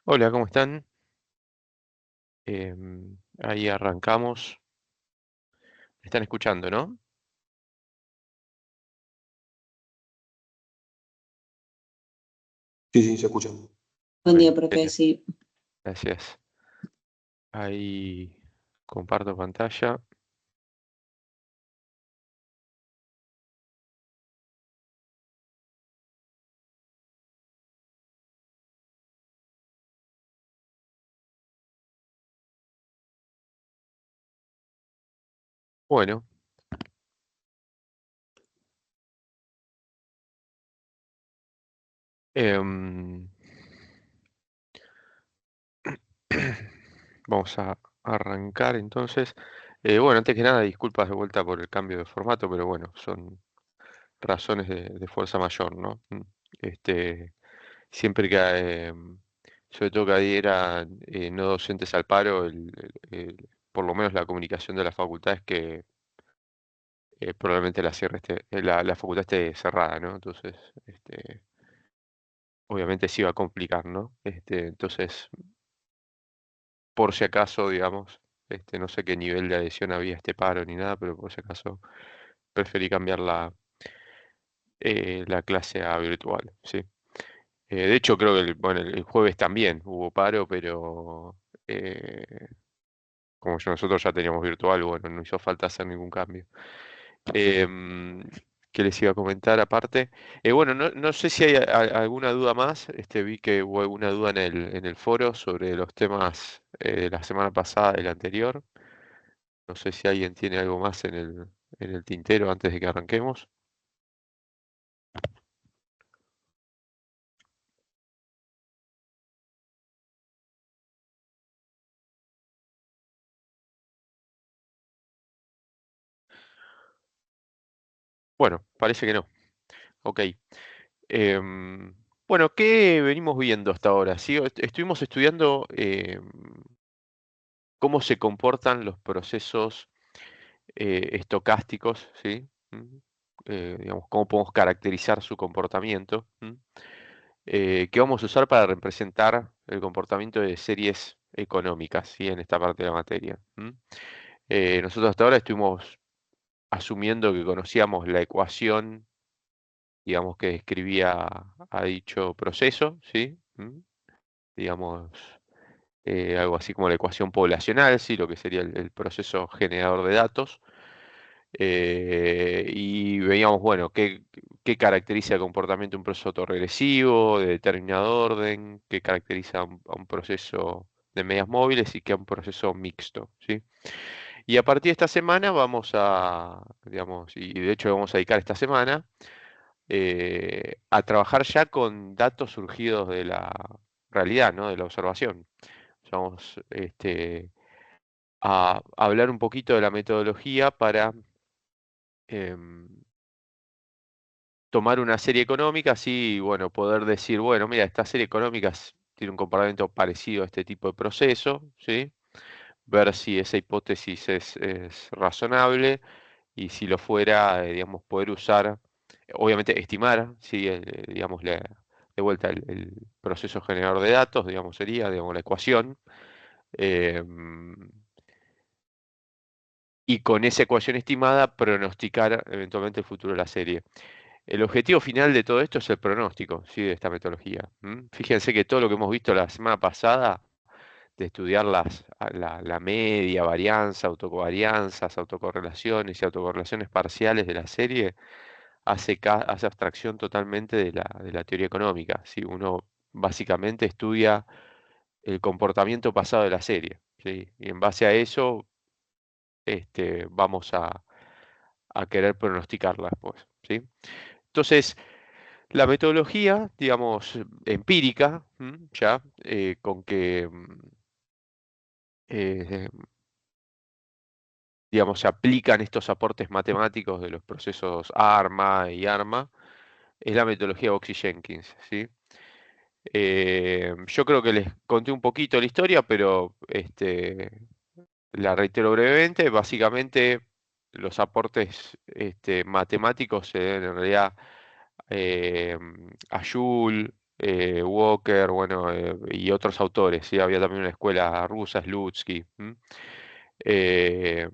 Hola, ¿cómo están? Ahí arrancamos. ¿Me están escuchando, no? Sí, sí, se escucha. Buen Bueno, día, profe, genial. sí. Gracias. Ahí comparto pantalla. Bueno, em, vamos a arrancar entonces. Bueno, antes que nada, disculpas de vuelta por el cambio de formato, pero bueno, son razones de fuerza mayor, ¿no? Este, siempre que, sobre todo que adhiera no docentes al paro, por lo menos la comunicación de la facultad es que probablemente la facultad esté cerrada, ¿no? Entonces, obviamente sí va a complicar, ¿no? Entonces, por si acaso, digamos, no sé qué nivel de adhesión había a este paro ni nada, pero por si acaso preferí cambiar la clase a virtual, ¿sí? De hecho, creo que bueno, el jueves también hubo paro, pero eh, como nosotros ya teníamos virtual, bueno, no hizo falta hacer ningún cambio. Em, ¿Qué les iba a comentar aparte? Bueno, no sé si hay alguna duda más. Vi que hubo alguna duda en el foro sobre los temas de la semana pasada y la anterior. No sé si alguien tiene algo más en el tintero antes de que arranquemos. Bueno, parece que no. Ok. Em, bueno, ¿qué venimos viendo hasta ahora? ¿Sí? Estuvimos estudiando cómo se comportan los procesos estocásticos, ¿sí? Digamos, cómo podemos caracterizar su comportamiento, que vamos a usar para representar el comportamiento de series económicas, ¿sí? En esta parte de la materia. Nosotros hasta ahora estuvimos asumiendo que conocíamos la ecuación, digamos, que describía a dicho proceso, ¿sí? Digamos, algo así como la ecuación poblacional, ¿sí? Lo que sería el proceso generador de datos. Y veíamos, bueno, qué caracteriza el comportamiento de un proceso autorregresivo, de determinado orden, qué caracteriza a un proceso de medias móviles y qué a un proceso mixto, ¿sí? Y a partir de esta semana vamos a, digamos, y de hecho vamos a dedicar esta semana a trabajar ya con datos surgidos de la realidad, ¿no? De la observación. Vamos, a hablar un poquito de la metodología para em, tomar una serie económica, así, bueno, poder decir, bueno, mira, esta serie económica tiene un comportamiento parecido a este tipo de proceso, ¿sí? Ver si esa hipótesis es razonable y si lo fuera, digamos, poder usar, obviamente estimar, ¿sí? Digamos, de vuelta el proceso generador de datos, digamos, sería, digamos, la ecuación. em, y con esa ecuación estimada pronosticar eventualmente el futuro de la serie. El objetivo final de todo esto es el pronóstico, ¿sí? De esta metodología. Fíjense que todo lo que hemos visto la semana pasada, de estudiar la media, varianza, autocovarianzas, autocorrelaciones y autocorrelaciones parciales de la serie, hace abstracción totalmente de la teoría económica, ¿sí? Uno básicamente estudia el comportamiento pasado de la serie, ¿sí? Y en base a eso, vamos a querer pronosticarla después, ¿sí? Entonces, la metodología, digamos, empírica, ya, con que, eh, digamos, se aplican estos aportes matemáticos de los procesos ARMA y ARMA, es la metodología Boxy-Jenkins, ¿sí? Yo creo que les conté un poquito la historia, pero la reitero brevemente. Básicamente, los aportes matemáticos se deben en realidad eh, a Joule, Walker, bueno, y otros autores, ¿sí? Había también una escuela rusa, Slutsky. Eh,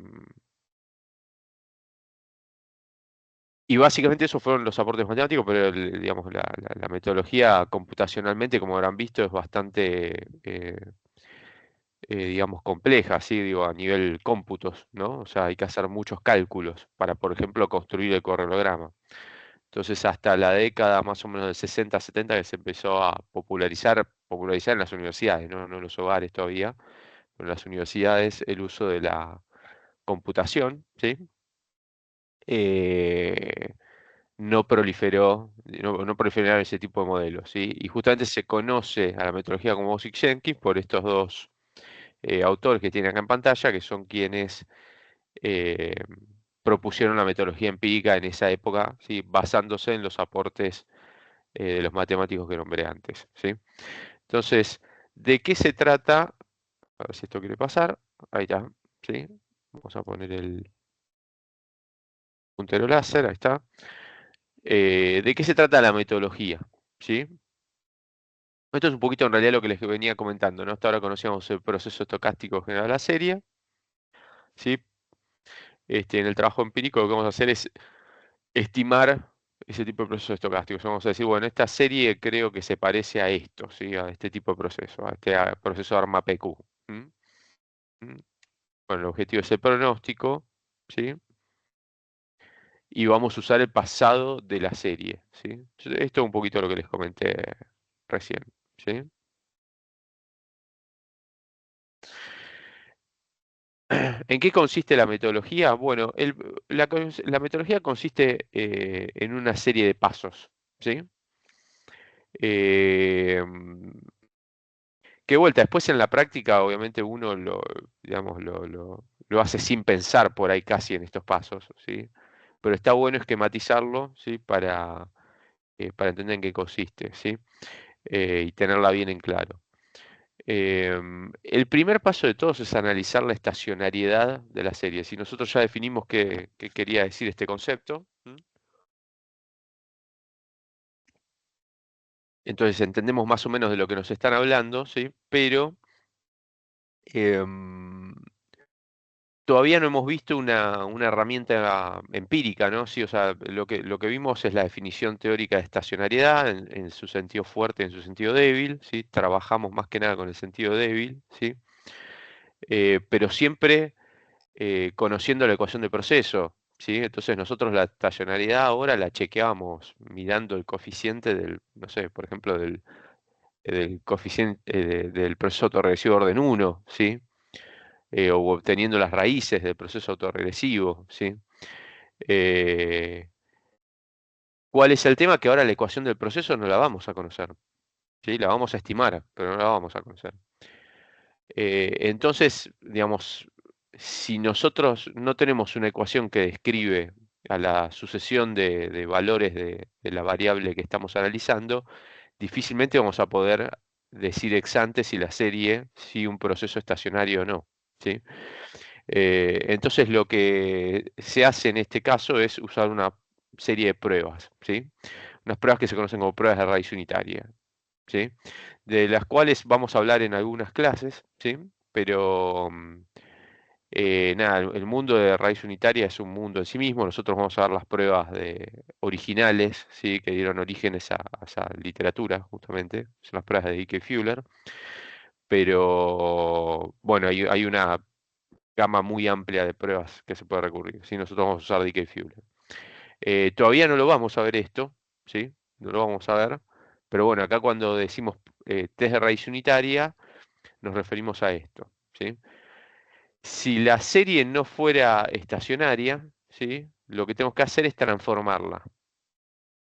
y básicamente esos fueron los aportes matemáticos, pero digamos, la metodología computacionalmente, como habrán visto, es bastante, digamos, compleja, ¿sí? Digo, a nivel cómputos, ¿no? O sea, hay que hacer muchos cálculos para, por ejemplo, construir el correlograma. Entonces, hasta la década más o menos del 60, 70 que se empezó a popularizar en las universidades, no en los hogares todavía, pero en las universidades el uso de la computación, ¿sí? Eh, no proliferaron ese tipo de modelos, ¿sí? Y justamente se conoce a la metodología como Bozic-Jenkins por estos dos autores que tienen acá en pantalla, que son quienes eh, propusieron la metodología empírica en esa época, ¿sí? Basándose en los aportes de los matemáticos que nombré antes, ¿sí? Entonces, ¿de qué se trata? A ver si esto quiere pasar. Ahí está, ¿sí? Vamos a poner el puntero láser, ahí está. ¿De qué se trata la metodología? ¿Sí? Esto es un poquito en realidad lo que les venía comentando, ¿no? Hasta ahora conocíamos el proceso estocástico general de la serie, ¿sí? En el trabajo empírico lo que vamos a hacer es estimar ese tipo de procesos estocásticos. Vamos a decir, bueno, esta serie creo que se parece a esto, ¿sí? A este tipo de proceso, a este proceso de ARMA-PQ. ¿Mm? ¿Mm? Bueno, el objetivo es el pronóstico, ¿sí? Y vamos a usar el pasado de la serie, ¿sí? Esto es un poquito lo que les comenté recién, ¿sí? ¿En qué consiste la metodología? Bueno, la metodología consiste en una serie de pasos, ¿sí? Eh, que vuelta, después en la práctica, obviamente uno digamos, lo hace sin pensar por ahí casi en estos pasos, ¿sí? Pero está bueno esquematizarlo, ¿sí? Para entender en qué consiste, ¿sí? Y tenerla bien en claro. El primer paso de todos es analizar la estacionariedad de la serie. Si nosotros ya definimos qué quería decir este concepto, entonces entendemos más o menos de lo que nos están hablando, ¿sí? Pero em, todavía no hemos visto una herramienta empírica, ¿no? Sí, o sea, lo que vimos es la definición teórica de estacionariedad en su sentido fuerte, en su sentido débil, ¿sí? Trabajamos más que nada con el sentido débil, ¿sí? Pero siempre conociendo la ecuación de proceso, ¿sí? Entonces nosotros la estacionariedad ahora la chequeamos mirando el coeficiente del, no sé, por ejemplo, del coeficiente del proceso autorregresivo de orden 1, ¿sí? O obteniendo las raíces del proceso autorregresivo, ¿sí? Eh, ¿Cuál es el tema? Que ahora la ecuación del proceso no la vamos a conocer, ¿sí? La vamos a estimar, pero no la vamos a conocer. Entonces, digamos, si nosotros no tenemos una ecuación que describe a la sucesión de valores de la variable que estamos analizando, difícilmente vamos a poder decir ex ante si la serie, si un proceso estacionario o no, ¿sí? Entonces lo que se hace en este caso es usar una serie de pruebas, ¿sí? Unas pruebas que se conocen como pruebas de raíz unitaria, ¿sí? De las cuales vamos a hablar en algunas clases, ¿sí? Pero nada, el mundo de raíz unitaria es un mundo en sí mismo. Nosotros vamos a ver las pruebas originales, ¿sí? Que dieron origen a esa literatura, justamente. Son las pruebas de Dickey-Fuller. Pero bueno, hay una gama muy amplia de pruebas que se puede recurrir, ¿sí? Nosotros vamos a usar Dickey-Fuller. Todavía no lo vamos a ver esto, ¿sí? No lo vamos a ver. Pero bueno, acá cuando decimos test de raíz unitaria, nos referimos a esto, ¿sí? Si la serie no fuera estacionaria, ¿sí? Lo que tenemos que hacer es transformarla.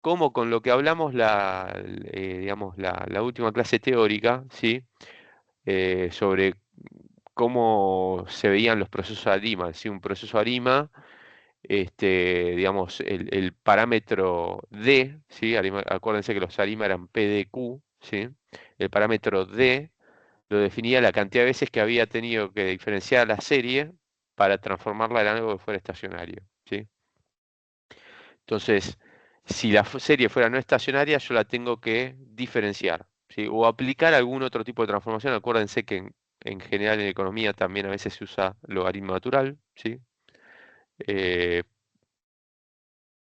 Como con lo que hablamos digamos, la última clase teórica, ¿sí? Sobre cómo se veían los procesos ARIMA. ¿Sí? Un proceso ARIMA, digamos, el parámetro D, ¿sí? Acuérdense que los ARIMA eran P de Q, ¿sí? El parámetro D lo definía la cantidad de veces que había tenido que diferenciar la serie para transformarla en algo que fuera estacionario, ¿sí? Entonces, Si la serie fuera no estacionaria, yo la tengo que diferenciar, ¿sí? O aplicar algún otro tipo de transformación. Acuérdense que en general en economía también a veces se usa logaritmo natural, ¿sí? Eh,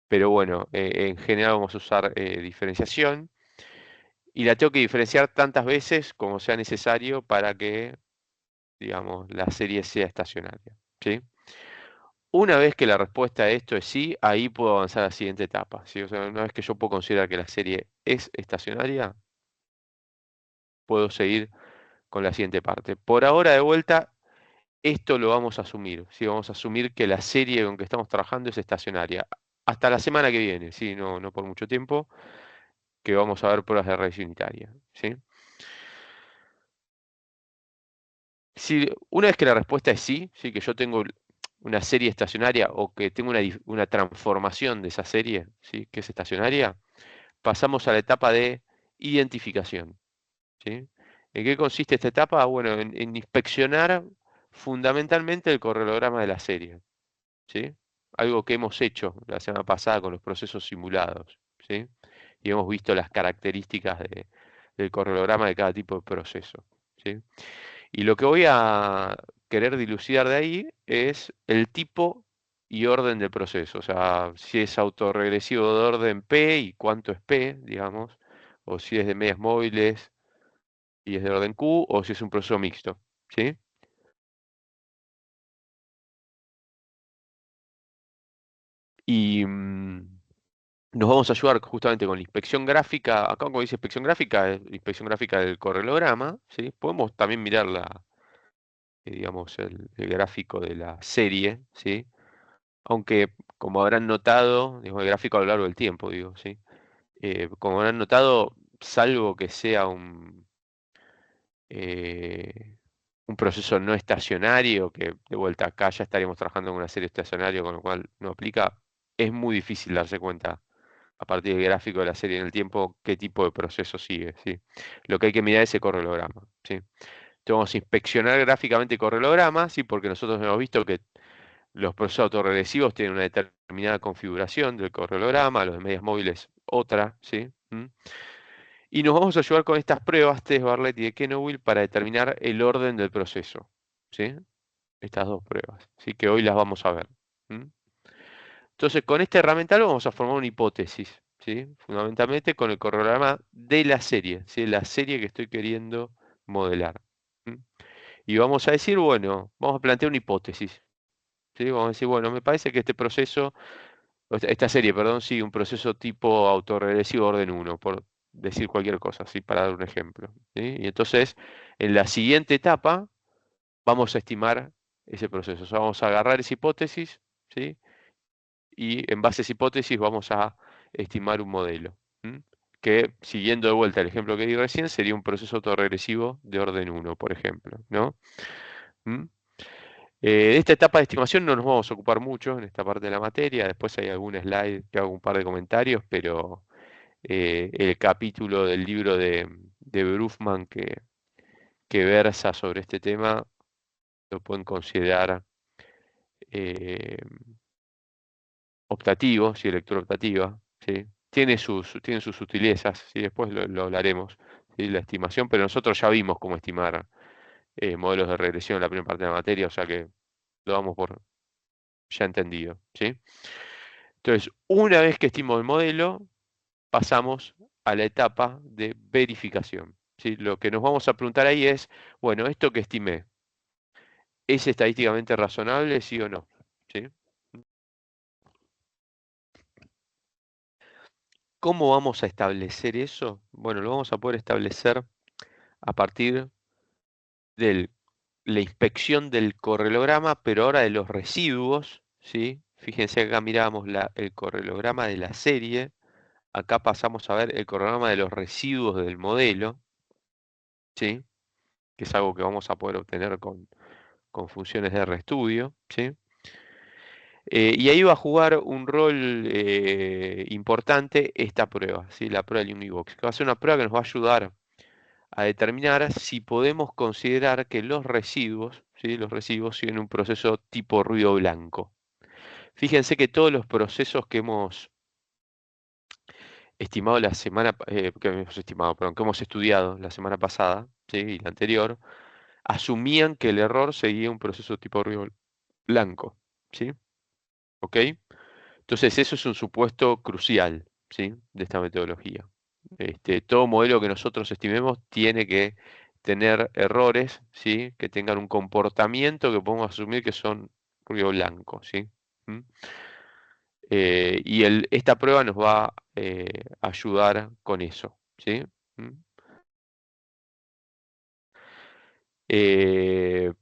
pero bueno, en general vamos a usar diferenciación y la tengo que diferenciar tantas veces como sea necesario para que, digamos, la serie sea estacionaria, ¿sí? Una vez que la respuesta a esto es sí, ahí puedo avanzar a la siguiente etapa, ¿sí? O sea, una vez que yo puedo considerar que la serie es estacionaria, puedo seguir con la siguiente parte. Por ahora, de vuelta, esto lo vamos a asumir, ¿sí? Vamos a asumir que la serie con que estamos trabajando es estacionaria. Hasta la semana que viene, ¿sí? No, no por mucho tiempo, que vamos a ver pruebas de raíz unitaria, ¿sí? Si una vez que la respuesta es sí, sí, que yo tengo una serie estacionaria o que tengo una transformación de esa serie, ¿sí? Que es estacionaria, pasamos a la etapa de identificación, ¿sí? ¿En qué consiste esta etapa? Bueno, en inspeccionar fundamentalmente el correlograma de la serie, ¿sí? Algo que hemos hecho la semana pasada con los procesos simulados, ¿sí? Y hemos visto las características del correlograma de cada tipo de proceso, ¿sí? Y lo que voy a querer dilucidar de ahí es el tipo y orden del proceso, o sea, si es autorregresivo de orden P y cuánto es P, digamos, o si es de medias móviles y es de orden Q, o si es un proceso mixto, ¿sí? Y nos vamos a ayudar justamente con la inspección gráfica. Acá cuando dice inspección gráfica, es la inspección gráfica del correlograma, ¿sí? Podemos también mirar digamos, el gráfico de la serie, ¿sí? Aunque, como habrán notado, digamos, el gráfico a lo largo del tiempo, digo, ¿sí? Como habrán notado, salvo que sea eh, un proceso no estacionario, que de vuelta acá ya estaríamos trabajando en una serie estacionaria, con lo cual no aplica, es muy difícil darse cuenta a partir del gráfico de la serie en el tiempo qué tipo de proceso sigue, ¿sí? Lo que hay que mirar es el correlograma, ¿sí? Entonces vamos a inspeccionar gráficamente el correlograma, ¿sí? Porque nosotros hemos visto que los procesos autorregresivos tienen una determinada configuración del correlograma, los de medias móviles otra, ¿sí? Y nos vamos a ayudar con estas pruebas, test Barlett y de Kenowill, para determinar el orden del proceso, ¿sí? Estas dos pruebas, ¿sí? Que hoy las vamos a ver. ¿M? Entonces, con esta herramienta vamos a formar una hipótesis, ¿sí? Fundamentalmente con el correlograma de la serie, ¿sí? La serie que estoy queriendo modelar. ¿M? Y vamos a decir, bueno, vamos a plantear una hipótesis, ¿sí? Vamos a decir, bueno, me parece que este proceso, esta serie, perdón, sigue un proceso tipo autorregresivo orden uno, por decir cualquier cosa, ¿sí? Para dar un ejemplo, ¿sí? Y entonces, en la siguiente etapa, vamos a estimar ese proceso. O sea, vamos a agarrar esa hipótesis, ¿sí? Y en base a esa hipótesis vamos a estimar un modelo, ¿m? Que, siguiendo de vuelta el ejemplo que di recién, sería un proceso autoregresivo de orden uno, por ejemplo, ¿no? ¿M? De esta etapa de estimación no nos vamos a ocupar mucho en esta parte de la materia. Después hay algún slide que hago un par de comentarios, pero el capítulo del libro de Brufman que versa sobre este tema lo pueden considerar eh, optativo, sí, lectura optativa, ¿sí? Tiene sus sutilezas, ¿sí? Después lo hablaremos, ¿sí? La estimación, pero nosotros ya vimos cómo estimar modelos de regresión en la primera parte de la materia, o sea que lo damos por ya entendido, ¿sí? Entonces, una vez que estimo el modelo, pasamos a la etapa de verificación, ¿sí? Lo que nos vamos a preguntar ahí es, bueno, esto que estimé, ¿es estadísticamente razonable, sí o no? ¿Sí? ¿Cómo vamos a establecer eso? Bueno, lo vamos a poder establecer a partir de la inspección del correlograma, pero ahora de los residuos, ¿sí? Fíjense que acá miramos el correlograma de la serie, acá pasamos a ver el correlograma de los residuos del modelo, ¿sí? Que es algo que vamos a poder obtener con funciones de RStudio, ¿sí? Y ahí va a jugar un rol importante esta prueba, ¿sí? La prueba del Univox, que va a ser una prueba que nos va a ayudar a determinar si podemos considerar que los residuos, ¿sí? Los residuos siguen un proceso tipo ruido blanco. Fíjense que todos los procesos que hemos estimado la semana, que hemos estimado, perdón, que hemos estudiado la semana pasada, ¿sí? Y la anterior, asumían que el error seguía un proceso tipo ruido blanco, ¿sí? ¿Ok? Entonces, eso es un supuesto crucial, ¿sí? De esta metodología. Todo modelo que nosotros estimemos tiene que tener errores, ¿sí? Que tengan un comportamiento que podemos asumir que son ruido blanco, ¿sí? ¿Mm? Y esta prueba nos va a ayudar con eso, ¿sí? ¿Mm? Eh,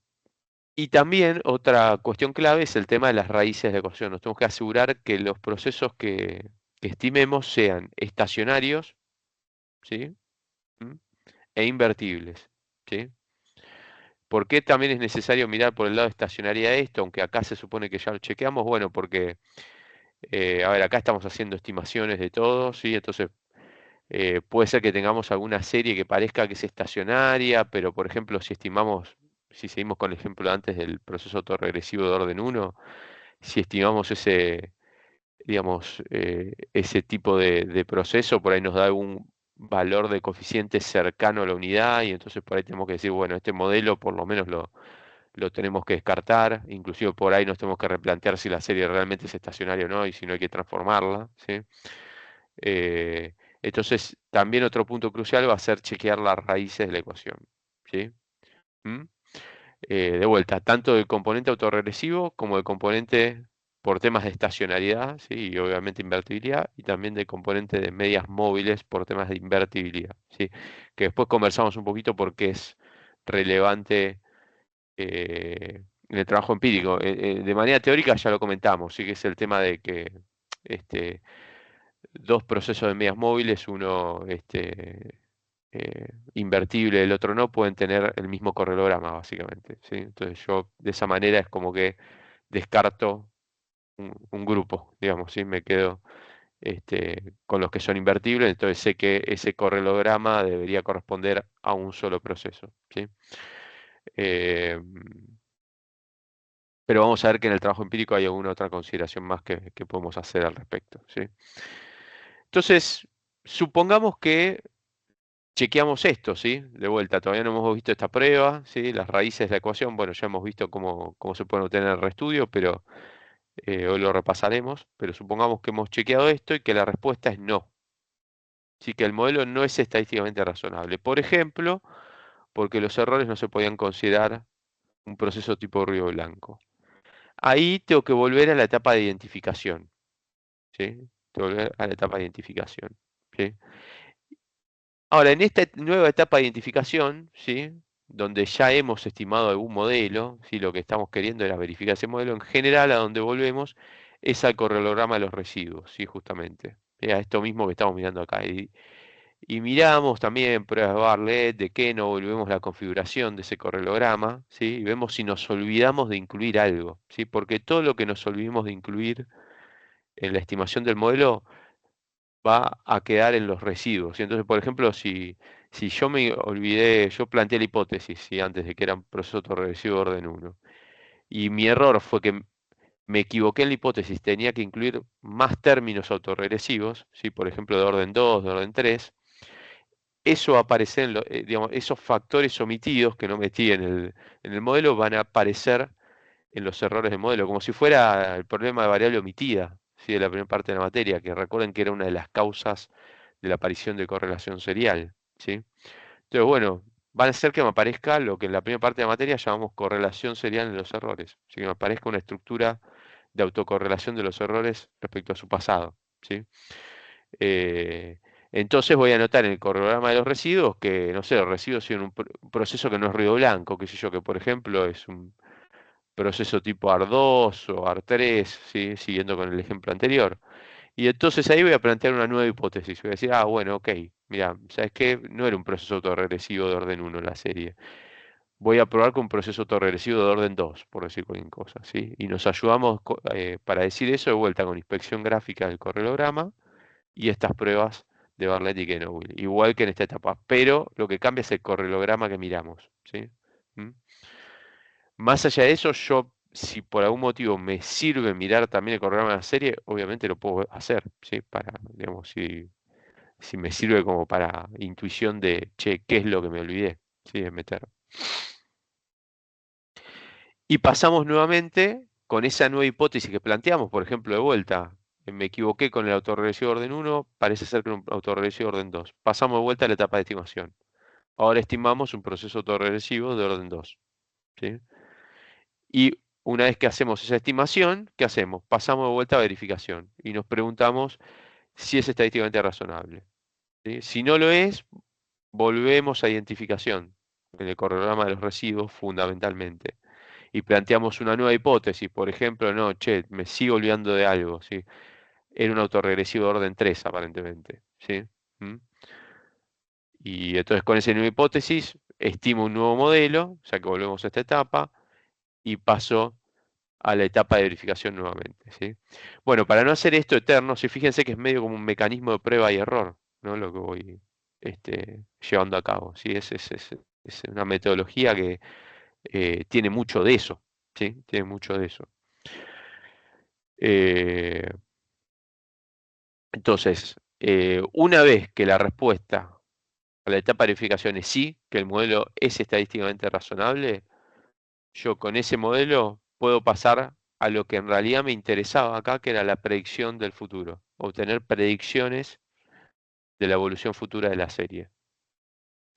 y también otra cuestión clave es el tema de las raíces de la ecuación. Nos tenemos que asegurar que los procesos que estimemos sean estacionarios, ¿sí? ¿Mm? E invertibles, ¿sí? ¿Por qué también es necesario mirar por el lado de estacionariedad esto, aunque acá se supone que ya lo chequeamos? Bueno, porque, a ver, acá estamos haciendo estimaciones de todo, ¿sí? Entonces, puede ser que tengamos alguna serie que parezca que es estacionaria, pero por ejemplo, si estimamos, si seguimos con el ejemplo antes del proceso autorregresivo de orden uno, si estimamos ese, digamos, ese tipo de proceso, por ahí nos da algún valor de coeficiente cercano a la unidad y entonces por ahí tenemos que decir, bueno, este modelo por lo menos lo tenemos que descartar, inclusive por ahí nos tenemos que replantear si la serie realmente es estacionaria o no y si no hay que transformarla, ¿sí? Eh, entonces, también otro punto crucial va a ser chequear las raíces de la ecuación, ¿sí? ¿Mm? De vuelta, tanto del componente autorregresivo como del componente por temas de estacionariedad, ¿sí? Y obviamente invertibilidad, y también del componente de medias móviles por temas de invertibilidad, ¿sí? Que después conversamos un poquito porque es relevante en el trabajo empírico. De manera teórica ya lo comentamos, sí que es el tema de que este, dos procesos de medias móviles, uno invertible, el otro no, pueden tener el mismo correlograma, básicamente, ¿sí? Entonces yo de esa manera es como que descarto un grupo, digamos, ¿sí? Me quedo con los que son invertibles, entonces sé que ese correlograma debería corresponder a un solo proceso, ¿sí? Eh, pero vamos a ver que en el trabajo empírico hay alguna otra consideración más que podemos hacer al respecto, ¿sí? Entonces, supongamos que chequeamos esto, ¿sí? De vuelta, todavía no hemos visto esta prueba, ¿sí? Las raíces de la ecuación, bueno, ya hemos visto cómo se pueden obtener en el reestudio, pero hoy lo repasaremos. Pero supongamos que hemos chequeado esto y que la respuesta es no. Sí, que el modelo no es estadísticamente razonable. Por ejemplo, porque los errores no se podían considerar un proceso tipo ruido blanco. Ahí tengo que volver a la etapa de identificación, ¿sí? Tengo que volver a la etapa de identificación, ¿sí? Ahora, en esta nueva etapa de identificación, ¿sí? Donde ya hemos estimado algún modelo, ¿sí? Lo que estamos queriendo era verificar ese modelo, en general a donde volvemos es al correlograma de los residuos, ¿sí? Justamente. A esto mismo que estamos mirando acá. Y miramos también pruebas de Bartlett, de Keno, volvemos la configuración de ese correlograma, ¿sí? Y vemos si nos olvidamos de incluir algo, ¿sí? Porque todo lo que nos olvidemos de incluir en la estimación del modelo va a quedar en los residuos. Y entonces, por ejemplo, si yo me olvidé, yo planteé la hipótesis, ¿sí? Antes de que era un proceso autorregresivo de orden uno y mi error fue que me equivoqué en la hipótesis, tenía que incluir más términos autorregresivos, ¿sí? Por ejemplo, de orden 2 de orden 3 eso va a aparecer, digamos, esos factores omitidos que no metí en el modelo van a aparecer en los errores del modelo, como si fuera el problema de variable omitida, ¿sí? De la primera parte de la materia, que recuerden que era una de las causas de la aparición de correlación serial, ¿sí? Entonces, bueno, van a hacer que me aparezca lo que en la primera parte de la materia llamamos correlación serial en los errores, así que me aparezca una estructura de autocorrelación de los errores respecto a su pasado, ¿sí? Eh, entonces voy a anotar en el correlograma de los residuos que, no sé, los residuos son un proceso que no es ruido blanco, qué sé yo, que por ejemplo es un proceso tipo AR2 o AR3, ¿sí? Siguiendo con el ejemplo anterior. Y entonces ahí voy a plantear una nueva hipótesis. Voy a decir, bueno, ok, mira, ¿sabes qué? No era un proceso autorregresivo de orden uno la serie. Voy a probar con un proceso autorregresivo de orden 2 por decir cualquier cosa, ¿sí? Y nos ayudamos para decir eso de vuelta con inspección gráfica del correlograma y estas pruebas de Bartlett y Kennewill, igual que en esta etapa, pero lo que cambia es el correlograma que miramos, ¿sí? ¿Mm? Más allá de eso, yo, si por algún motivo me sirve mirar también el correlograma de la serie, obviamente lo puedo hacer, ¿sí? Para, digamos, si si me sirve como para intuición de, che, ¿qué es lo que me olvidé? ¿Sí? De meter. Y pasamos nuevamente con esa nueva hipótesis que planteamos, por ejemplo, de vuelta. Me equivoqué con el autorregresivo orden 1, parece ser que un autorregresivo orden 2. Pasamos de vuelta a la etapa de estimación. Ahora estimamos un proceso autorregresivo de orden 2. ¿Sí? Y una vez que hacemos esa estimación, ¿qué hacemos? Pasamos de vuelta a verificación y nos preguntamos si es estadísticamente razonable. ¿Sí? Si no lo es, volvemos a identificación en el cronograma de los residuos fundamentalmente. Y planteamos una nueva hipótesis, por ejemplo, no, che, me sigo olvidando de algo, ¿sí? Era un autorregresivo de orden 3 aparentemente, ¿sí? ¿Mm? Y entonces con esa nueva hipótesis estimo un nuevo modelo, ya que volvemos a esta etapa, y paso a la etapa de verificación nuevamente, ¿sí? Bueno, para no hacer esto eterno, sí, fíjense que es medio como un mecanismo de prueba y error, ¿no? Lo que voy llevando a cabo, ¿sí? Es una metodología que tiene mucho de eso, ¿sí? Tiene mucho de eso. Eh, entonces, una vez que la respuesta a la etapa de verificación es sí, que el modelo es estadísticamente razonable, yo con ese modelo puedo pasar a lo que en realidad me interesaba acá, que era la predicción del futuro, obtener predicciones de la evolución futura de la serie.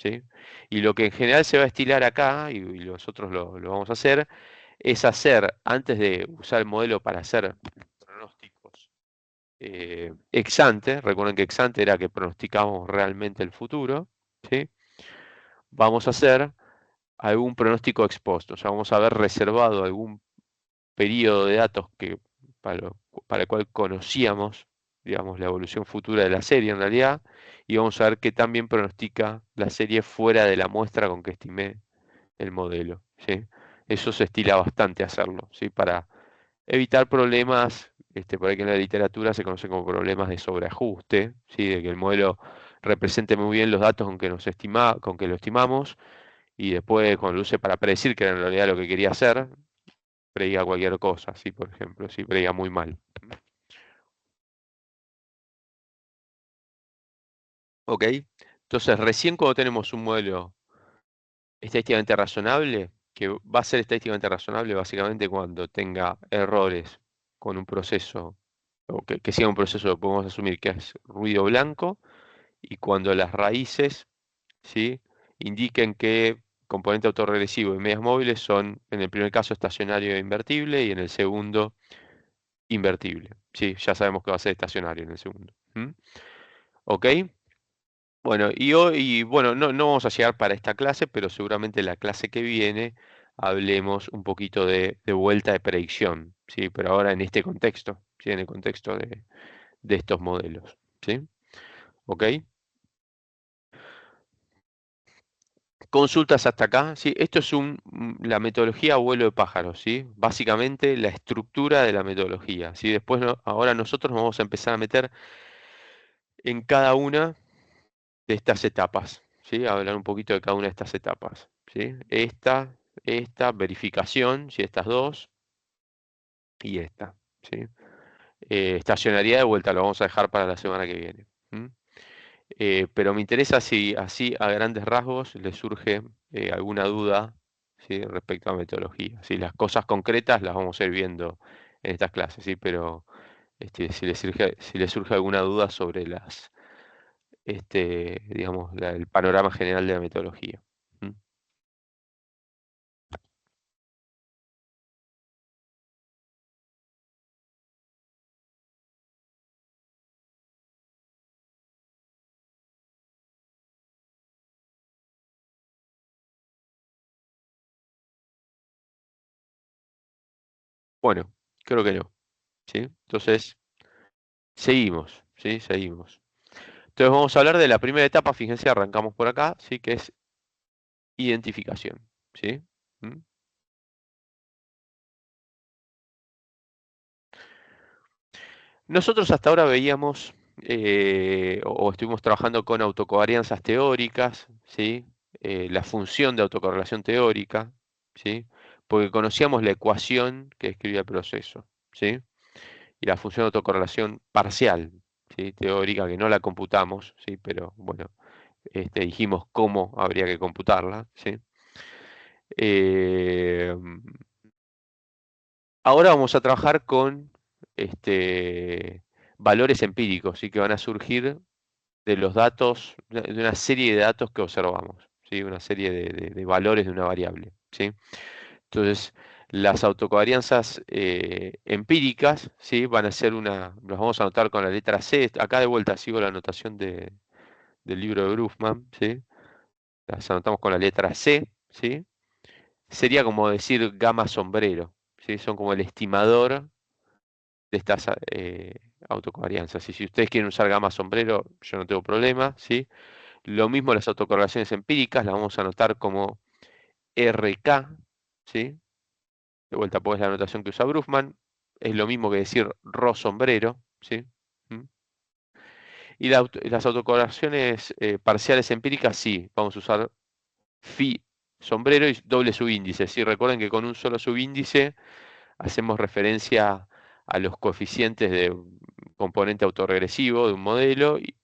¿Sí? Y lo que en general se va a estilar acá, y nosotros lo vamos a hacer, es hacer, antes de usar el modelo para hacer pronósticos ex ante, recuerden que ex ante era que pronosticamos realmente el futuro, ¿sí? Vamos a hacer algún pronóstico ex post, o sea, vamos a haber reservado algún periodo de datos que, para el cual conocíamos, digamos, la evolución futura de la serie en realidad, y vamos a ver qué tan bien pronostica la serie fuera de la muestra con que estimé el modelo, ¿sí? Eso se estila bastante hacerlo, ¿sí? Para evitar problemas, por ahí que en la literatura se conocen como problemas de sobreajuste, ¿sí? De que el modelo represente muy bien los datos con que lo estimamos, y después cuando lo use para predecir que era en realidad lo que quería hacer, prediga cualquier cosa, ¿sí? Por ejemplo, si prediga muy mal. ¿Ok? Entonces, recién cuando tenemos un modelo estadísticamente razonable, que va a ser estadísticamente razonable básicamente cuando tenga errores con un proceso, o que siga un proceso que podemos asumir que es ruido blanco, y cuando las raíces, ¿sí? Indiquen que componente autorregresivo y medias móviles son, en el primer caso, estacionario e invertible, y en el segundo, invertible. Sí, ya sabemos que va a ser estacionario en el segundo. ¿Mm? ¿Ok? Bueno, bueno, no vamos a llegar para esta clase, pero seguramente la clase que viene hablemos un poquito de vuelta de predicción, ¿sí? Pero ahora en este contexto, ¿sí? En el contexto de estos modelos, ¿sí? ¿Ok? Consultas hasta acá, ¿sí? Esto es la metodología vuelo de pájaros, ¿sí? Básicamente la estructura de la metodología, ¿sí? Después, ahora nosotros nos vamos a empezar a meter en cada una de estas etapas, ¿sí? A hablar un poquito de cada una de estas etapas, ¿sí? Esta, verificación, ¿sí? Estas dos, y esta, ¿sí? Estacionalidad de vuelta, lo vamos a dejar para la semana que viene. ¿M? Pero me interesa si así a grandes rasgos les surge alguna duda, ¿sí? Respecto a metodología. ¿Sí? Las cosas concretas las vamos a ir viendo en estas clases, ¿sí? Pero si les surge alguna duda sobre digamos, el panorama general de la metodología. ¿Mm? Bueno, creo que no, ¿sí? Entonces, seguimos, ¿sí? Seguimos. Entonces vamos a hablar de la primera etapa, fíjense, arrancamos por acá, ¿sí? Que es identificación, ¿sí? ¿Mm? Nosotros hasta ahora veíamos o estuvimos trabajando con autocovarianzas teóricas, ¿sí? La función de autocorrelación teórica, ¿sí? Porque conocíamos la ecuación que describía el proceso, ¿sí? Y la función de autocorrelación parcial, ¿sí? Teórica, que no la computamos, ¿sí? Pero bueno, dijimos cómo habría que computarla, ¿sí? Eh, Ahora vamos a trabajar con valores empíricos, ¿sí? Que van a surgir de los datos, de una serie de datos que observamos, ¿sí? Una serie de valores de una variable, ¿sí? Entonces, las autocovarianzas empíricas, ¿sí? Van a ser los vamos a anotar con la letra C. Acá de vuelta sigo la anotación del libro de Grufman, ¿sí? Las anotamos con la letra C, ¿sí? Sería como decir gamma sombrero, ¿sí? Son como el estimador de estas autocovarianzas. Y si ustedes quieren usar gamma sombrero, yo no tengo problema, ¿sí? Lo mismo las autocorrelaciones empíricas, las vamos a anotar como RK, ¿sí? De vuelta, pues la anotación que usa Grufman, es lo mismo que decir Rho sombrero, ¿sí? ¿Mm? Y las autocorrelaciones parciales empíricas, sí, vamos a usar phi sombrero y doble subíndice, ¿sí? Recuerden que con un solo subíndice hacemos referencia a los coeficientes de un componente autorregresivo de un modelo, y,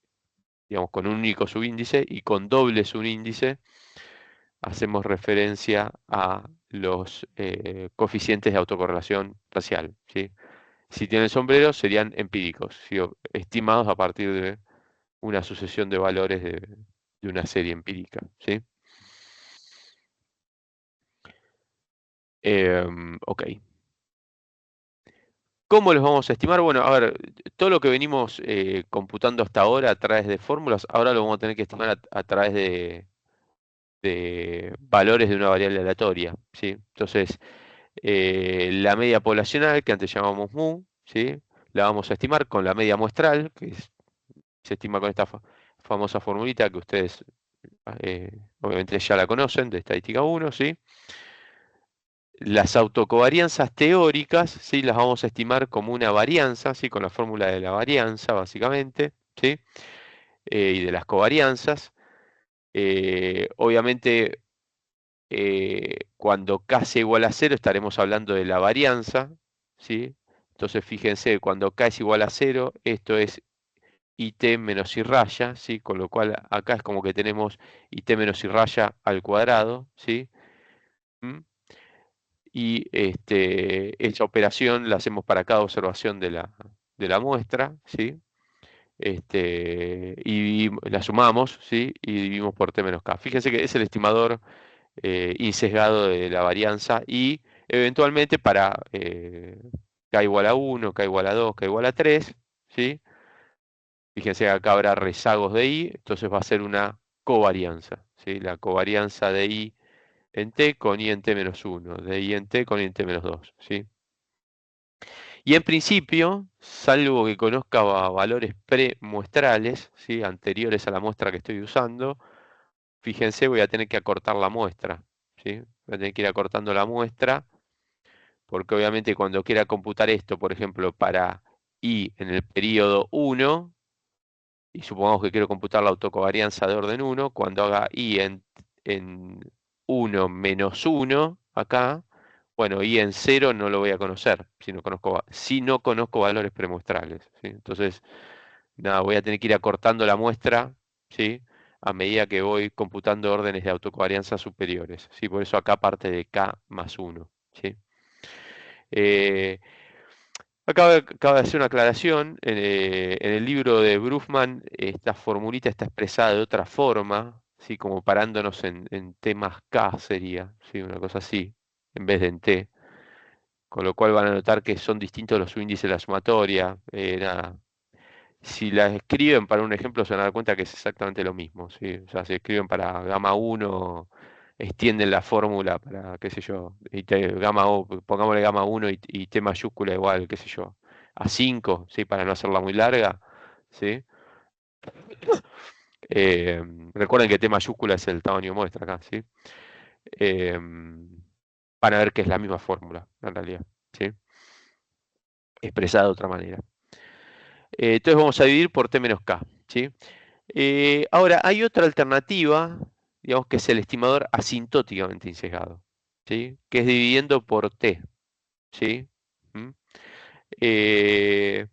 digamos, con un único subíndice, y con doble subíndice hacemos referencia a los coeficientes de autocorrelación parcial, ¿sí? Si tienen sombrero, serían empíricos, ¿sí? Estimados a partir de una sucesión de valores de una serie empírica, ¿sí? Ok. ¿Cómo los vamos a estimar? Bueno, a ver, todo lo que venimos computando hasta ahora a través de fórmulas, ahora lo vamos a tener que estimar a través de valores de una variable aleatoria, ¿sí? Entonces, la media poblacional, que antes llamamos mu, ¿sí? La vamos a estimar con la media muestral, se estima con esta famosa formulita que ustedes obviamente ya la conocen, de estadística 1, ¿sí? Las autocovarianzas teóricas, ¿sí? Las vamos a estimar como una varianza, ¿sí? Con la fórmula de la varianza, básicamente, ¿sí? Y de las covarianzas. Obviamente, cuando k sea igual a cero, estaremos hablando de la varianza, ¿sí? Entonces, fíjense, cuando k es igual a cero, esto es it menos i raya, ¿sí? Con lo cual, acá es como que tenemos it menos i raya al cuadrado, ¿sí? ¿Mm? Y esa operación la hacemos para cada observación de la muestra, ¿sí? Y la sumamos, ¿sí? Y dividimos por t menos k. Fíjense que es el estimador insesgado de la varianza, y eventualmente para k igual a 1, k igual a 2, k igual a 3, ¿sí? Fíjense que acá habrá rezagos de i, entonces va a ser una covarianza, ¿sí? La covarianza de i en t con i en t menos 1, de i en t con i en t menos 2, ¿sí? Y en principio, salvo que conozca valores premuestrales, ¿sí? Anteriores a la muestra que estoy usando, fíjense, voy a tener que acortar la muestra, ¿sí? Voy a tener que ir acortando la muestra, porque obviamente cuando quiera computar esto, por ejemplo, para i en el periodo 1, y supongamos que quiero computar la autocovarianza de orden 1, cuando haga i en 1 menos 1, acá, bueno, i en 0 no lo voy a conocer, si no conozco valores premuestrales, ¿sí? Entonces, nada, voy a tener que ir acortando la muestra, ¿sí? A medida que voy computando órdenes de autocovarianza superiores, ¿sí? Por eso acá parte de k más 1, ¿sí? Eh, Acaba de hacer una aclaración. En el libro de Brufman, esta formulita está expresada de otra forma, ¿sí? Como parándonos en T más K sería, ¿sí? Una cosa así, en vez de en T. Con lo cual van a notar que son distintos los índices de la sumatoria. Nada. Si la escriben para un ejemplo, se van a dar cuenta que es exactamente lo mismo, ¿sí? O sea, si escriben para gamma 1, extienden la fórmula para, qué sé yo, pongámosle gamma 1 y T mayúscula igual, qué sé yo, a 5, ¿sí? Para no hacerla muy larga, ¿sí? Eh, Recuerden que T mayúscula es el tamaño de muestra acá, ¿sí? Van a ver que es la misma fórmula, en realidad, ¿sí? Expresada de otra manera. Entonces vamos a dividir por T menos K, ¿sí? Ahora, hay otra alternativa, digamos que es el estimador asintóticamente insesgado, ¿sí? Que es dividiendo por T, ¿sí? ¿Mm? Eh,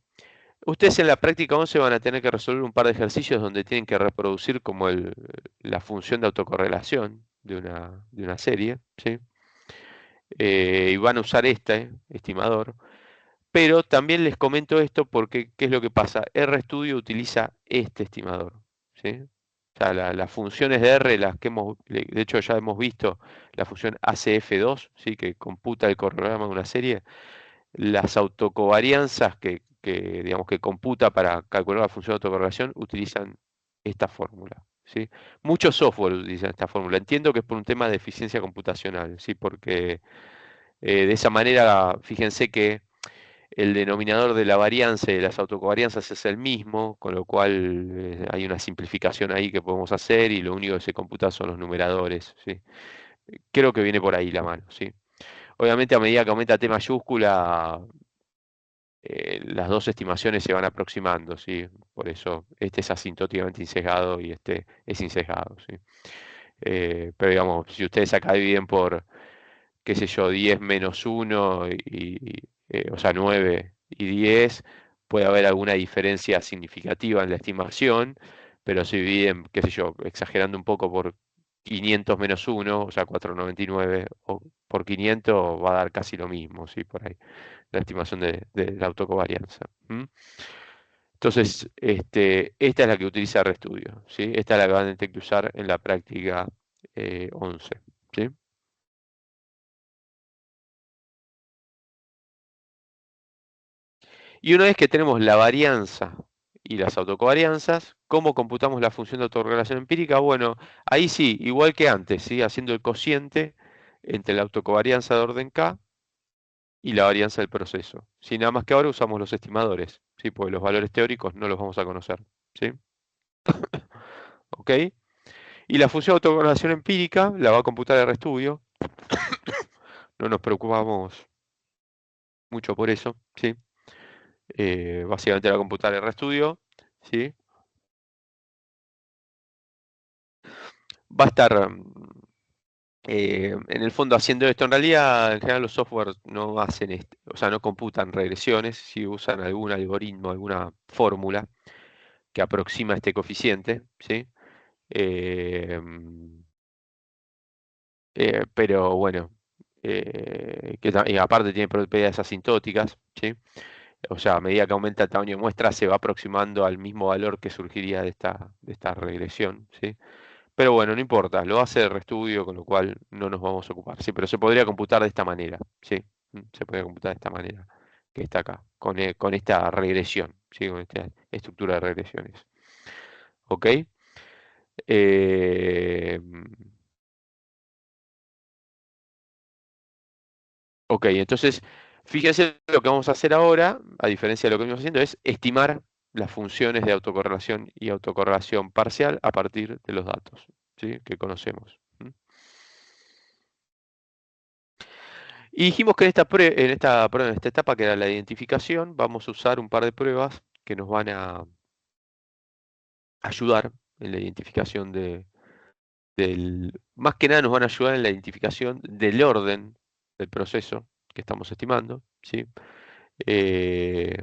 Ustedes en la práctica 11 van a tener que resolver un par de ejercicios donde tienen que reproducir como la función de autocorrelación de una serie, ¿sí? Y van a usar este estimador. Pero también les comento esto porque, ¿qué es lo que pasa? RStudio utiliza este estimador, ¿sí? O sea, las funciones de R, las que de hecho ya hemos visto, la función ACF2, ¿sí? Que computa el correlograma de una serie, las autocovarianzas digamos, que computa para calcular la función de autocorrelación utilizan esta fórmula, ¿sí? Muchos software utilizan esta fórmula. Entiendo que es por un tema de eficiencia computacional, ¿sí? Porque de esa manera, fíjense que el denominador de la varianza y de las autocovarianzas es el mismo, con lo cual hay una simplificación ahí que podemos hacer y lo único que se computa son los numeradores, ¿sí? Creo que viene por ahí la mano, ¿sí? Obviamente a medida que aumenta T mayúscula, las dos estimaciones se van aproximando, ¿sí? Por eso este es asintóticamente insesgado y este es insesgado, ¿sí? Pero digamos, si ustedes acá dividen por, qué sé yo, 10 menos uno o sea, 9 y 10, puede haber alguna diferencia significativa en la estimación, pero si dividen, qué sé yo, exagerando un poco por 500 menos uno, o sea, 499, o por 500 va a dar casi lo mismo, ¿sí? Por ahí, la estimación de la autocovarianza. ¿M? Entonces, esta es la que utiliza RStudio, ¿sí? Esta es la que van a tener que usar en la práctica 11, ¿sí? Y una vez que tenemos la varianza y las autocovarianzas, ¿cómo computamos la función de autorrelación empírica? Bueno, ahí sí, igual que antes, ¿sí? Haciendo el cociente entre la autocovarianza de orden K y la varianza del proceso. Sí, nada más que ahora usamos los estimadores, ¿sí? Porque los valores teóricos no los vamos a conocer, ¿sí? ¿Ok? Y la función de autorrelación empírica la va a computar el RStudio. No nos preocupamos mucho por eso, ¿sí? Básicamente la va a computar el RStudio, ¿sí? Va a estar en el fondo haciendo esto. En realidad, en general los software no hacen esto, o sea, no computan regresiones, si usan algún algoritmo, alguna fórmula que aproxima este coeficiente, ¿sí? Eh, pero bueno, y aparte tiene propiedades asintóticas, ¿sí? O sea, a medida que aumenta el tamaño de muestra, se va aproximando al mismo valor que surgiría de esta regresión, ¿sí? Pero bueno, no importa, lo hace el RStudio, con lo cual no nos vamos a ocupar. Sí, pero se podría computar de esta manera, sí, se podría computar de esta manera que está acá, con esta regresión, sí, con esta estructura de regresiones. ¿Ok? Eh, ok, entonces, fíjense lo que vamos a hacer ahora, a diferencia de lo que venimos haciendo, es estimar las funciones de autocorrelación y autocorrelación parcial a partir de los datos, ¿sí? Que conocemos. Y dijimos que en esta etapa que era la identificación, vamos a usar un par de pruebas que nos van a ayudar en la identificación más que nada nos van a ayudar en la identificación del orden del proceso que estamos estimando, ¿sí? Eh,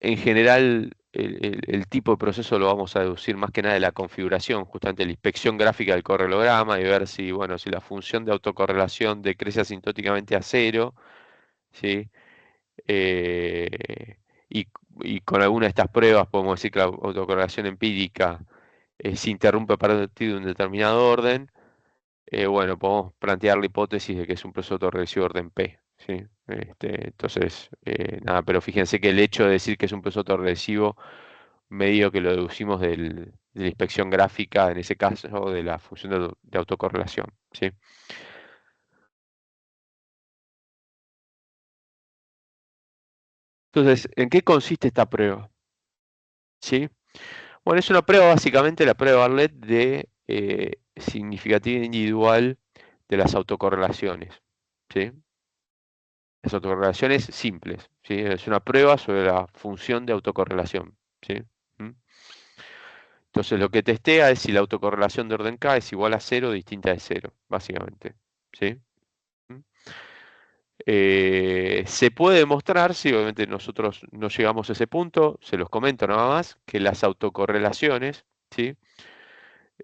en general, el tipo de proceso lo vamos a deducir más que nada de la configuración, justamente la inspección gráfica del correlograma y ver si, bueno, si la función de autocorrelación decrece asintóticamente a cero, ¿sí? Eh, y, y con alguna de estas pruebas podemos decir que la autocorrelación empírica se interrumpe a partir de un determinado orden. Bueno, podemos plantear la hipótesis de que es un proceso autorregresivo de orden P, ¿sí? Entonces, nada, pero fíjense que el hecho de decir que es un proceso autorregresivo, medio que lo deducimos de la inspección gráfica, en ese caso, de la función de autocorrelación, ¿sí? Entonces, ¿en qué consiste esta prueba? ¿Sí? Bueno, es una prueba, básicamente la prueba Bartlett de significativa individual de las autocorrelaciones, ¿sí? Las autocorrelaciones simples, ¿sí? Es una prueba sobre la función de autocorrelación, ¿sí? ¿Mm? Entonces lo que testea es si la autocorrelación de orden K es igual a cero o distinta de cero, básicamente, ¿sí? ¿Mm? Se puede demostrar, si obviamente nosotros no llegamos a ese punto, se los comento nada más, que las autocorrelaciones, ¿sí?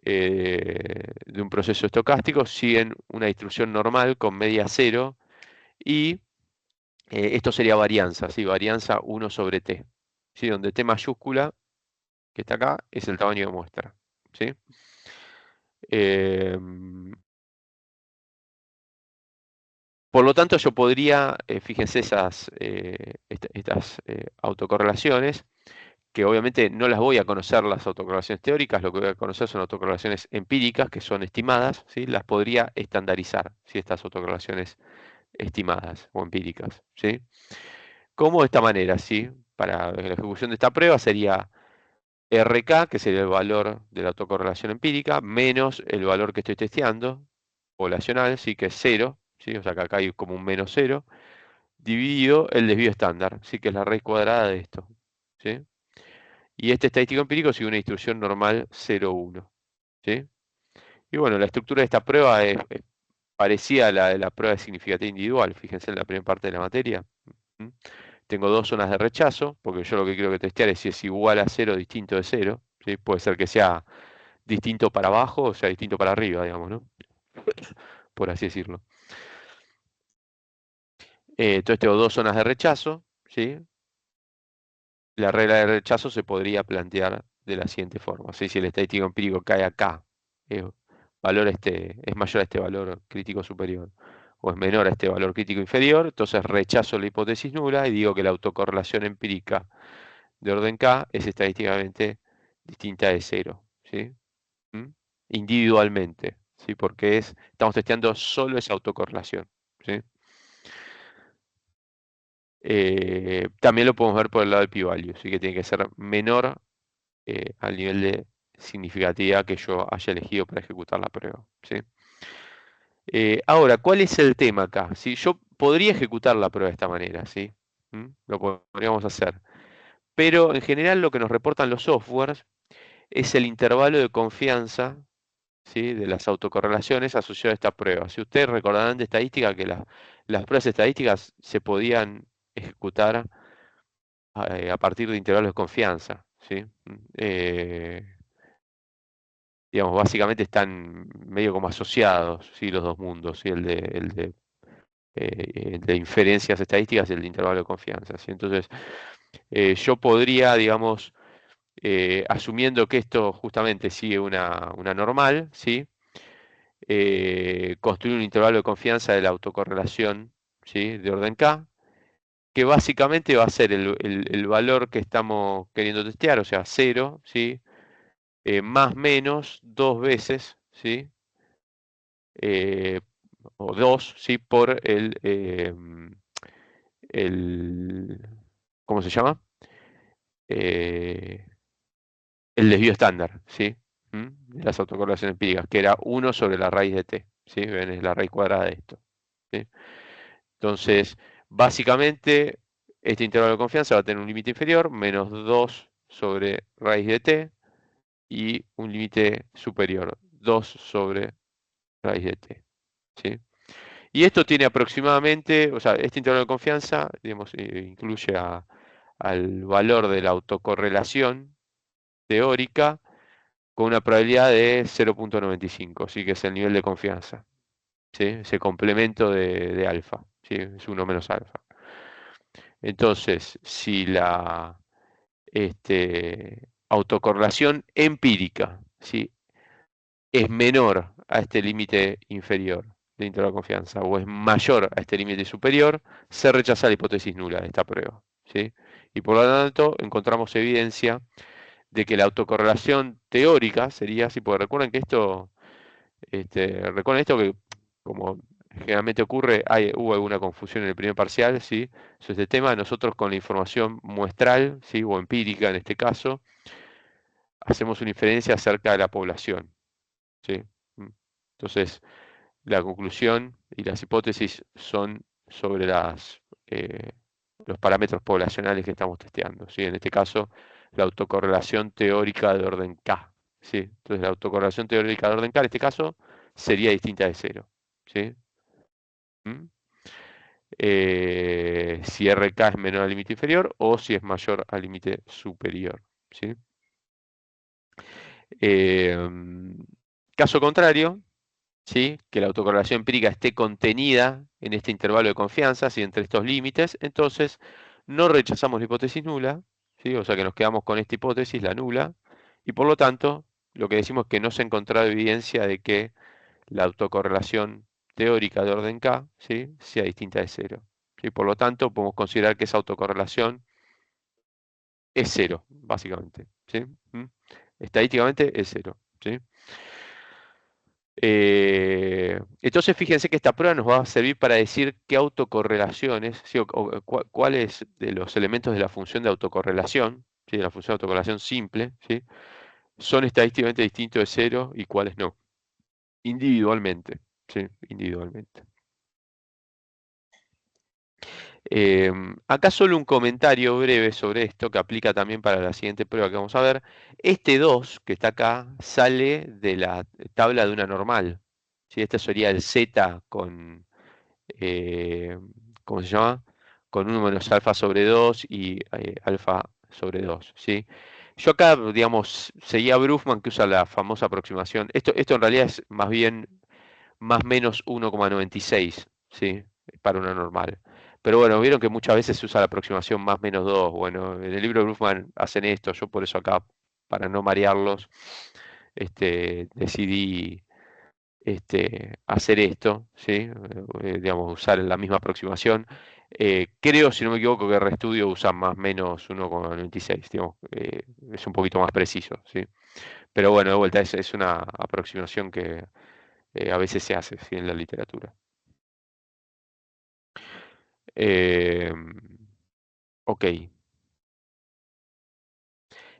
De un proceso estocástico siguen una distribución normal con media cero y esto sería varianza, ¿sí? Varianza 1 sobre t, ¿sí? Donde t mayúscula, que está acá, es el tamaño de muestra, ¿sí? Em, por lo tanto, yo podría, fíjense estas autocorrelaciones, que obviamente no las voy a conocer las autocorrelaciones teóricas, lo que voy a conocer son autocorrelaciones empíricas, que son estimadas, ¿sí? Las podría estandarizar, ¿sí? Estas autocorrelaciones estimadas o empíricas, ¿sí? ¿Cómo? De esta manera, ¿sí? Para la ejecución de esta prueba sería RK, que sería el valor de la autocorrelación empírica, menos el valor que estoy testeando, poblacional, sí, que es cero, ¿sí? O sea que acá hay como un menos cero, dividido el desvío estándar, sí, que es la raíz cuadrada de esto, ¿sí? Y este estadístico empírico sigue una distribución normal 0,1, ¿sí? Y bueno, la estructura de esta prueba es parecida a la de la prueba de significatividad individual, fíjense en la primera parte de la materia. ¿Mm? Tengo dos zonas de rechazo, porque yo lo que quiero que testear es si es igual a cero o distinto de cero, ¿sí? Puede ser que sea distinto para abajo o sea distinto para arriba, digamos, ¿no? Por así decirlo. Entonces tengo dos zonas de rechazo, ¿sí? La regla de rechazo se podría plantear de la siguiente forma, ¿sí? Si el estadístico empírico cae acá, eh, es mayor a este valor crítico superior, o es menor a este valor crítico inferior, entonces rechazo la hipótesis nula y digo que la autocorrelación empírica de orden K es estadísticamente distinta de cero, ¿sí? ¿Mm? Individualmente, ¿sí? Porque estamos testeando solo esa autocorrelación, ¿sí? También lo podemos ver por el lado del p-value, ¿sí? Que tiene que ser menor al nivel de significatividad que yo haya elegido para ejecutar la prueba, ¿sí? Ahora, ¿cuál es el tema acá? ¿Sí? Yo podría ejecutar la prueba de esta manera, ¿sí? Lo podríamos hacer. Pero en general lo que nos reportan los softwares es el intervalo de confianza, ¿sí? De las autocorrelaciones asociadas a esta prueba. Si ustedes recordarán de estadística que las pruebas estadísticas se podían ejecutar a partir de intervalos de confianza, ¿sí? Digamos, básicamente están medio como asociados, ¿sí? Los dos mundos, ¿sí? El de inferencias estadísticas y el de intervalo de confianza, ¿sí? Entonces, yo podría, digamos, asumiendo que esto justamente sigue una normal, ¿sí? Construir un intervalo de confianza de la autocorrelación, ¿sí? De orden K, que básicamente va a ser el valor que estamos queriendo testear, o sea, cero, ¿sí? Más menos dos veces, ¿sí? Eh, o 2, ¿sí? Por el ¿cómo se llama? Eh, el desvío estándar, ¿sí? De las autocorrelaciones empíricas, que era uno sobre la raíz de t, ¿sí? Ven, es la raíz cuadrada de esto, ¿sí? Entonces, básicamente, este intervalo de confianza va a tener un límite inferior, menos 2 sobre raíz de t, y un límite superior, 2 sobre raíz de t, ¿sí? Y esto tiene aproximadamente, o sea, este intervalo de confianza, digamos, incluye al valor de la autocorrelación teórica con una probabilidad de 0,95, ¿sí? Que es el nivel de confianza, ¿sí? Ese complemento de alfa, ¿sí? Es uno menos alfa. Entonces, si la autocorrelación empírica, ¿sí? Es menor a este límite inferior de intervalo de confianza o es mayor a este límite superior, se rechaza la hipótesis nula de esta prueba, ¿sí? Y por lo tanto encontramos evidencia de que la autocorrelación teórica sería así, porque recuerden que recuerden esto que como generalmente ocurre, hubo alguna confusión en el primer parcial, ¿sí? Sobre este tema, nosotros con la información muestral, ¿sí? O empírica en este caso, hacemos una inferencia acerca de la población, ¿sí? Mm. Entonces, la conclusión y las hipótesis son sobre los parámetros poblacionales que estamos testeando, ¿sí? En este caso, la autocorrelación teórica de orden K, ¿sí? Entonces, la autocorrelación teórica de orden K, en este caso, sería distinta de cero, ¿sí? ¿Mm? si RK es menor al límite inferior o si es mayor al límite superior, ¿sí? Caso contrario, ¿sí? Que la autocorrelación empírica esté contenida en este intervalo de confianza, ¿sí? Entre estos límites, entonces no rechazamos la hipótesis nula, ¿sí? O sea que nos quedamos con esta hipótesis, la nula, y por lo tanto lo que decimos es que no se ha encontrado evidencia de que la autocorrelación teórica de orden K, ¿sí? Sea distinta de cero, ¿sí? Por lo tanto podemos considerar que esa autocorrelación es cero, básicamente, ¿sí? ¿Mm? Estadísticamente es cero, ¿sí? Entonces fíjense que esta prueba nos va a servir para decir qué autocorrelaciones, ¿sí? Cuáles de los elementos de la función de autocorrelación, ¿sí? De la función de autocorrelación simple, ¿sí? Son estadísticamente distintos de cero y cuáles no, individualmente, ¿sí? Individualmente. Acá solo un comentario breve sobre esto que aplica también para la siguiente prueba que vamos a ver. Este 2 que está acá sale de la tabla de una normal, ¿sí? Este sería el z con, eh, ¿cómo se llama? Con 1 menos alfa sobre 2 y alfa sobre 2, ¿sí? Yo acá, digamos, seguía a Brufman que usa la famosa aproximación. Esto en realidad es más bien más menos 1,96, ¿sí? Para una normal. Pero bueno, vieron que muchas veces se usa la aproximación más menos 2. Bueno, en el libro de Brufman hacen esto, yo por eso acá, para no marearlos, decidí hacer esto, ¿sí? Digamos, usar la misma aproximación. Creo, si no me equivoco, que RStudio usa más menos 1,96, digamos, es un poquito más preciso, ¿sí? Pero bueno, de vuelta, es una aproximación que a veces se hace, ¿sí? En la literatura. Eh, ok.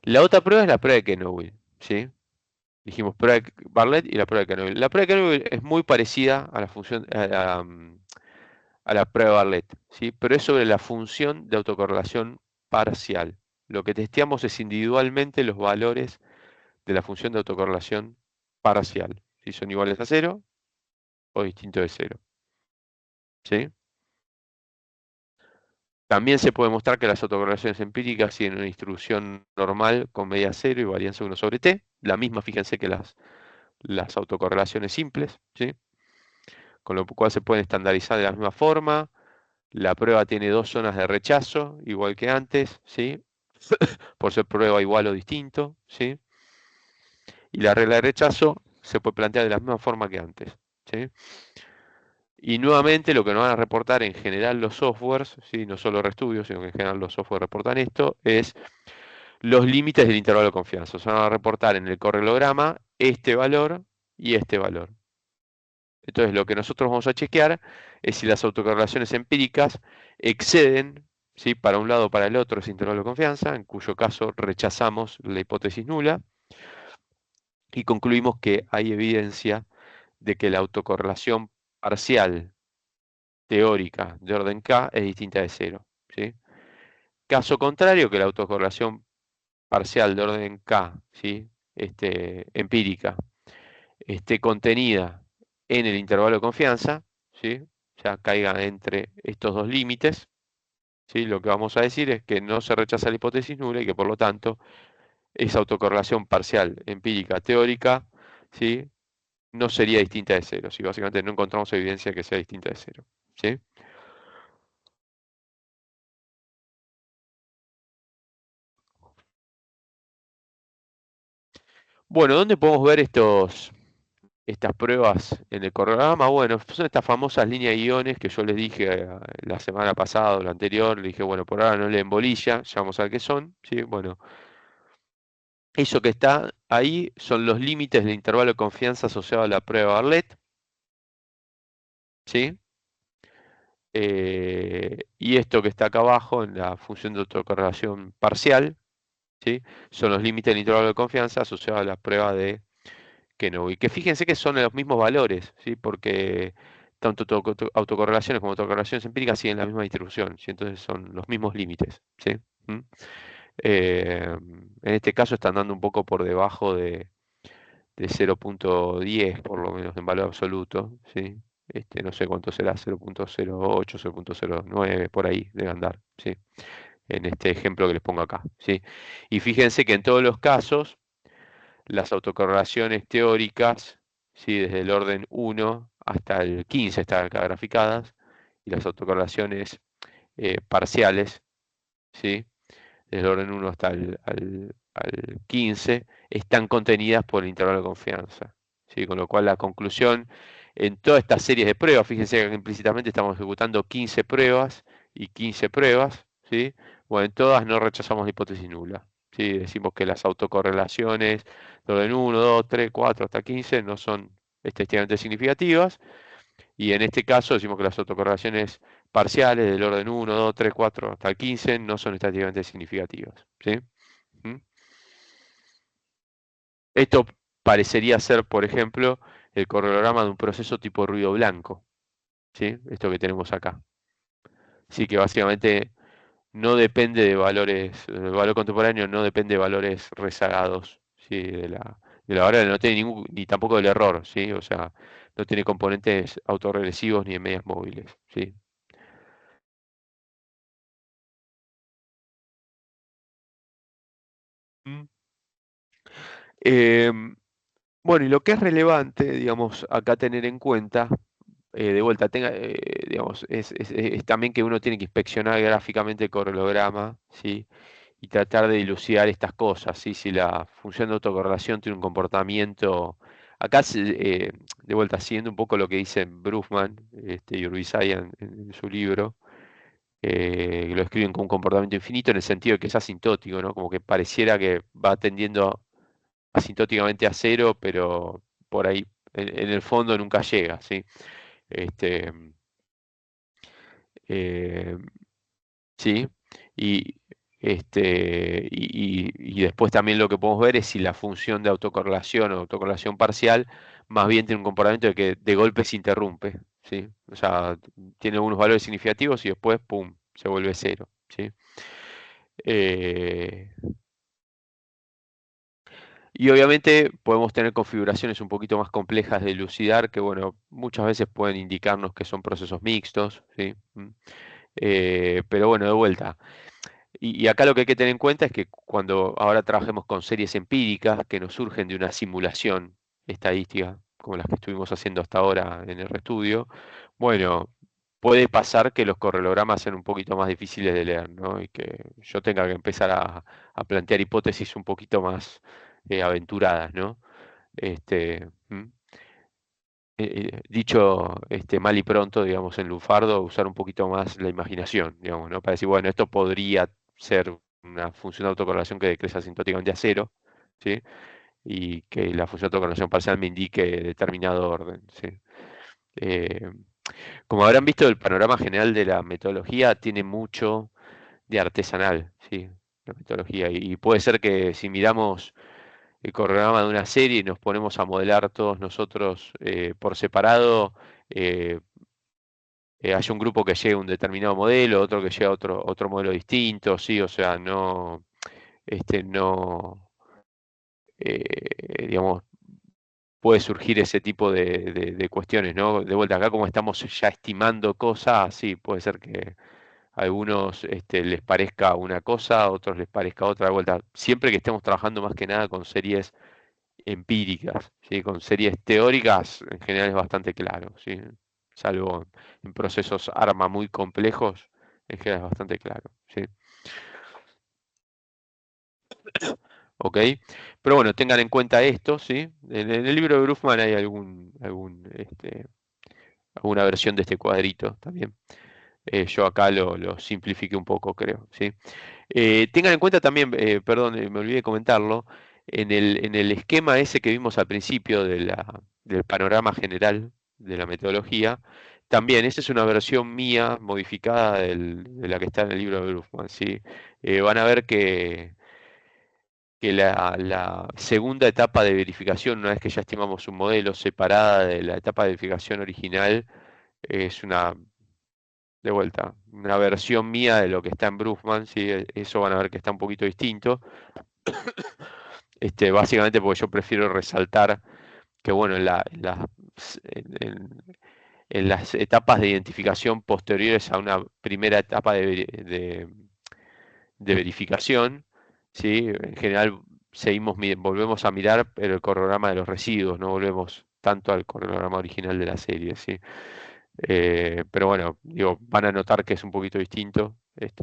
La otra prueba es la prueba de Kenobi, ¿sí? Dijimos prueba de Bartlett y la prueba de Kenobi. La prueba de Kenobi es muy parecida a la función, a la prueba de Bartlett, ¿sí? Pero es sobre la función de autocorrelación parcial. Lo que testeamos es individualmente los valores de la función de autocorrelación parcial, si son iguales a cero o distintos de cero, ¿sí? También se puede mostrar que las autocorrelaciones empíricas siguen una distribución normal con media cero y varianza 1 sobre t. La misma, fíjense que las autocorrelaciones simples, ¿sí? Con lo cual se pueden estandarizar de la misma forma. La prueba tiene dos zonas de rechazo, igual que antes, ¿sí? Por ser prueba igual o distinto, ¿sí? Y la regla de rechazo se puede plantear de la misma forma que antes, ¿sí? Y nuevamente lo que nos van a reportar en general los softwares, ¿sí? No solo RStudio, sino que en general los softwares reportan esto, es los límites del intervalo de confianza. Se van a reportar en el correlograma este valor y este valor. Entonces lo que nosotros vamos a chequear es si las autocorrelaciones empíricas exceden, ¿sí? Para un lado o para el otro ese intervalo de confianza, en cuyo caso rechazamos la hipótesis nula y concluimos que hay evidencia de que la autocorrelación parcial teórica de orden K es distinta de cero, ¿sí? Caso contrario, que la autocorrelación parcial de orden K, ¿sí? Empírica, esté contenida en el intervalo de confianza, ¿sí? O sea, caiga entre estos dos límites, ¿sí? Lo que vamos a decir es que no se rechaza la hipótesis nula y que por lo tanto esa autocorrelación parcial empírica teórica, ¿sí? No sería distinta de cero, ¿sí? Básicamente no encontramos evidencia que sea distinta de cero, ¿sí? Bueno, ¿dónde podemos ver estas pruebas en el cronograma? Bueno, son estas famosas líneas de guiones que yo les dije la semana pasada o la anterior. Le dije, bueno, por ahora no leen bolilla, ya vamos a ver qué son, ¿sí? Bueno, eso que está ahí son los límites del intervalo de confianza asociado a la prueba de Bartlett, ¿sí? Y esto que está acá abajo en la función de autocorrelación parcial, ¿sí? Son los límites del intervalo de confianza asociados a la prueba de Kenobi. Que fíjense que son los mismos valores, ¿sí? Porque tanto autocorrelaciones como autocorrelaciones empíricas siguen la misma distribución, ¿sí? Entonces son los mismos límites, ¿sí? ¿Mm? En este caso están dando un poco por debajo de 0,10 por lo menos en valor absoluto, ¿sí? No sé cuánto será, 0.08, 0.09, por ahí debe andar, ¿sí? En este ejemplo que les pongo acá, ¿sí? Y fíjense que en todos los casos, las autocorrelaciones teóricas, ¿sí? Desde el orden 1 hasta el 15 están acá graficadas, y las autocorrelaciones parciales, ¿sí? Desde el orden 1 hasta al 15, están contenidas por el intervalo de confianza, ¿sí? Con lo cual la conclusión en todas estas series de pruebas, fíjense que implícitamente estamos ejecutando 15 pruebas y 15 pruebas, ¿sí? Bueno, en todas no rechazamos la hipótesis nula, ¿sí? Decimos que las autocorrelaciones de orden 1, 2, 3, 4 hasta 15 no son estadísticamente significativas, y en este caso decimos que las autocorrelaciones parciales del orden 1, 2, 3, 4 hasta el 15 no son estadísticamente significativas, ¿sí? ¿Mm? Esto parecería ser, por ejemplo, el correlograma de un proceso tipo ruido blanco, ¿sí? Esto que tenemos acá. Sí, que básicamente no depende de valores, el valor contemporáneo no depende de valores rezagados, ¿sí? De la variable, no tiene ningún, ni tampoco del error, ¿sí? O sea, no tiene componentes autorregresivos ni de medias móviles, ¿sí? Mm. Em, bueno, y lo que es relevante, digamos, acá tener en cuenta, de vuelta, digamos, es también que uno tiene que inspeccionar gráficamente el correlograma, ¿sí? Y tratar de dilucidar estas cosas, ¿sí? Si la función de autocorrelación tiene un comportamiento, acá, de vuelta, siguiendo un poco lo que dice Brufman, y Urbizaya en su libro, que lo escriben con un comportamiento infinito en el sentido de que es asintótico, ¿no? Como que pareciera que va tendiendo asintóticamente a cero, pero por ahí en el fondo nunca llega, ¿sí? Este, eh, sí, y, y después también lo que podemos ver es si la función de autocorrelación o autocorrelación parcial más bien tiene un comportamiento de que de golpe se interrumpe, ¿sí? O sea, tiene algunos valores significativos y después, ¡pum!, se vuelve cero, ¿sí? Eh, Y obviamente podemos tener configuraciones un poquito más complejas de elucidar que, bueno, muchas veces pueden indicarnos que son procesos mixtos, ¿sí? Pero bueno, de vuelta. Y acá lo que hay que tener en cuenta es que cuando ahora trabajemos con series empíricas que nos surgen de una simulación estadística, como las que estuvimos haciendo hasta ahora en el RStudio, bueno, puede pasar que los correlogramas sean un poquito más difíciles de leer, ¿no? Y que yo tenga que empezar a plantear hipótesis un poquito más aventuradas, ¿no? Este, ¿m? Dicho mal y pronto, digamos, en lunfardo, usar un poquito más la imaginación, digamos, ¿no? Para decir, bueno, esto podría ser una función de autocorrelación que decrece asintóticamente a cero, ¿sí? Y que la función de autocorrelación parcial me indique determinado orden, ¿sí? Eh, Como habrán visto, el panorama general de la metodología tiene mucho de artesanal, ¿sí? La metodología. Y puede ser que si miramos el cronograma de una serie y nos ponemos a modelar todos nosotros por separado, eh, haya un grupo que llegue a un determinado modelo, otro que llegue a otro modelo distinto, sí, o sea, no, no, digamos, puede surgir ese tipo de cuestiones, ¿no? De vuelta acá, como estamos ya estimando cosas, sí, puede ser que a algunos les parezca una cosa, a otros les parezca otra, de vuelta, siempre que estemos trabajando más que nada con series empíricas, ¿sí? Con series teóricas en general es bastante claro, ¿sí? Salvo en procesos ARMA muy complejos, en general es bastante claro, ¿sí? ¿Ok? Pero bueno, tengan en cuenta esto, ¿sí? En el libro de Brufman hay alguna versión de este cuadrito también. Yo acá lo simplifiqué un poco, creo, ¿sí? Tengan en cuenta también, perdón, me olvidé de comentarlo, en el esquema ese que vimos al principio del panorama general de la metodología, también esa es una versión mía modificada de la que está en el libro de Brufman, ¿sí? Van a ver que la segunda etapa de verificación, una vez que ya estimamos un modelo separada de la etapa de verificación original, es de vuelta, una versión mía de lo que está en Brufman, ¿sí? Eso van a ver que está un poquito distinto. Básicamente porque yo prefiero resaltar que, bueno, en en las etapas de identificación posteriores a una primera etapa de verificación, ¿sí? En general volvemos a mirar el cronograma de los residuos, no volvemos tanto al cronograma original de la serie, ¿sí? Pero bueno, digo, van a notar que es un poquito distinto,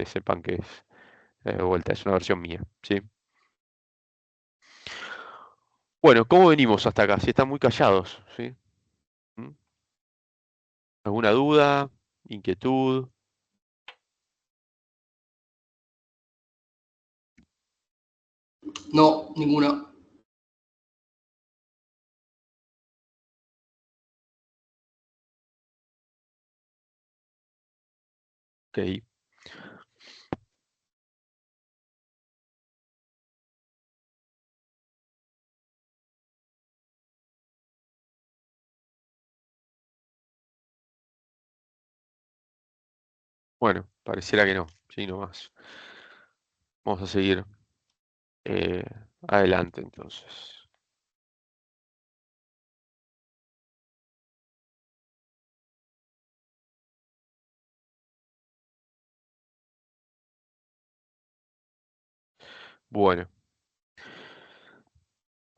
sepan que es, de vuelta, es una versión mía, ¿sí? Bueno, ¿cómo venimos hasta acá? Si están muy callados, ¿sí? ¿Mm? ¿Alguna duda? ¿Inquietud? No, ninguna. Ok, bueno, pareciera que no, sí, no más. Vamos a seguir eh, adelante entonces. Bueno,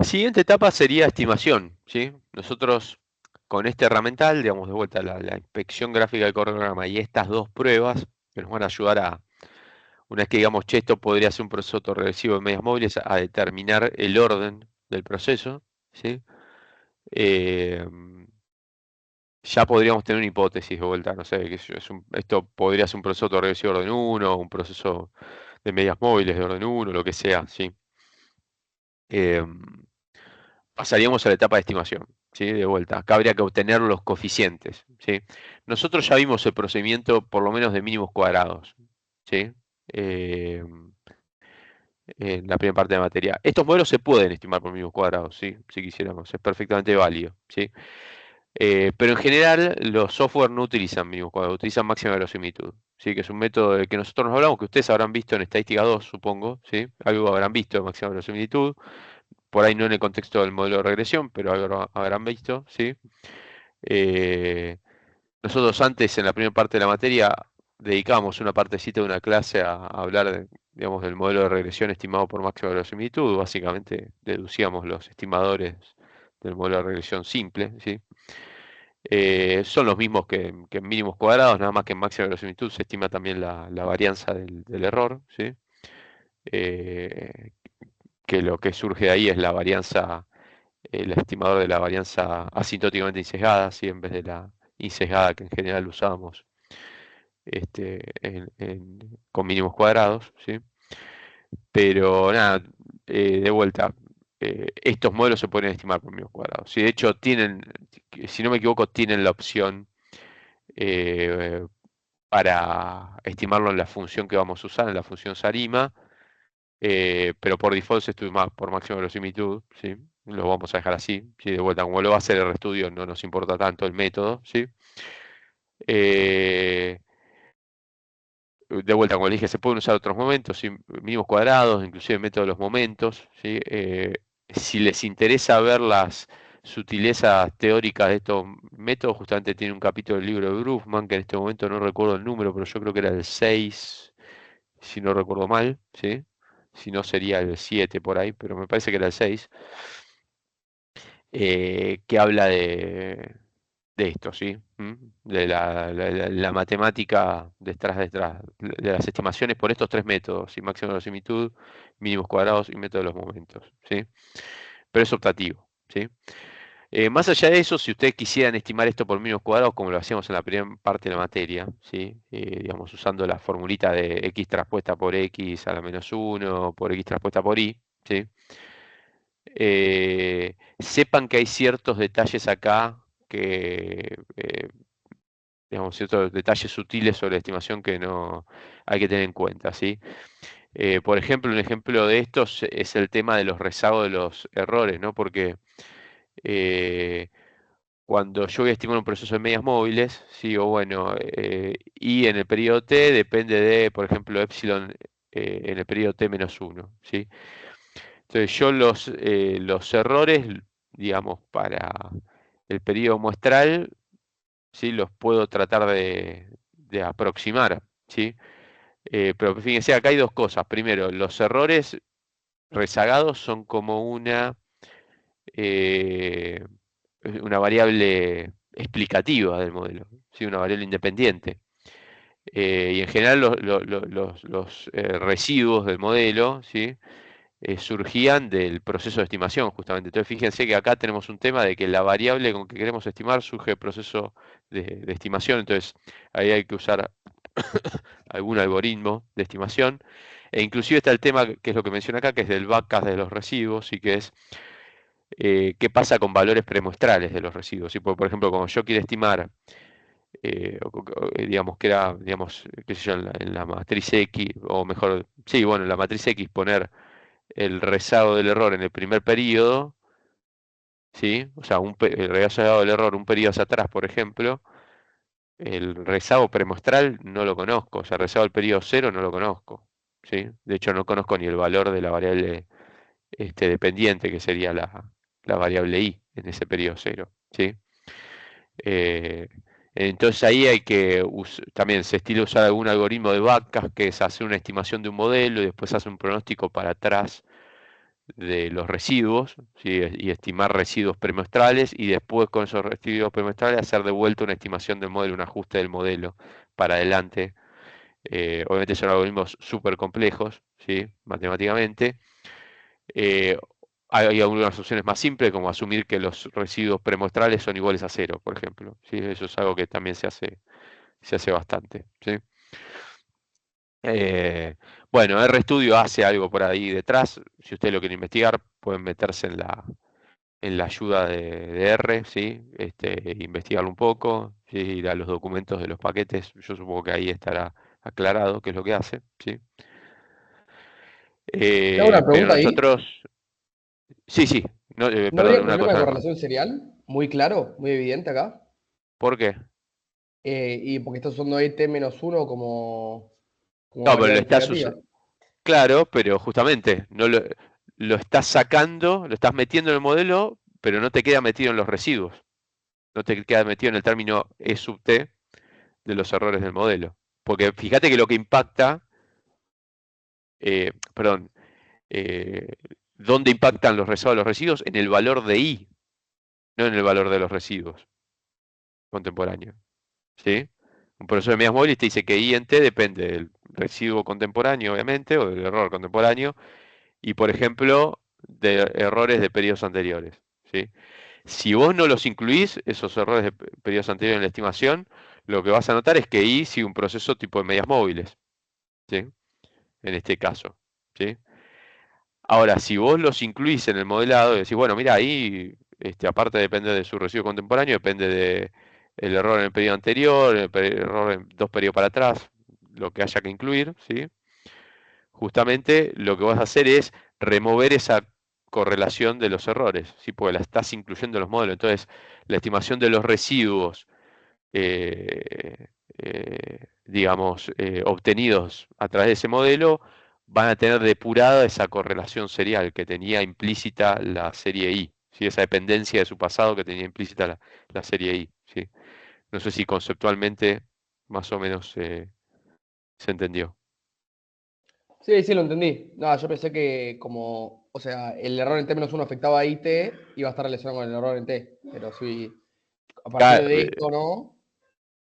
siguiente etapa sería estimación, ¿sí? Nosotros con este herramental, digamos de vuelta la inspección gráfica del cronograma y estas dos pruebas que nos van a ayudar a, una vez que digamos, che, esto podría ser un proceso autorregresivo de medias móviles, a determinar el orden del proceso, ¿sí? Eh, ya podríamos tener una hipótesis de vuelta, no sé, que esto podría ser un proceso autorregresivo de orden uno, un proceso de medias móviles de orden uno, lo que sea, ¿sí? Em, Pasaríamos a la etapa de estimación, ¿sí? De vuelta. Acá habría que obtener los coeficientes, ¿sí? Nosotros ya vimos el procedimiento por lo menos de mínimos cuadrados, ¿sí? Eh, en la primera parte de la materia. Estos modelos se pueden estimar por mínimos cuadrados, ¿sí? Si quisiéramos, es perfectamente válido, ¿sí? Pero en general los software no utilizan mínimos cuadrados, utilizan máxima verosimilitud, ¿sí? Que es un método del que nosotros nos hablamos, que ustedes habrán visto en estadística 2, supongo, ¿sí? Algo habrán visto de máxima verosimilitud, por ahí no en el contexto del modelo de regresión, pero algo habrán visto, ¿sí? Eh, Nosotros antes, en la primera parte de la materia, dedicábamos una partecita de una clase a hablar digamos, del modelo de regresión estimado por máxima verosimilitud. Básicamente deducíamos los estimadores del modelo de regresión simple, ¿sí? Son los mismos que en mínimos cuadrados, nada más que en máxima verosimilitud se estima también la varianza del error, ¿sí? Eh, que lo que surge de ahí es la varianza, el estimador de la varianza asintóticamente insesgada, ¿sí? En vez de la insesgada que en general usábamos con mínimos cuadrados, ¿sí? Pero nada, de vuelta, estos modelos se pueden estimar por mínimos cuadrados. Sí, de hecho, tienen, si no me equivoco, tienen la opción eh, para estimarlo en la función que vamos a usar, en la función Sarima, pero por default se estudia por máxima verosimilitud, ¿sí? Lo vamos a dejar así, ¿sí? De vuelta, como lo va a hacer el estudio, no nos importa tanto el método, ¿sí? Eh, de vuelta, como le dije, se pueden usar otros momentos, ¿sí? Mínimos cuadrados, inclusive método de los momentos, ¿sí? Si les interesa ver las sutilezas teóricas de estos métodos, justamente tiene un capítulo del libro de Grufman, que en este momento no recuerdo el número, pero yo creo que era el 6 si no recuerdo mal, ¿sí? Si no sería el 7 por ahí, pero me parece que era el 6 que habla de esto, ¿sí? ¿Mm? De la matemática detrás de las estimaciones por estos tres métodos, ¿sí? Máxima verosimilitud, mínimos cuadrados y método de los momentos, ¿sí? Pero es optativo, ¿sí? Más allá de eso, si ustedes quisieran estimar esto por mínimos cuadrados, como lo hacíamos en la primera parte de la materia, ¿sí? Digamos, usando la formulita de x traspuesta por x a la menos uno por x traspuesta por y, ¿sí? Sepan que hay ciertos detalles acá que, digamos, ciertos detalles sutiles sobre la estimación que no hay que tener en cuenta, ¿sí? Por ejemplo, un ejemplo de estos es el tema de los rezagos de los errores, ¿no? Porque eh, cuando yo voy a estimar un proceso de medias móviles, digo, bueno, y en el periodo t depende de, por ejemplo, epsilon en el periodo t menos uno, ¿sí? Entonces yo los errores, digamos, para el periodo muestral ¿sí? Los puedo tratar de aproximar, ¿sí? Pero fíjense, acá hay dos cosas. Primero, los errores rezagados son como eh, una variable explicativa del modelo, ¿sí? Una variable independiente. Y en general los residuos del modelo, ¿sí? Surgían del proceso de estimación, justamente. Entonces, fíjense que acá tenemos un tema de que la variable con que queremos estimar surge del proceso de estimación, entonces ahí hay que usar algún algoritmo de estimación. E inclusive está el tema que es lo que menciona acá, que es del backcast de los residuos, y que es qué pasa con valores premuestrales de los residuos. ¿Sí? Por ejemplo, como yo quiero estimar, digamos que era, digamos, qué sé yo, en la matriz X, o mejor, sí, bueno, en la matriz X poner el rezago del error en el primer periodo, ¿sí? O sea, el rezago del error un periodo hacia atrás, por ejemplo, el rezago premostral no lo conozco, o sea, el rezago del periodo cero no lo conozco, ¿sí? De hecho, no conozco ni el valor de la variable dependiente, que sería la variable i en ese periodo cero, ¿sí? Eh, entonces ahí hay que también se estila usar algún algoritmo de backcast, que es hacer una estimación de un modelo y después hacer un pronóstico para atrás de los residuos, ¿sí? Y estimar residuos premuestrales y después con esos residuos premuestrales hacer de vuelta una estimación del modelo, un ajuste del modelo para adelante. Obviamente son algoritmos súper complejos, ¿sí? Matemáticamente. Eh, hay algunas opciones más simples, como asumir que los residuos premuestrales son iguales a cero, por ejemplo, ¿sí? Eso es algo que también se hace bastante, ¿sí? Eh, bueno, RStudio hace algo por ahí detrás. Si ustedes lo quieren investigar, pueden meterse en la ayuda de R, ¿sí? Investigarlo un poco, ¿sí? Ir a los documentos de los paquetes. Yo supongo que ahí estará aclarado qué es lo que hace, ¿sí? Te hago una Pero pregunta ahí. nosotros, sí, sí, no, ¿No perdón, habría una problema de cosa nada más. correlación serial? Muy claro, muy evidente acá. ¿Por qué? Y porque estás usando ahí T-1 como No, pero variable explicativa. claro, pero justamente no lo estás sacando, lo estás metiendo en el modelo, pero no te queda metido en los residuos. No te queda metido en el término E sub t de los errores del modelo. Porque fíjate que lo que impacta, perdón, eh, ¿dónde impactan los rezagos de los residuos? En el valor de I, no en el valor de los residuos contemporáneos. ¿Sí? Un profesor de medias móviles te dice que I en T depende del residuo contemporáneo, obviamente, o del error contemporáneo, y por ejemplo, de errores de periodos anteriores. ¿Sí? Si vos no los incluís, esos errores de periodos anteriores en la estimación, lo que vas a notar es que I sigue un proceso tipo de medias móviles, ¿sí? En este caso, ¿sí? Ahora, si vos los incluís en el modelado y decís, bueno, mira, ahí, aparte depende de su residuo contemporáneo, depende de el error en el periodo anterior, error en dos periodos para atrás, lo que haya que incluir, ¿sí? Justamente lo que vas a hacer es remover esa correlación de los errores, ¿sí? Porque la estás incluyendo en los modelos. Entonces, la estimación de los residuos, digamos, obtenidos a través de ese modelo, van a tener depurada esa correlación serial que tenía implícita la serie I, ¿sí? Esa dependencia de su pasado que tenía implícita la serie I, ¿sí? No sé si conceptualmente más o menos se entendió. Sí, sí, lo entendí. No, yo pensé que como, o sea, el error en T-1 afectaba a IT, iba a estar relacionado con el error en T. Pero sí, a partir de esto, ¿no?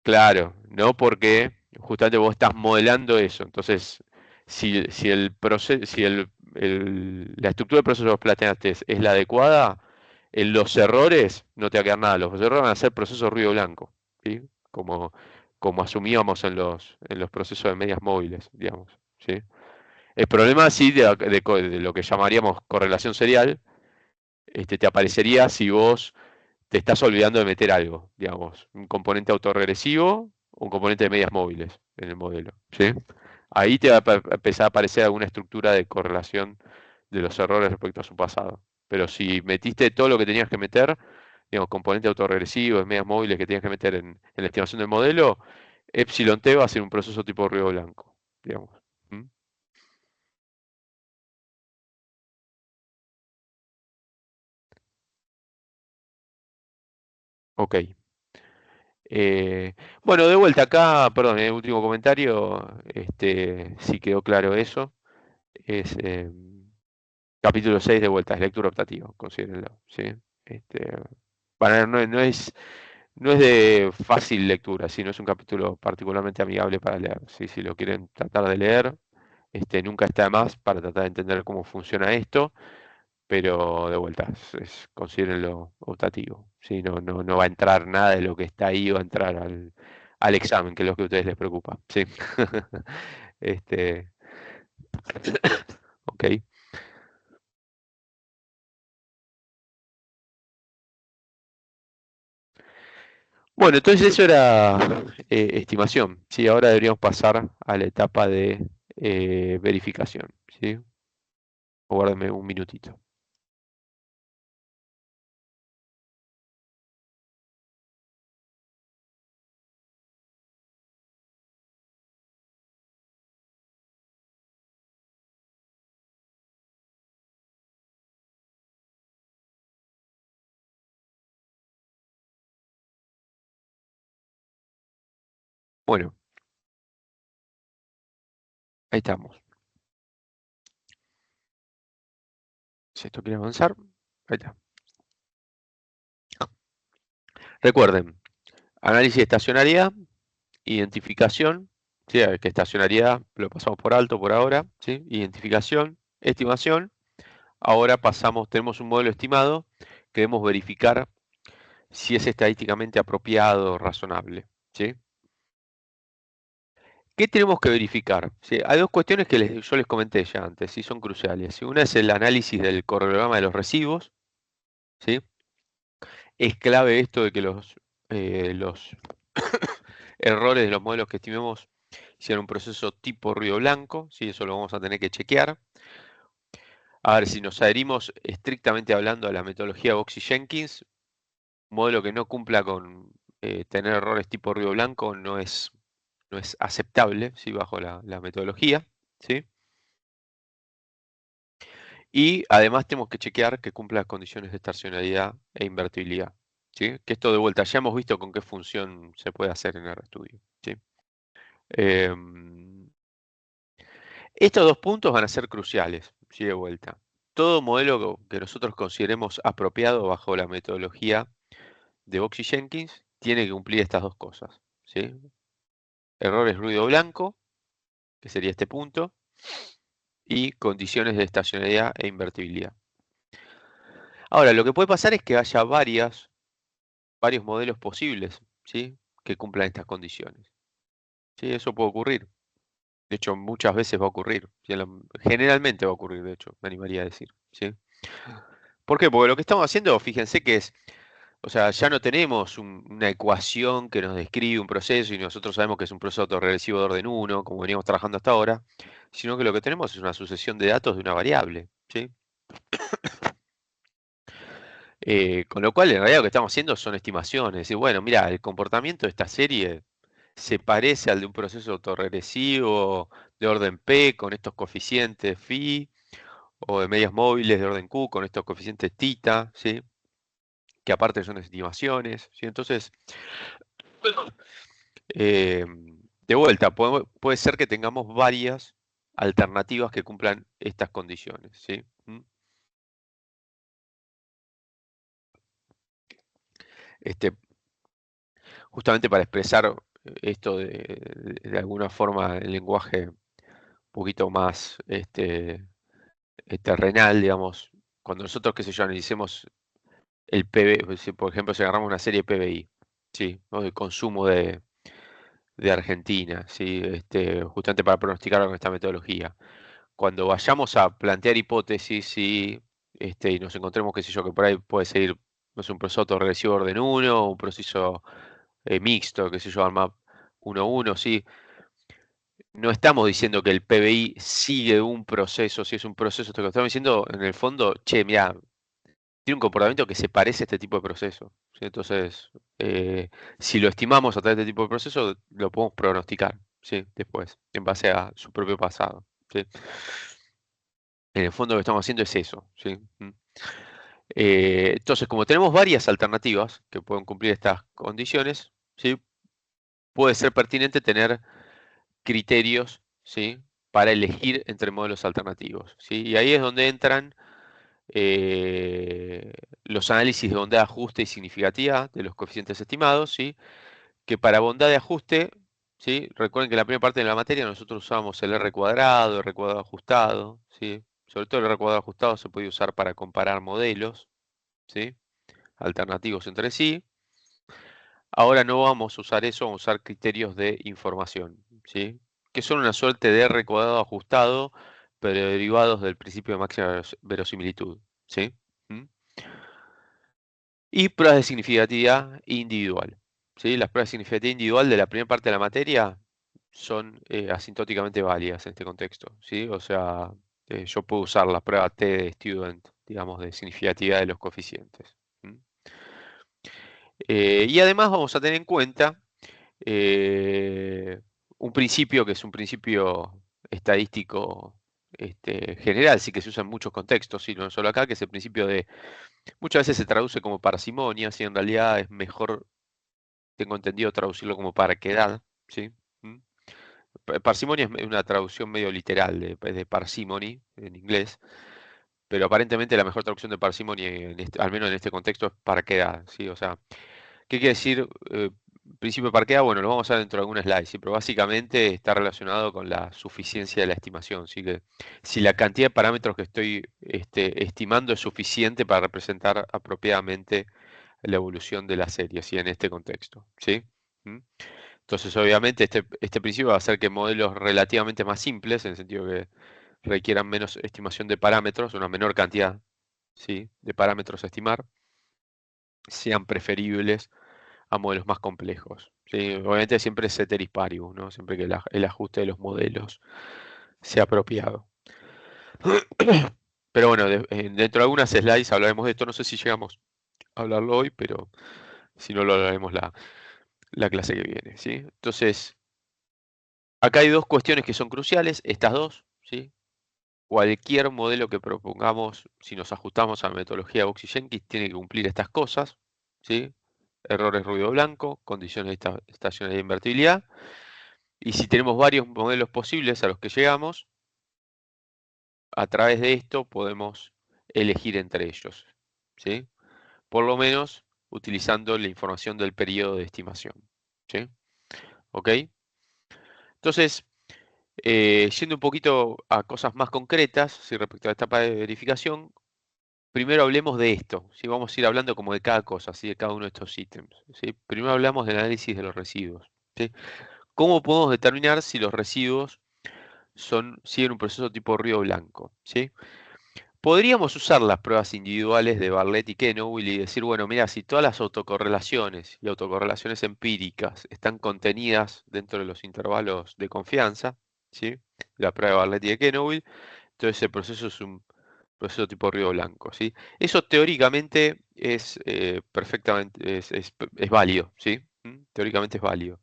Claro, ¿no? Porque justamente vos estás modelando eso. Entonces, si el proceso, si la estructura del proceso que vos planteaste es la adecuada, en los errores no te va a quedar nada. Los errores van a ser procesos ruido blanco, ¿sí? Como asumíamos en los procesos de medias móviles, digamos, ¿sí? El problema sí de lo que llamaríamos correlación serial, te aparecería si vos te estás olvidando de meter algo, digamos, un componente autorregresivo, un componente de medias móviles en el modelo, ¿sí? Ahí te va a empezar a aparecer alguna estructura de correlación de los errores respecto a su pasado. Pero si metiste todo lo que tenías que meter, digamos, componente autorregresivo, medias móviles que tenías que meter en la estimación del modelo, epsilon t va a ser un proceso tipo ruido blanco, digamos. ¿Mm? Ok. Bueno, de vuelta acá, perdón, en el último comentario, sí quedó claro eso. Es capítulo 6 de vuelta, es lectura optativa, considérenlo, ¿sí? Este, no es de fácil lectura, sino es un capítulo particularmente amigable para leer. ¿Sí? Si lo quieren tratar de leer, nunca está de más para tratar de entender cómo funciona esto, pero de vuelta, considérenlo optativo. ¿Sí? No va a entrar nada de lo que está ahí, va a entrar al examen, que es lo que a ustedes les preocupa. ¿Sí? Este, ok. Bueno, entonces eso era estimación. ¿Sí? Ahora deberíamos pasar a la etapa de verificación. ¿Sí? Guárdame un minutito. Bueno, ahí estamos. Si esto quiere avanzar, ahí está. Recuerden, análisis de estacionalidad, identificación, ¿sí? A ver, que estacionalidad lo pasamos por alto por ahora, ¿sí? Identificación, estimación. Ahora tenemos un modelo estimado, queremos verificar si es estadísticamente apropiado o razonable, ¿sí? ¿Qué tenemos que verificar? ¿Sí? Hay dos cuestiones que yo les comenté ya antes, ¿sí? Son cruciales. ¿Sí? Una es el análisis del cronograma de los residuos, ¿sí? Es clave esto de que los errores de los modelos que estimemos sean un proceso tipo ruido blanco, ¿sí? Eso lo vamos a tener que chequear. A ver, si nos adherimos estrictamente hablando a la metodología Boxy-Jenkins, un modelo que no cumpla con tener errores tipo ruido blanco no es aceptable, ¿sí? Bajo la metodología, ¿sí? Y además tenemos que chequear que cumpla las condiciones de estacionalidad e invertibilidad, ¿sí? Que esto de vuelta ya hemos visto con qué función se puede hacer en RStudio, ¿sí? Em, Estos dos puntos van a ser cruciales, ¿sí? De vuelta. Todo modelo que nosotros consideremos apropiado bajo la metodología de Boxy-Jenkins tiene que cumplir estas dos cosas, ¿sí? Errores ruido blanco, que sería este punto, y condiciones de estacionalidad e invertibilidad. Ahora, lo que puede pasar es que haya varios modelos posibles, ¿sí? Que cumplan estas condiciones. ¿Sí? Eso puede ocurrir. De hecho, muchas veces va a ocurrir. ¿Sí? Generalmente va a ocurrir, de hecho, me animaría a decir. ¿Sí? ¿Por qué? Porque lo que estamos haciendo, fíjense que o sea, ya no tenemos una ecuación que nos describe un proceso y nosotros sabemos que es un proceso autorregresivo de orden 1, como veníamos trabajando hasta ahora, sino que lo que tenemos es una sucesión de datos de una variable, ¿sí? Con lo cual, en realidad lo que estamos haciendo son estimaciones. Y bueno, mira, el comportamiento de esta serie se parece al de un proceso autorregresivo de orden P con estos coeficientes phi, o de medias móviles de orden Q con estos coeficientes θ, ¿sí? Que aparte son estimaciones, ¿sí? Entonces, eh, de vuelta, puede ser que tengamos varias alternativas que cumplan estas condiciones, ¿sí? Este, Justamente para expresar esto de alguna forma en lenguaje un poquito más terrenal, digamos, cuando nosotros, qué sé yo, analicemos el PB, por ejemplo, si agarramos una serie PBI, ¿sí? ¿No? De consumo de Argentina, ¿sí? Justamente para pronosticar con esta metodología. Cuando vayamos a plantear hipótesis, ¿sí? Y nos encontremos, qué sé yo, que por ahí puede ser, no sé, un proceso autorregresivo de orden 1, un proceso mixto, qué sé yo, ARMAP 1.1, ¿sí? No estamos diciendo que el PBI sigue un proceso, si es un proceso, esto que estamos diciendo, en el fondo, che, mira, tiene un comportamiento que se parece a este tipo de proceso, ¿sí? Entonces, si lo estimamos a través de este tipo de proceso, lo podemos pronosticar, ¿sí? Después, en base a su propio pasado, ¿sí? En el fondo lo que estamos haciendo es eso, ¿sí? Entonces, como tenemos varias alternativas que pueden cumplir estas condiciones, ¿sí? Puede ser pertinente tener criterios, ¿sí? Para elegir entre modelos alternativos, ¿sí? Y ahí es donde entran los análisis de bondad de ajuste y significativa de los coeficientes estimados, ¿sí? Que para bondad de ajuste, ¿sí? Recuerden que en la primera parte de la materia nosotros usamos el R cuadrado, R cuadrado ajustado, ¿sí? Sobre todo el R cuadrado ajustado se puede usar para comparar modelos, ¿sí? Alternativos entre sí. Ahora no vamos a usar eso, vamos a usar criterios de información, ¿sí? Que son una suerte de R cuadrado ajustado, pero derivados del principio de máxima verosimilitud, ¿sí? ¿Mm? Y pruebas de significatividad individual, ¿sí? Las pruebas de significatividad individual de la primera parte de la materia son asintóticamente válidas en este contexto, ¿sí? O sea, yo puedo usar la prueba T de student, digamos, de significatividad de los coeficientes. ¿Mm? Y además vamos a tener en cuenta eh, un principio que es un principio estadístico general, sí que se usa en muchos contextos, y no solo acá, que es el principio de, muchas veces se traduce como parsimonia, si en realidad es mejor, tengo entendido, traducirlo como parquedad, ¿sí? ¿Mm? Parsimonia es una traducción medio literal de parsimony en inglés, pero aparentemente la mejor traducción de parsimony, al menos en este contexto, es parquedad, ¿sí? O sea, ¿qué quiere decir principio de parquedad? Bueno, lo vamos a ver dentro de alguna slide, ¿sí? Pero básicamente está relacionado con la suficiencia de la estimación, ¿sí? Que si la cantidad de parámetros que estoy estimando es suficiente para representar apropiadamente la evolución de la serie, ¿sí? En este contexto, ¿sí? ¿Mm? Entonces, obviamente, este principio va a hacer que modelos relativamente más simples, en el sentido que requieran menos estimación de parámetros, una menor cantidad, ¿sí? De parámetros a estimar, sean preferibles a modelos más complejos, ¿sí? Obviamente siempre es ceteris paribus, ¿no? Siempre que el ajuste de los modelos sea apropiado. Pero bueno, dentro de algunas slides hablaremos de esto. No sé si llegamos a hablarlo hoy, pero si no lo hablaremos la clase que viene, ¿sí? Entonces, acá hay dos cuestiones que son cruciales, estas dos, ¿sí? Cualquier modelo que propongamos, si nos ajustamos a la metodología Box-Jenkins, tiene que cumplir estas cosas, ¿sí? Errores ruido blanco, condiciones de estacionalidad e invertibilidad. Y si tenemos varios modelos posibles a los que llegamos, a través de esto podemos elegir entre ellos, ¿sí? Por lo menos utilizando la información del periodo de estimación, ¿sí? ¿Ok? Entonces, yendo un poquito a cosas más concretas, ¿sí? Respecto a la etapa de verificación, primero hablemos de esto, ¿sí? Vamos a ir hablando como de cada cosa, ¿sí? De cada uno de estos ítems, ¿sí? Primero hablamos del análisis de los residuos, ¿sí? ¿Cómo podemos determinar si los residuos siguen un proceso tipo río blanco, ¿sí? Podríamos usar las pruebas individuales de Bartlett y Kenow y decir, bueno, mira, si todas las autocorrelaciones y autocorrelaciones empíricas están contenidas dentro de los intervalos de confianza, ¿sí? La prueba de Bartlett y de Kenow, entonces el proceso es un proceso tipo río blanco, ¿sí? Eso teóricamente es perfectamente, es válido, ¿sí? Teóricamente es válido.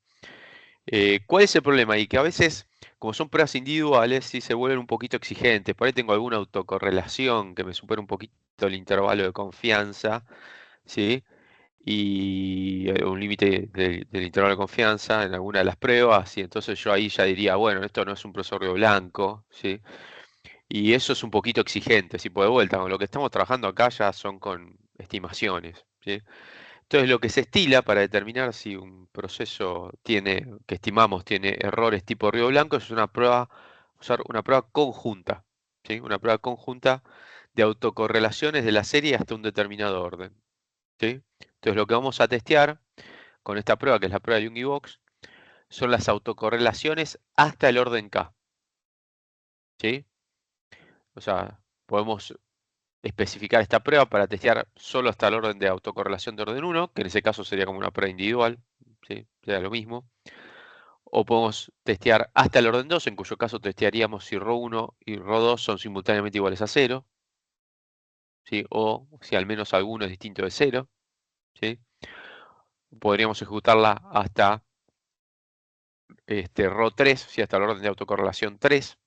¿Cuál es el problema? Y que a veces, como son pruebas individuales, sí se vuelven un poquito exigentes. Por ahí tengo alguna autocorrelación que me supera un poquito el intervalo de confianza, ¿sí? Y un límite del intervalo de confianza en alguna de las pruebas, y entonces yo ahí ya diría, bueno, esto no es un proceso blanco, ¿sí? Y eso es un poquito exigente, ¿sí? Por de vuelta, con lo que estamos trabajando acá ya son con estimaciones, ¿sí? Entonces, lo que se estila para determinar si un proceso que estimamos tiene errores tipo río blanco es usar una prueba conjunta, ¿sí? Una prueba conjunta de autocorrelaciones de la serie hasta un determinado orden, ¿sí? Entonces, lo que vamos a testear con esta prueba, que es la prueba de Young y Box, son las autocorrelaciones hasta el orden K, ¿sí? O sea, podemos especificar esta prueba para testear solo hasta el orden de autocorrelación de orden 1, que en ese caso sería como una prueba individual, ¿sí? Sería lo mismo. O podemos testear hasta el orden 2, en cuyo caso testearíamos si ρ1 y ρ2 son simultáneamente iguales a 0, ¿sí? O si al menos alguno es distinto de 0, ¿sí? Podríamos ejecutarla hasta ρ3, ¿sí? Hasta el orden de autocorrelación 3,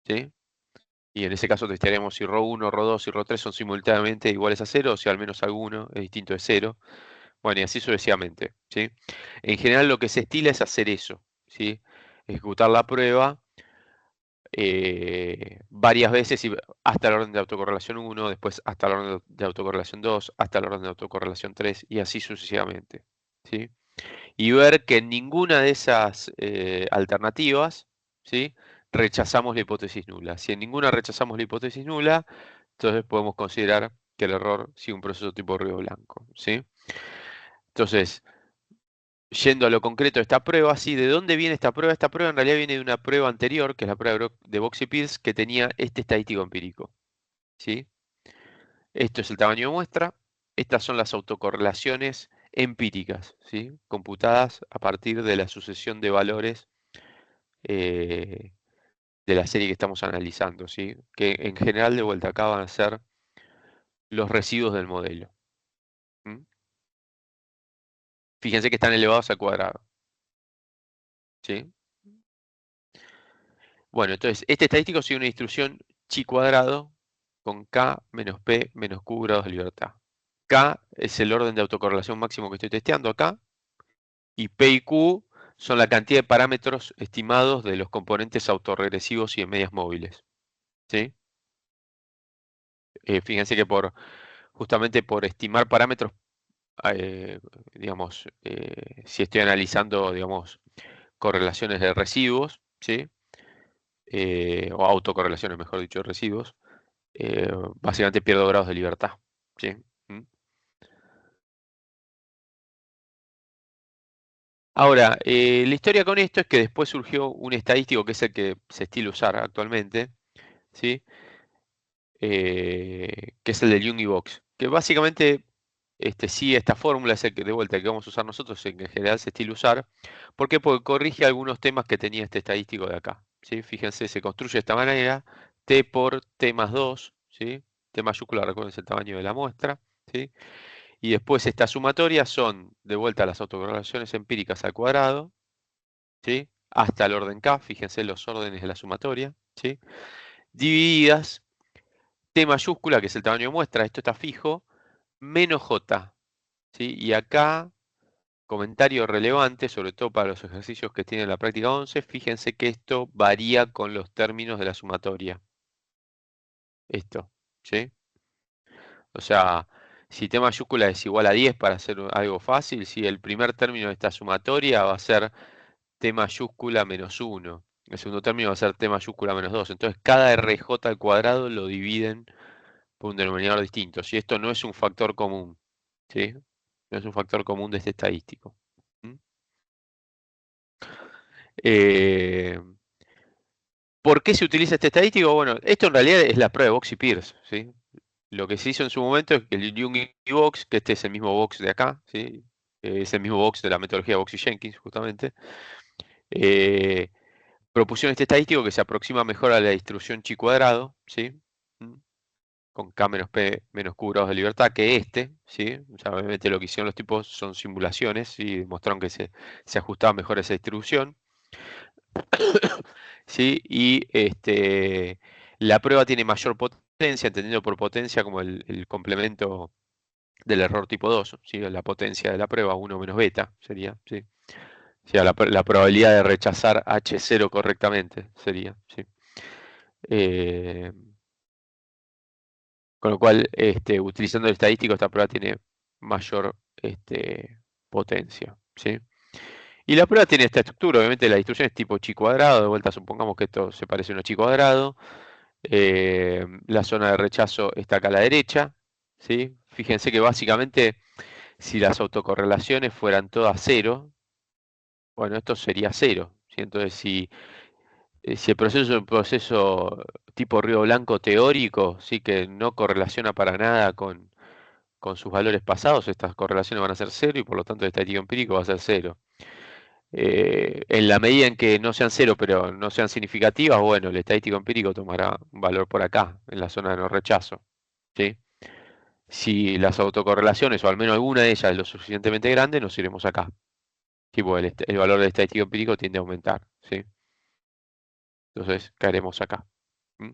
¿sí? Y en ese caso testearemos si ρ1, ρ2 y ρ3 son simultáneamente iguales a 0, o si al menos alguno es distinto de 0. Bueno, y así sucesivamente, ¿sí? En general lo que se estila es hacer eso, ¿sí? Ejecutar la prueba varias veces y hasta el orden de autocorrelación 1, después hasta el orden de autocorrelación 2, hasta el orden de autocorrelación 3 y así sucesivamente, ¿sí? Y ver que en ninguna de esas alternativas, ¿sí? Rechazamos la hipótesis nula. Si en ninguna rechazamos la hipótesis nula, entonces podemos considerar que el error sigue un proceso tipo ruido blanco, ¿sí? Entonces, yendo a lo concreto de esta prueba, ¿sí? ¿De dónde viene esta prueba? Esta prueba en realidad viene de una prueba anterior, que es la prueba de Box-Pierce, que tenía este estadístico empírico, ¿sí? Esto es el tamaño de muestra. Estas son las autocorrelaciones empíricas, ¿sí? Computadas a partir de la sucesión de valores eh, de la serie que estamos analizando, ¿sí? Que en general, de vuelta acá, van a ser los residuos del modelo. ¿Mm? Fíjense que están elevados al cuadrado, ¿sí? Bueno, entonces, este estadístico sigue una distribución chi cuadrado con k menos p menos q grados de libertad. K es el orden de autocorrelación máximo que estoy testeando acá, y P y Q son la cantidad de parámetros estimados de los componentes autorregresivos y de medias móviles, ¿sí? Fíjense que justamente por estimar parámetros, digamos, si estoy analizando, digamos, correlaciones de residuos, ¿sí? O autocorrelaciones, mejor dicho, de residuos, básicamente pierdo grados de libertad, ¿sí? ¿Mm? Ahora, la historia con esto es que después surgió un estadístico que es el que se estila usar actualmente, ¿sí? Que es el del Young Box, que básicamente sí, esta fórmula es el que de vuelta que vamos a usar nosotros, el que en general se estila usar. ¿Por qué? Porque corrige algunos temas que tenía este estadístico de acá, ¿sí? Fíjense, se construye de esta manera, t por t más 2, ¿sí? T mayúscula, recuerden, es el tamaño de la muestra, ¿sí? Y después estas sumatorias son de vuelta las autocorrelaciones empíricas al cuadrado, ¿sí? Hasta el orden k, fíjense los órdenes de la sumatoria, ¿sí? Divididas T mayúscula, que es el tamaño de muestra, esto está fijo, menos J, ¿sí? Y acá, comentario relevante, sobre todo para los ejercicios que tienen la práctica 11, fíjense que esto varía con los términos de la sumatoria. Esto, ¿sí? O sea, si T mayúscula es igual a 10 para hacer algo fácil, si el primer término de esta sumatoria va a ser T mayúscula menos 1. El segundo término va a ser T mayúscula menos 2. Entonces cada RJ al cuadrado lo dividen por un denominador distinto. Si esto no es un factor común, ¿sí? No es un factor común de este estadístico. ¿Mm? Eh, ¿Por qué se utiliza este estadístico? Bueno, esto en realidad es la prueba de Box y Pierce, ¿sí? Lo que se hizo en su momento es que el Young y Box, que este es el mismo Box de acá, ¿sí? Es el mismo Box de la metodología Box y Jenkins, justamente, eh, propusieron este estadístico que se aproxima mejor a la distribución chi cuadrado, ¿sí? ¿Mm? Con K menos P menos Q grados de libertad que este, ¿sí? O sea, obviamente lo que hicieron los tipos son simulaciones y demostraron que se ajustaba mejor a esa distribución. ¿Sí? Y la prueba tiene mayor potencia, entendiendo por potencia como el complemento del error tipo 2, ¿sí? La potencia de la prueba, 1 menos beta, sería, ¿sí? O sea, la probabilidad de rechazar H0 correctamente sería, ¿sí? Eh, con lo cual, utilizando el estadístico, esta prueba tiene mayor potencia, ¿sí? Y la prueba tiene esta estructura, obviamente la distribución es tipo chi cuadrado, de vuelta supongamos que esto se parece a un chi cuadrado. La zona de rechazo está acá a la derecha, ¿sí? Fíjense que básicamente si las autocorrelaciones fueran todas cero, bueno, esto sería cero, ¿sí? Entonces si el proceso es un proceso tipo Río Blanco teórico, sí que no correlaciona para nada con sus valores pasados, estas correlaciones van a ser cero y por lo tanto el estadístico empírico va a ser cero. En la medida en que no sean cero, pero no sean significativas, bueno, el estadístico empírico tomará un valor por acá, en la zona de no rechazo, ¿sí? Si las autocorrelaciones, o al menos alguna de ellas, es lo suficientemente grande, nos iremos acá. Tipo, el valor del estadístico empírico tiende a aumentar, ¿sí? Entonces, caeremos acá. ¿Mm?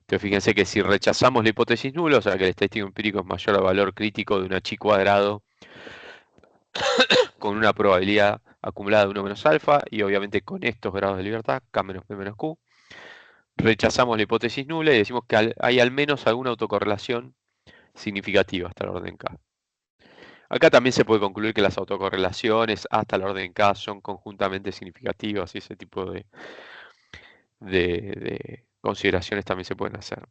Entonces, fíjense que si rechazamos la hipótesis nula, o sea que el estadístico empírico es mayor al valor crítico de una chi cuadrado con una probabilidad acumulada de 1 menos alfa, y obviamente con estos grados de libertad, K menos P menos Q. Rechazamos la hipótesis nula y decimos que hay al menos alguna autocorrelación significativa hasta el orden K. Acá también se puede concluir que las autocorrelaciones hasta el orden K son conjuntamente significativas y ese tipo de consideraciones también se pueden hacer.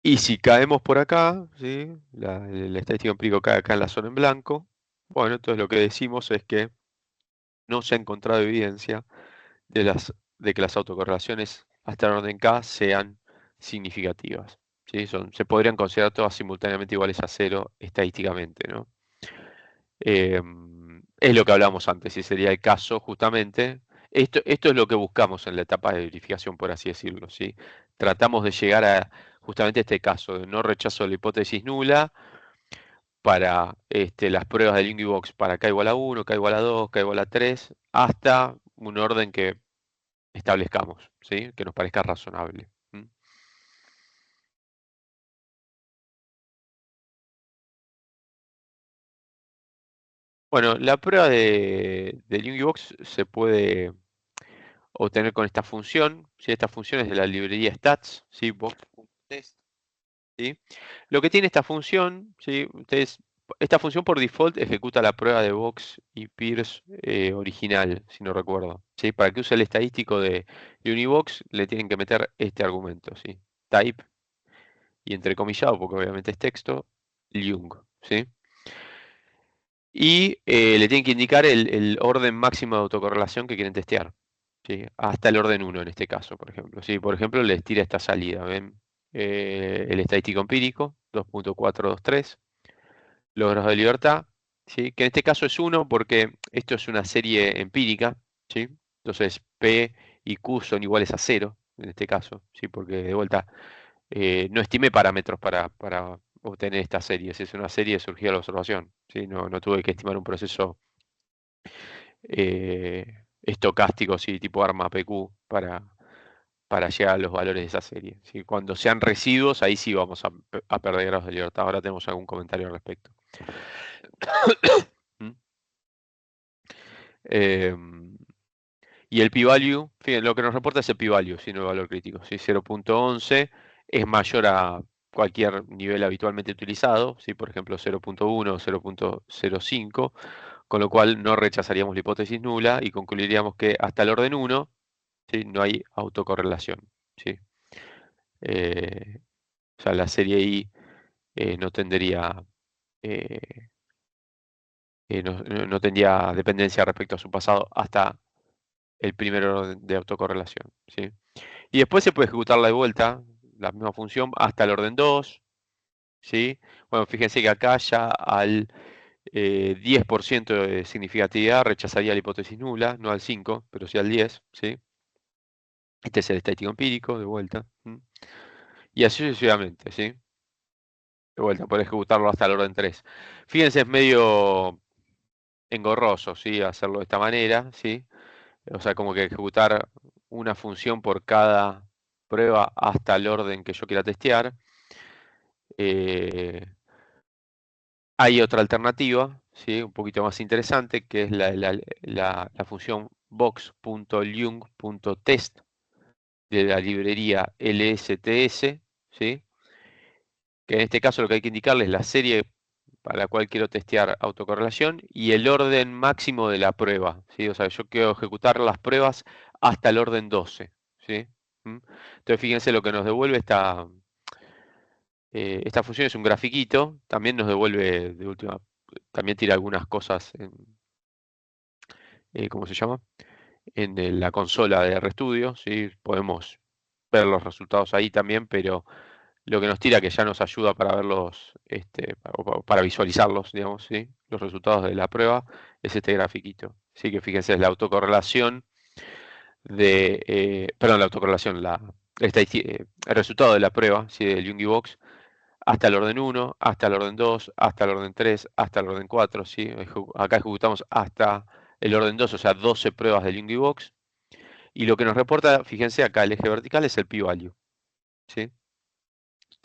Y si caemos por acá, ¿sí? El estadístico empírico cae acá en la zona en blanco, bueno, entonces lo que decimos es que no se ha encontrado evidencia de que las autocorrelaciones hasta el orden K sean significativas. ¿Sí? Se podrían considerar todas simultáneamente iguales a cero estadísticamente, ¿no? Es lo que hablábamos antes, y sería el caso justamente. Esto es lo que buscamos en la etapa de verificación, por así decirlo, ¿sí? Tratamos de llegar a justamente este caso de no rechazo de la hipótesis nula para las pruebas de Linguibox para k igual a 1, k igual a 2, k igual a 3, hasta un orden que establezcamos, ¿sí? Que nos parezca razonable. Bueno, la prueba de Linguibox se puede obtener con esta función, ¿sí? Esta función es de la librería stats, ¿sí? Box.test, ¿sí? Lo que tiene esta función, ¿sí? Esta función por default ejecuta la prueba de Box y Peirce original, si no recuerdo, ¿sí? Para que use el estadístico de Unibox le tienen que meter este argumento, ¿sí? Type, y entrecomillado, porque obviamente es texto, Ljung, ¿sí? Y le tienen que indicar el orden máximo de autocorrelación que quieren testear, ¿sí? Hasta el orden 1 en este caso, por ejemplo. ¿Sí? Por ejemplo, les tira esta salida, ¿ven? El estadístico empírico, 2.423, los grados de libertad, ¿sí? Que en este caso es 1 porque esto es una serie empírica, ¿sí? Entonces P y Q son iguales a 0 en este caso, ¿sí? Porque de vuelta no estimé parámetros para obtener esta serie. Si es una serie surgida de la observación, ¿sí? No tuve que estimar un proceso estocástico, ¿sí? Tipo ARMA PQ para llegar a los valores de esa serie, ¿sí? Cuando sean residuos, ahí sí vamos a perder grados de libertad. Ahora tenemos algún comentario al respecto. ¿Mm? Y el p-value, fíjense, lo que nos reporta es el p-value, sino el valor crítico. ¿Sí? 0.11 es mayor a cualquier nivel habitualmente utilizado, ¿sí? Por ejemplo 0.1 o 0.05, con lo cual no rechazaríamos la hipótesis nula y concluiríamos que hasta el orden 1, ¿sí? No hay autocorrelación, ¿sí? O sea, la serie I no tendría no tendría dependencia respecto a su pasado hasta el primer orden de autocorrelación, ¿sí? Y después se puede ejecutarla de vuelta, la misma función, hasta el orden 2, ¿sí? Bueno, fíjense que acá ya al 10% de significatividad rechazaría la hipótesis nula, no al 5, pero sí al 10, ¿sí? Este es el estadístico empírico, de vuelta. Y así sucesivamente, ¿sí? De vuelta, por ejecutarlo hasta el orden 3. Fíjense, es medio engorroso, ¿sí? Hacerlo de esta manera, ¿sí? O sea, como que ejecutar una función por cada prueba hasta el orden que yo quiera testear. Hay otra alternativa, ¿sí? Un poquito más interesante, que es la función box.ljung.test de la librería LSTS, ¿sí? Que en este caso lo que hay que indicarle es la serie para la cual quiero testear autocorrelación y el orden máximo de la prueba, ¿sí? O sea, yo quiero ejecutar las pruebas hasta el orden 12, ¿sí? Entonces fíjense lo que nos devuelve esta función, es un grafiquito, también nos devuelve de última, también tira algunas cosas en, ¿cómo se llama? En la consola de RStudio, ¿sí? Podemos ver los resultados ahí también, pero lo que nos tira, que ya nos ayuda para verlos, para visualizarlos, digamos, ¿sí? Los resultados de la prueba, es este grafiquito. Sí, que fíjense, es la autocorrelación perdón, la autocorrelación, el resultado de la prueba, ¿sí? Del Jungibox, hasta el orden 1, hasta el orden 2, hasta el orden 3, hasta el orden 4, ¿sí? Acá ejecutamos hasta el orden 2, o sea, 12 pruebas del Jungibox. Y lo que nos reporta, fíjense acá, el eje vertical es el p-value, ¿sí?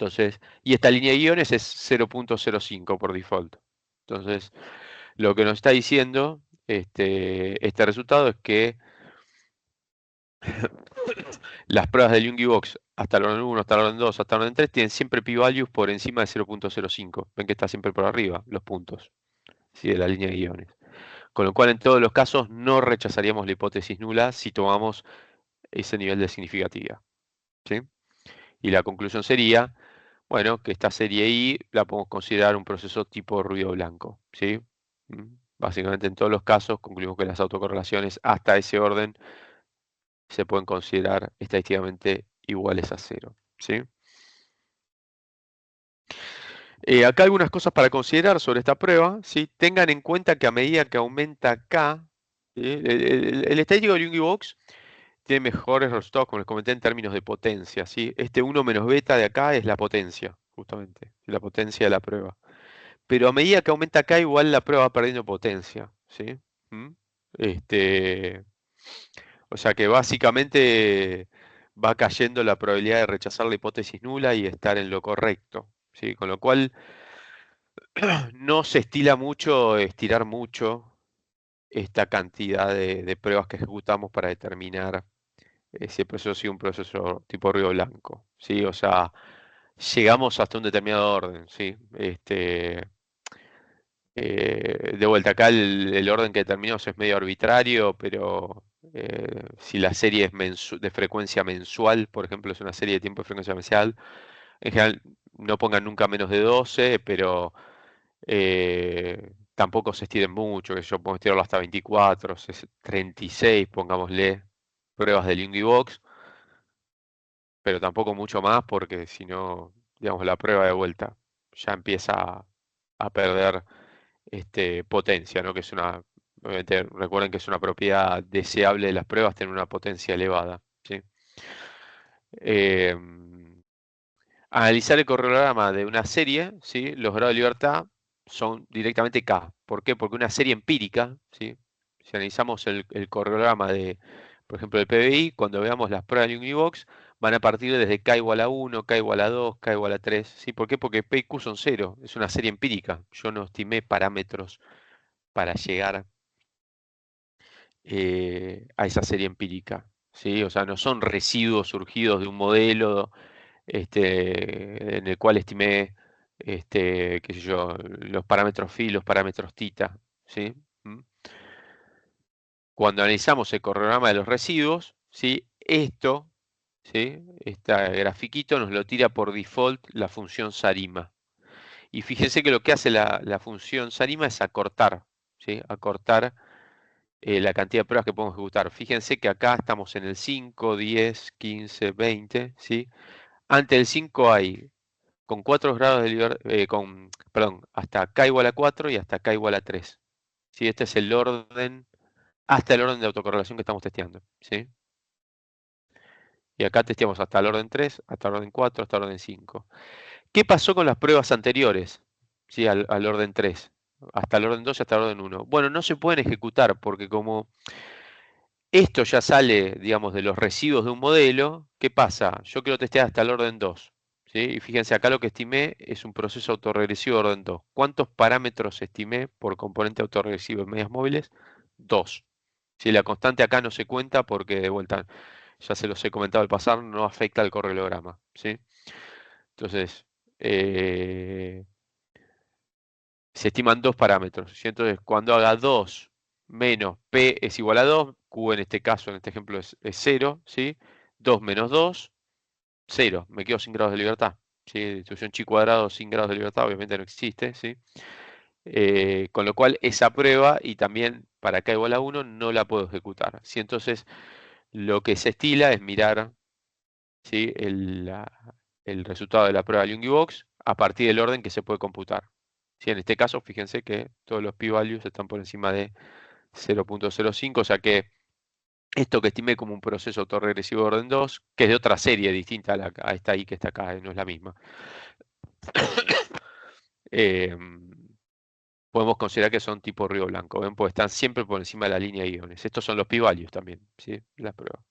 Entonces, y esta línea de iones es 0.05 por default. Entonces, lo que nos está diciendo este resultado es que las pruebas de Young Box hasta el orden 1, hasta el orden 2, hasta el orden 3 tienen siempre p-values por encima de 0.05. Ven que está siempre por arriba los puntos, ¿sí? De la línea de iones. Con lo cual, en todos los casos, no rechazaríamos la hipótesis nula si tomamos ese nivel de significatividad, ¿sí? Y la conclusión sería, bueno, que esta serie I la podemos considerar un proceso tipo ruido blanco, ¿sí? Básicamente, en todos los casos, concluimos que las autocorrelaciones hasta ese orden se pueden considerar estadísticamente iguales a 0, ¿sí? Acá algunas cosas para considerar sobre esta prueba, ¿sí? Tengan en cuenta que a medida que aumenta K, ¿sí? El estadístico de Young Box tiene mejores resultados, como les comenté, en términos de potencia, ¿sí? Este 1 menos beta de acá es la potencia, justamente, la potencia de la prueba. Pero a medida que aumenta K, igual la prueba va perdiendo potencia, ¿sí? ¿Mm? O sea que básicamente va cayendo la probabilidad de rechazar la hipótesis nula y estar en lo correcto, ¿sí? Con lo cual no se estila mucho, estirar mucho esta cantidad de pruebas que ejecutamos para determinar si el proceso sigue un proceso tipo ruido blanco, ¿sí? O sea, llegamos hasta un determinado orden, ¿sí? De vuelta, acá el orden que determinamos es medio arbitrario, pero si la serie es de frecuencia mensual, por ejemplo, es una serie de tiempo de frecuencia mensual, en general no pongan nunca menos de 12, pero tampoco se estiren mucho, que yo puedo estirarlo hasta 24, 36, pongámosle, pruebas del Young Box, pero tampoco mucho más, porque si no, digamos, la prueba de vuelta ya empieza a perder potencia, ¿no? Que es una, obviamente, recuerden que es una propiedad deseable de las pruebas tener una potencia elevada, ¿sí? Analizar el correlograma de una serie, ¿sí? Los grados de libertad son directamente K. ¿Por qué? Porque una serie empírica, ¿sí? Si analizamos el correlograma de, por ejemplo, del PBI, cuando veamos las pruebas de Univox, van a partir desde K igual a 1, K igual a 2, K igual a 3, ¿sí? ¿Por qué? Porque P y Q son 0, es una serie empírica. Yo no estimé parámetros para llegar a esa serie empírica, ¿sí? O sea, no son residuos surgidos de un modelo en el cual estimé, qué sé yo, los parámetros phi, los parámetros tita, ¿sí? Cuando analizamos el correlograma de los residuos, ¿sí? Esto, ¿sí? Este grafiquito nos lo tira por default la función Sarima. Y fíjense que lo que hace la función Sarima es acortar, ¿sí? Acortar la cantidad de pruebas que podemos ejecutar. Fíjense que acá estamos en el 5, 10, 15, 20, ¿sí? Antes del 5 hay con 4 grados de libertad, perdón, hasta k igual a 4 y hasta k igual a 3. ¿Sí? Este es el orden, hasta el orden de autocorrelación que estamos testeando, ¿sí? Y acá testeamos hasta el orden 3, hasta el orden 4, hasta el orden 5. ¿Qué pasó con las pruebas anteriores? ¿Sí? Al orden 3, hasta el orden 2 y hasta el orden 1. Bueno, no se pueden ejecutar porque como esto ya sale, digamos, de los residuos de un modelo, ¿qué pasa? Yo quiero testear hasta el orden 2. ¿Sí? Y fíjense, acá lo que estimé es un proceso autorregresivo de orden 2. ¿Cuántos parámetros estimé por componente autorregresivo en medias móviles? 2. Si la constante acá no se cuenta porque, de vuelta, ya se los he comentado al pasar, no afecta al correlograma, ¿sí? Entonces, se estiman dos parámetros, ¿sí? Entonces, cuando haga 2 menos P es igual a 2, Q en este caso, en este ejemplo es 0, ¿sí? 2 menos 2, 0, me quedo sin grados de libertad, ¿sí? Distribución chi cuadrado sin grados de libertad obviamente no existe, ¿sí? Con lo cual esa prueba y también para k igual a 1 no la puedo ejecutar, ¿sí? Entonces lo que se estila es mirar, ¿sí? el resultado de la prueba de Young-Box a partir del orden que se puede computar. ¿Sí? En este caso, fíjense que todos los p-values están por encima de 0.05, o sea que esto que estimé como un proceso autorregresivo de orden 2, que es de otra serie distinta a esta I que está acá, no es la misma. Podemos considerar que son tipo río blanco, ¿ven? Porque están siempre por encima de la línea de iones. Estos son los p-values también, ¿sí? La prueba.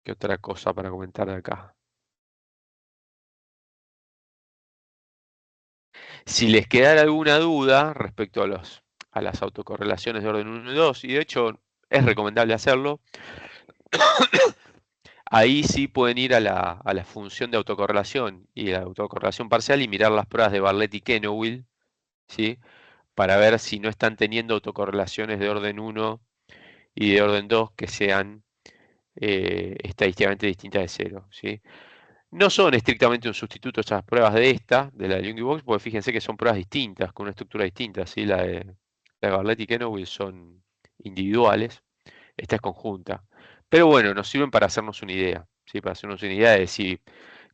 ¿Qué otra cosa para comentar de acá? Si les quedara alguna duda respecto a las autocorrelaciones de orden 1 y 2, y de hecho es recomendable hacerlo, ahí sí pueden ir a la función de autocorrelación y la autocorrelación parcial y mirar las pruebas de Bartlett y Kenowill, ¿sí? Para ver si no están teniendo autocorrelaciones de orden 1 y de orden 2 que sean estadísticamente distintas de 0, ¿sí? No son estrictamente un sustituto estas pruebas de la de Young Box, porque fíjense que son pruebas distintas, con una estructura distinta, ¿sí? La de Bartlett y Kenowill son individuales, esta es conjunta. Pero bueno, nos sirven para hacernos una idea, ¿sí? Para hacernos una idea de si,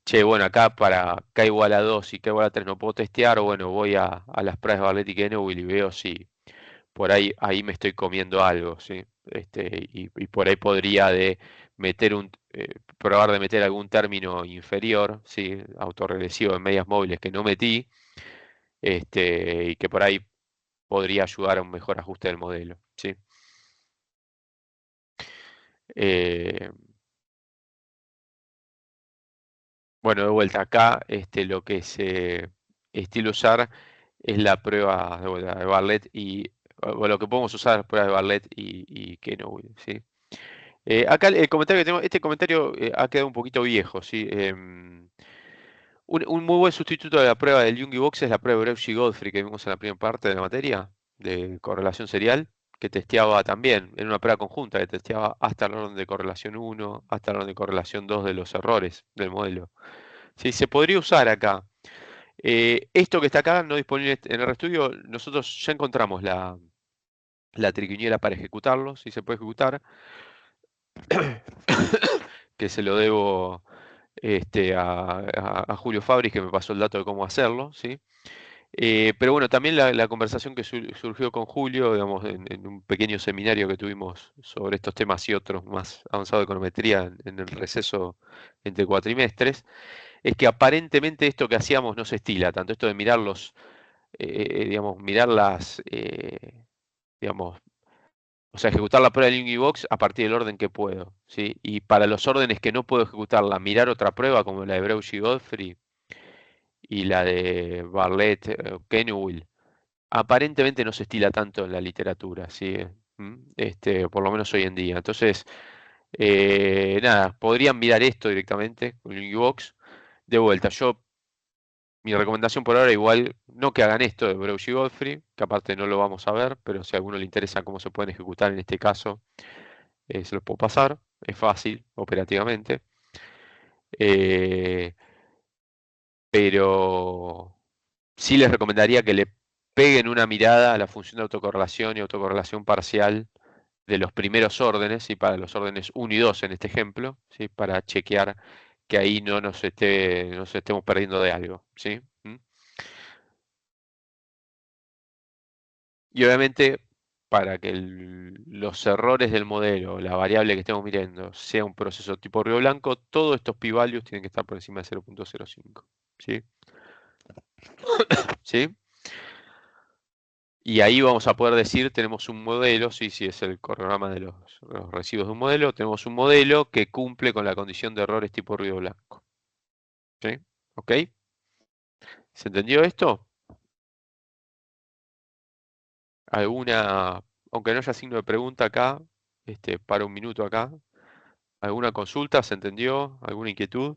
che, bueno, acá para K igual a 2 y K igual a 3 no puedo testear, o bueno, voy a las pruebas de Bartlett y Kenowill y veo si por ahí me estoy comiendo algo, ¿sí? Y por ahí podría meter probar de meter algún término inferior, ¿sí? Autorregresivo en medias móviles que no metí, y que por ahí podría ayudar a un mejor ajuste del modelo, ¿sí? Eh, bueno, de vuelta acá, lo que se estila usar es la prueba de vuelta, de Bartlett o lo que podemos usar es pruebas de Bartlett y Kenowill, ¿sí? Acá el comentario que tengo, este comentario ha quedado un poquito viejo, ¿sí? Un muy buen sustituto de la prueba del Young Box es la prueba de Breusch-Godfrey que vimos en la primera parte de la materia, de correlación serial, que testeaba también, en una prueba conjunta, que testeaba hasta el orden de correlación 1, hasta el orden de correlación 2 de los errores del modelo. Sí, se podría usar acá. Esto que está acá, no disponible en el RStudio, nosotros ya encontramos la triquiñuela para ejecutarlo, si se puede ejecutar, que se lo debo a Julio Fabris, que me pasó el dato de cómo hacerlo, ¿sí? Pero bueno, también la conversación que surgió con Julio, digamos, en un pequeño seminario que tuvimos sobre estos temas y otros más avanzados de econometría en el receso entre cuatrimestres, es que aparentemente esto que hacíamos no se estila, tanto esto de mirar digamos, mirar digamos, o sea, ejecutar la prueba de Lingy Box a partir del orden que puedo, ¿sí? Y para los órdenes que no puedo ejecutarla, mirar otra prueba como la de Breusch y Godfrey y la de Bartlett, Kenowill, aparentemente no se estila tanto en la literatura, ¿sí? Por lo menos hoy en día. Entonces, nada, podrían mirar esto directamente con Lingy Box. De vuelta, mi recomendación por ahora, igual, no que hagan esto de Breusch y Godfrey, que aparte no lo vamos a ver, pero si a alguno le interesa cómo se pueden ejecutar en este caso, se los puedo pasar, es fácil operativamente. Eh, pero sí les recomendaría que le peguen una mirada a la función de autocorrelación y autocorrelación parcial de los primeros órdenes, y para los órdenes 1 y 2 en este ejemplo, ¿sí? Para chequear que ahí no nos estemos perdiendo de algo, ¿sí? Y obviamente, para que los errores del modelo, la variable que estemos mirando, sea un proceso tipo Río Blanco, todos estos p-values tienen que estar por encima de 0.05. ¿Sí? ¿Sí? Y ahí vamos a poder decir, tenemos un modelo, sí, sí, es el cronograma de los residuos de un modelo, tenemos un modelo que cumple con la condición de errores tipo ruido blanco. ¿Sí? ¿Ok? ¿Se entendió esto? ¿Alguna, aunque no haya signo de pregunta acá, para un minuto acá? ¿Alguna consulta? ¿Se entendió? ¿Alguna inquietud?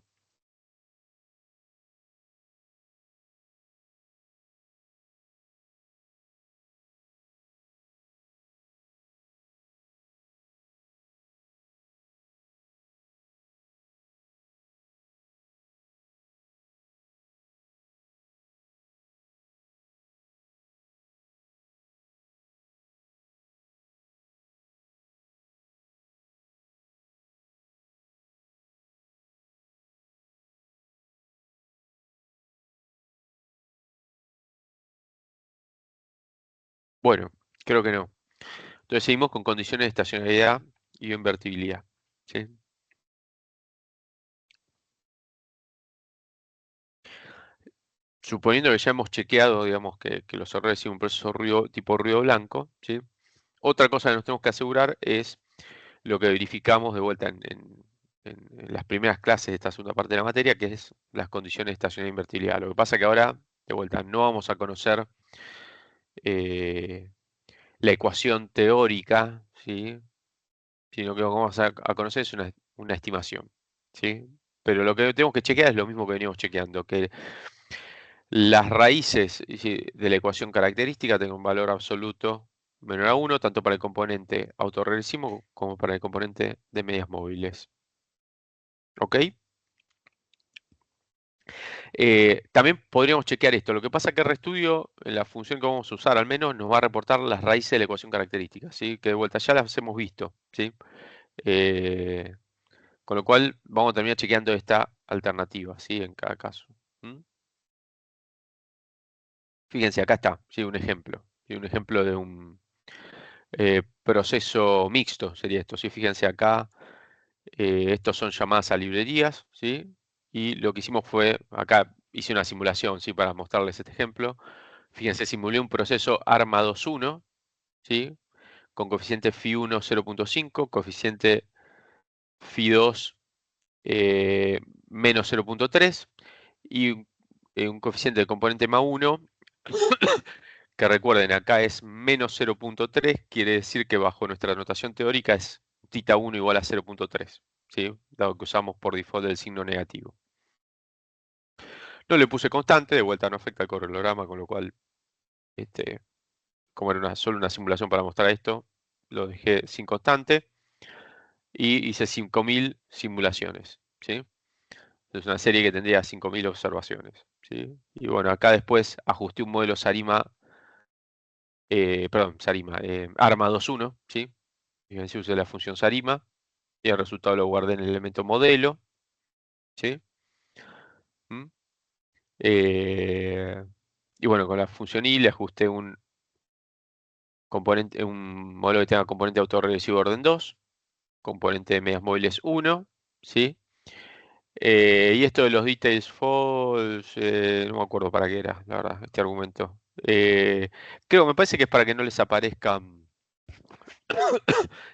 Bueno, creo que no. Entonces seguimos con condiciones de estacionalidad y invertibilidad. ¿Sí? Suponiendo que ya hemos chequeado, digamos, que los errores siguen un proceso tipo ruido blanco, ¿sí? Otra cosa que nos tenemos que asegurar es lo que verificamos de vuelta en las primeras clases de esta segunda parte de la materia, que es las condiciones de estacionalidad e invertibilidad. Lo que pasa que ahora, de vuelta, no vamos a conocer la ecuación teórica, ¿sí? Sino que lo que vamos a conocer es una estimación, ¿sí? Pero lo que tenemos que chequear es lo mismo que venimos chequeando, que las raíces de la ecuación característica tengan un valor absoluto menor a 1, tanto para el componente autorregresivo como para el componente de medias móviles. ¿Ok? También podríamos chequear esto. Lo que pasa es que RStudio, la función que vamos a usar al menos, nos va a reportar las raíces de la ecuación característica, ¿sí? Que de vuelta ya las hemos visto, ¿sí? Con lo cual vamos a terminar chequeando esta alternativa, ¿sí? En cada caso. Fíjense, acá está, ¿sí? Un ejemplo. ¿Sí? Un ejemplo de un proceso mixto sería esto, ¿sí? Fíjense acá, estos son llamadas a librerías, ¿sí? Y lo que hicimos fue, acá hice una simulación, ¿sí? Para mostrarles este ejemplo. Fíjense, simulé un proceso ARMA 2.1, ¿sí? Con coeficiente Φ1 0.5, coeficiente Φ2 menos 0.3 y un coeficiente de componente MA1 que recuerden acá es menos 0.3, quiere decir que bajo nuestra notación teórica es tita 1 igual a 0.3, ¿sí? Dado que usamos por default el signo negativo. No le puse constante, de vuelta no afecta al correlograma, con lo cual, como era solo una simulación para mostrar esto, lo dejé sin constante y hice 5.000 simulaciones, ¿sí? Es una serie que tendría 5.000 observaciones, ¿sí? Y bueno, acá después ajusté un modelo Sarima, ARMA 2.1, ¿sí? Fíjense, usé la función Sarima y el resultado lo guardé en el elemento modelo, ¿sí? ¿Mm? Eh, y bueno, con la función I le ajusté un modelo que tenga componente autorregresivo de orden 2, componente de medias móviles 1, ¿sí? Y esto de los details false, no me acuerdo para qué era, la verdad, este argumento. Me parece que es para que no les aparezcan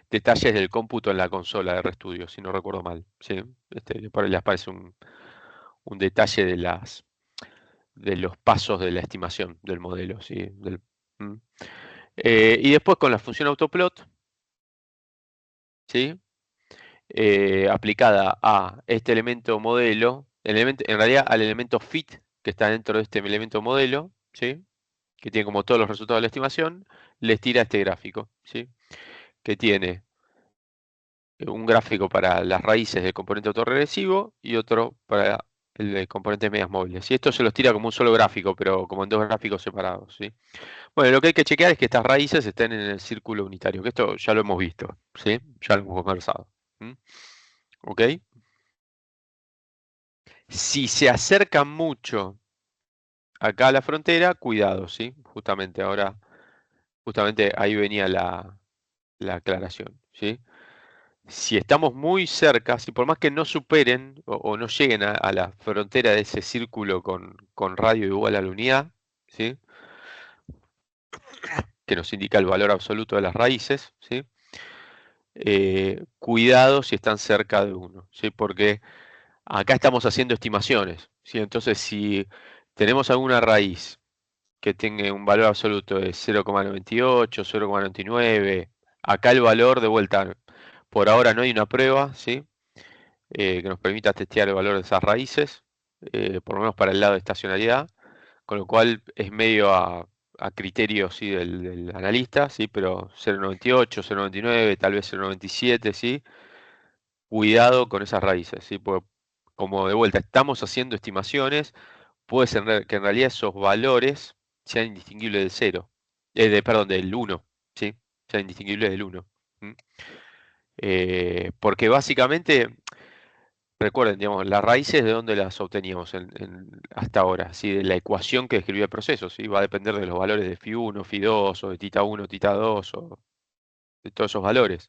detalles del cómputo en la consola de RStudio, si no recuerdo mal, ¿sí? Por ahí les aparece un detalle de los pasos de la estimación del modelo, ¿sí? ¿Mm? Y después con la función autoplot, ¿sí? Aplicada a este elemento modelo, en realidad al elemento fit que está dentro de este elemento modelo, ¿sí? Que tiene como todos los resultados de la estimación, les tira este gráfico, ¿sí? Que tiene un gráfico para las raíces del componente autorregresivo y otro para el de componente de medias móviles. Y esto se los tira como un solo gráfico, pero como en dos gráficos separados, ¿sí? Bueno, lo que hay que chequear es que estas raíces estén en el círculo unitario, que esto ya lo hemos visto, ¿sí? Ya lo hemos conversado. ¿Ok? Si se acercan mucho acá a la frontera, cuidado, ¿sí? Justamente ahí venía la aclaración, ¿sí? Si estamos muy cerca, si por más que no superen o no lleguen a la frontera de ese círculo con radio igual a la unidad, ¿sí? Que nos indica el valor absoluto de las raíces, ¿sí? Cuidado si están cerca de 1, ¿sí? Porque acá estamos haciendo estimaciones, ¿sí? Entonces, si tenemos alguna raíz que tenga un valor absoluto de 0,98, 0,99, acá el valor de vuelta, por ahora no hay una prueba, ¿sí? Que nos permita testear el valor de esas raíces, por lo menos para el lado de estacionalidad, con lo cual es medio a criterio, ¿sí? del analista, ¿sí? Pero 0,98, 0,99, tal vez 0,97, ¿sí? Cuidado con esas raíces, ¿sí? Porque como de vuelta estamos haciendo estimaciones, puede ser que en realidad esos valores sean indistinguibles del 0, perdón, del 1, ¿sí? Sean indistinguibles del 1. Porque básicamente, recuerden, digamos, las raíces de dónde las obteníamos hasta ahora, ¿sí? De la ecuación que describió el proceso, ¿sí? Va a depender de los valores de Φ1, Φ2, o de tita 1, tita 2, o de todos esos valores.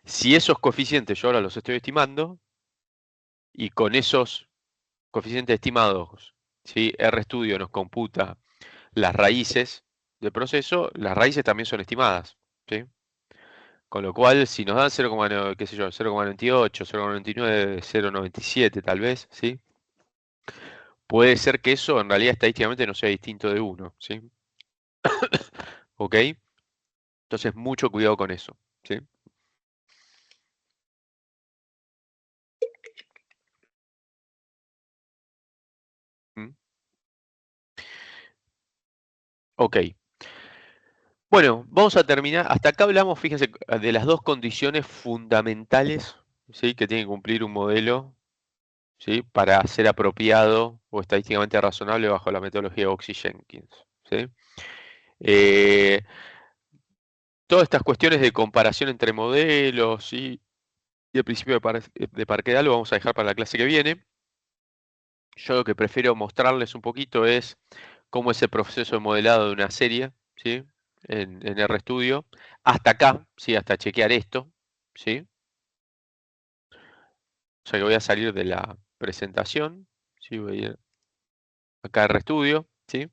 Si esos coeficientes yo ahora los estoy estimando, y con esos coeficientes estimados, ¿sí? RStudio nos computa las raíces del proceso, las raíces también son estimadas, ¿sí? Con lo cual, si nos dan 0,9, qué sé yo, 0,98, 0,99, 0,97 tal vez, ¿sí? Puede ser que eso en realidad estadísticamente no sea distinto de 1, ¿sí? ¿Ok? Entonces, mucho cuidado con eso, ¿sí? ¿Mm? Ok. Bueno, vamos a terminar. Hasta acá hablamos, fíjense, de las dos condiciones fundamentales, ¿sí? Que tiene que cumplir un modelo, ¿sí? Para ser apropiado o estadísticamente razonable bajo la metodología Oxy-Jenkins, ¿sí? Eh, todas estas cuestiones de comparación entre modelos, ¿sí? Y el principio de Parquedal lo vamos a dejar para la clase que viene. Yo lo que prefiero mostrarles un poquito es cómo es el proceso de modelado de una serie, ¿sí? En RStudio. Hasta acá, ¿sí? Hasta chequear esto, ¿sí? O sea que voy a salir de la presentación, ¿sí? Voy a ir acá a RStudio, ¿sí?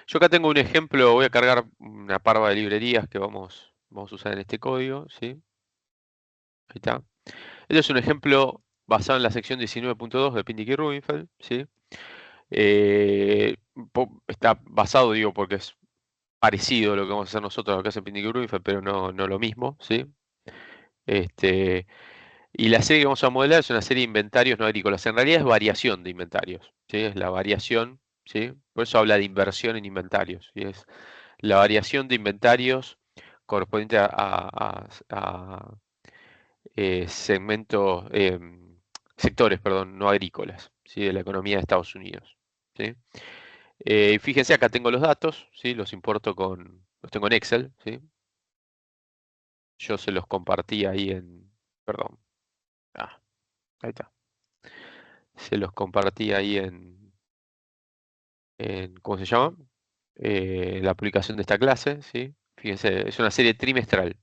Yo acá tengo un ejemplo, voy a cargar una parva de librerías que vamos a usar en este código, ¿sí? Ahí está. Este es un ejemplo basado en la sección 19.2 de Pindyk y Rubinfeld, ¿sí? Está basado, digo, porque es parecido a lo que vamos a hacer nosotros acá en Pindyk y Rubinfeld, pero no lo mismo, ¿sí? Este, y la serie que vamos a modelar es una serie de inventarios no agrícolas. En realidad es variación de inventarios, ¿sí? Es la variación, ¿sí? Por eso habla de inversión en inventarios, ¿sí? Es la variación de inventarios correspondiente segmentos, sectores, perdón, no agrícolas, ¿sí? De la economía de Estados Unidos, ¿sí? Y fíjense, acá tengo los datos, ¿sí? Los tengo en Excel, ¿sí? Yo se los compartí ahí perdón, ah, ahí está. Se los compartí ahí ¿cómo se llama? La publicación de esta clase, ¿sí? Fíjense, es una serie trimestral.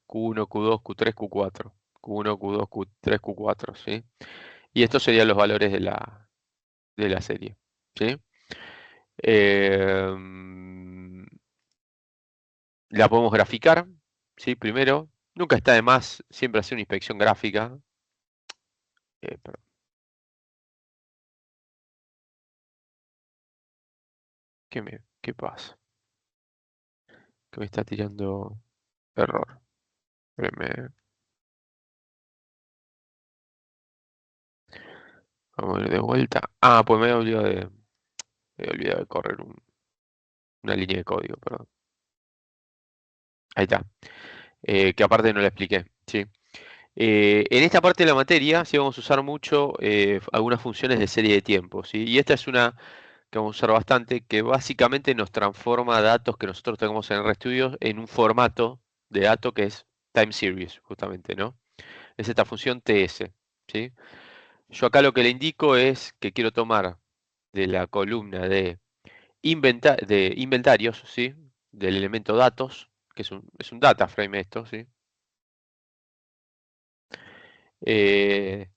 Q1, Q2, Q3, Q4. Q1, Q2, Q3, Q4, ¿sí? Y estos serían los valores de la serie, ¿sí? Em, la podemos graficar, ¿sí? Primero, nunca está de más siempre hacer una inspección gráfica. Perdón, ¿qué pasa? Que me está tirando error. Espérenme, vamos a ir de vuelta. Ah, pues me he olvidado de correr una línea de código, perdón. Ahí está. Que aparte no la expliqué, ¿sí? En esta parte de la materia sí vamos a usar mucho algunas funciones de serie de tiempo, ¿sí? Y esta es una que vamos a usar bastante, que básicamente nos transforma datos que nosotros tenemos en RStudio en un formato de dato que es time series, justamente, ¿no? Es esta función TS, ¿sí? Yo acá lo que le indico es que quiero tomar de la columna de inventarios, ¿sí? Del elemento datos, que es un data frame esto, ¿sí? Eh,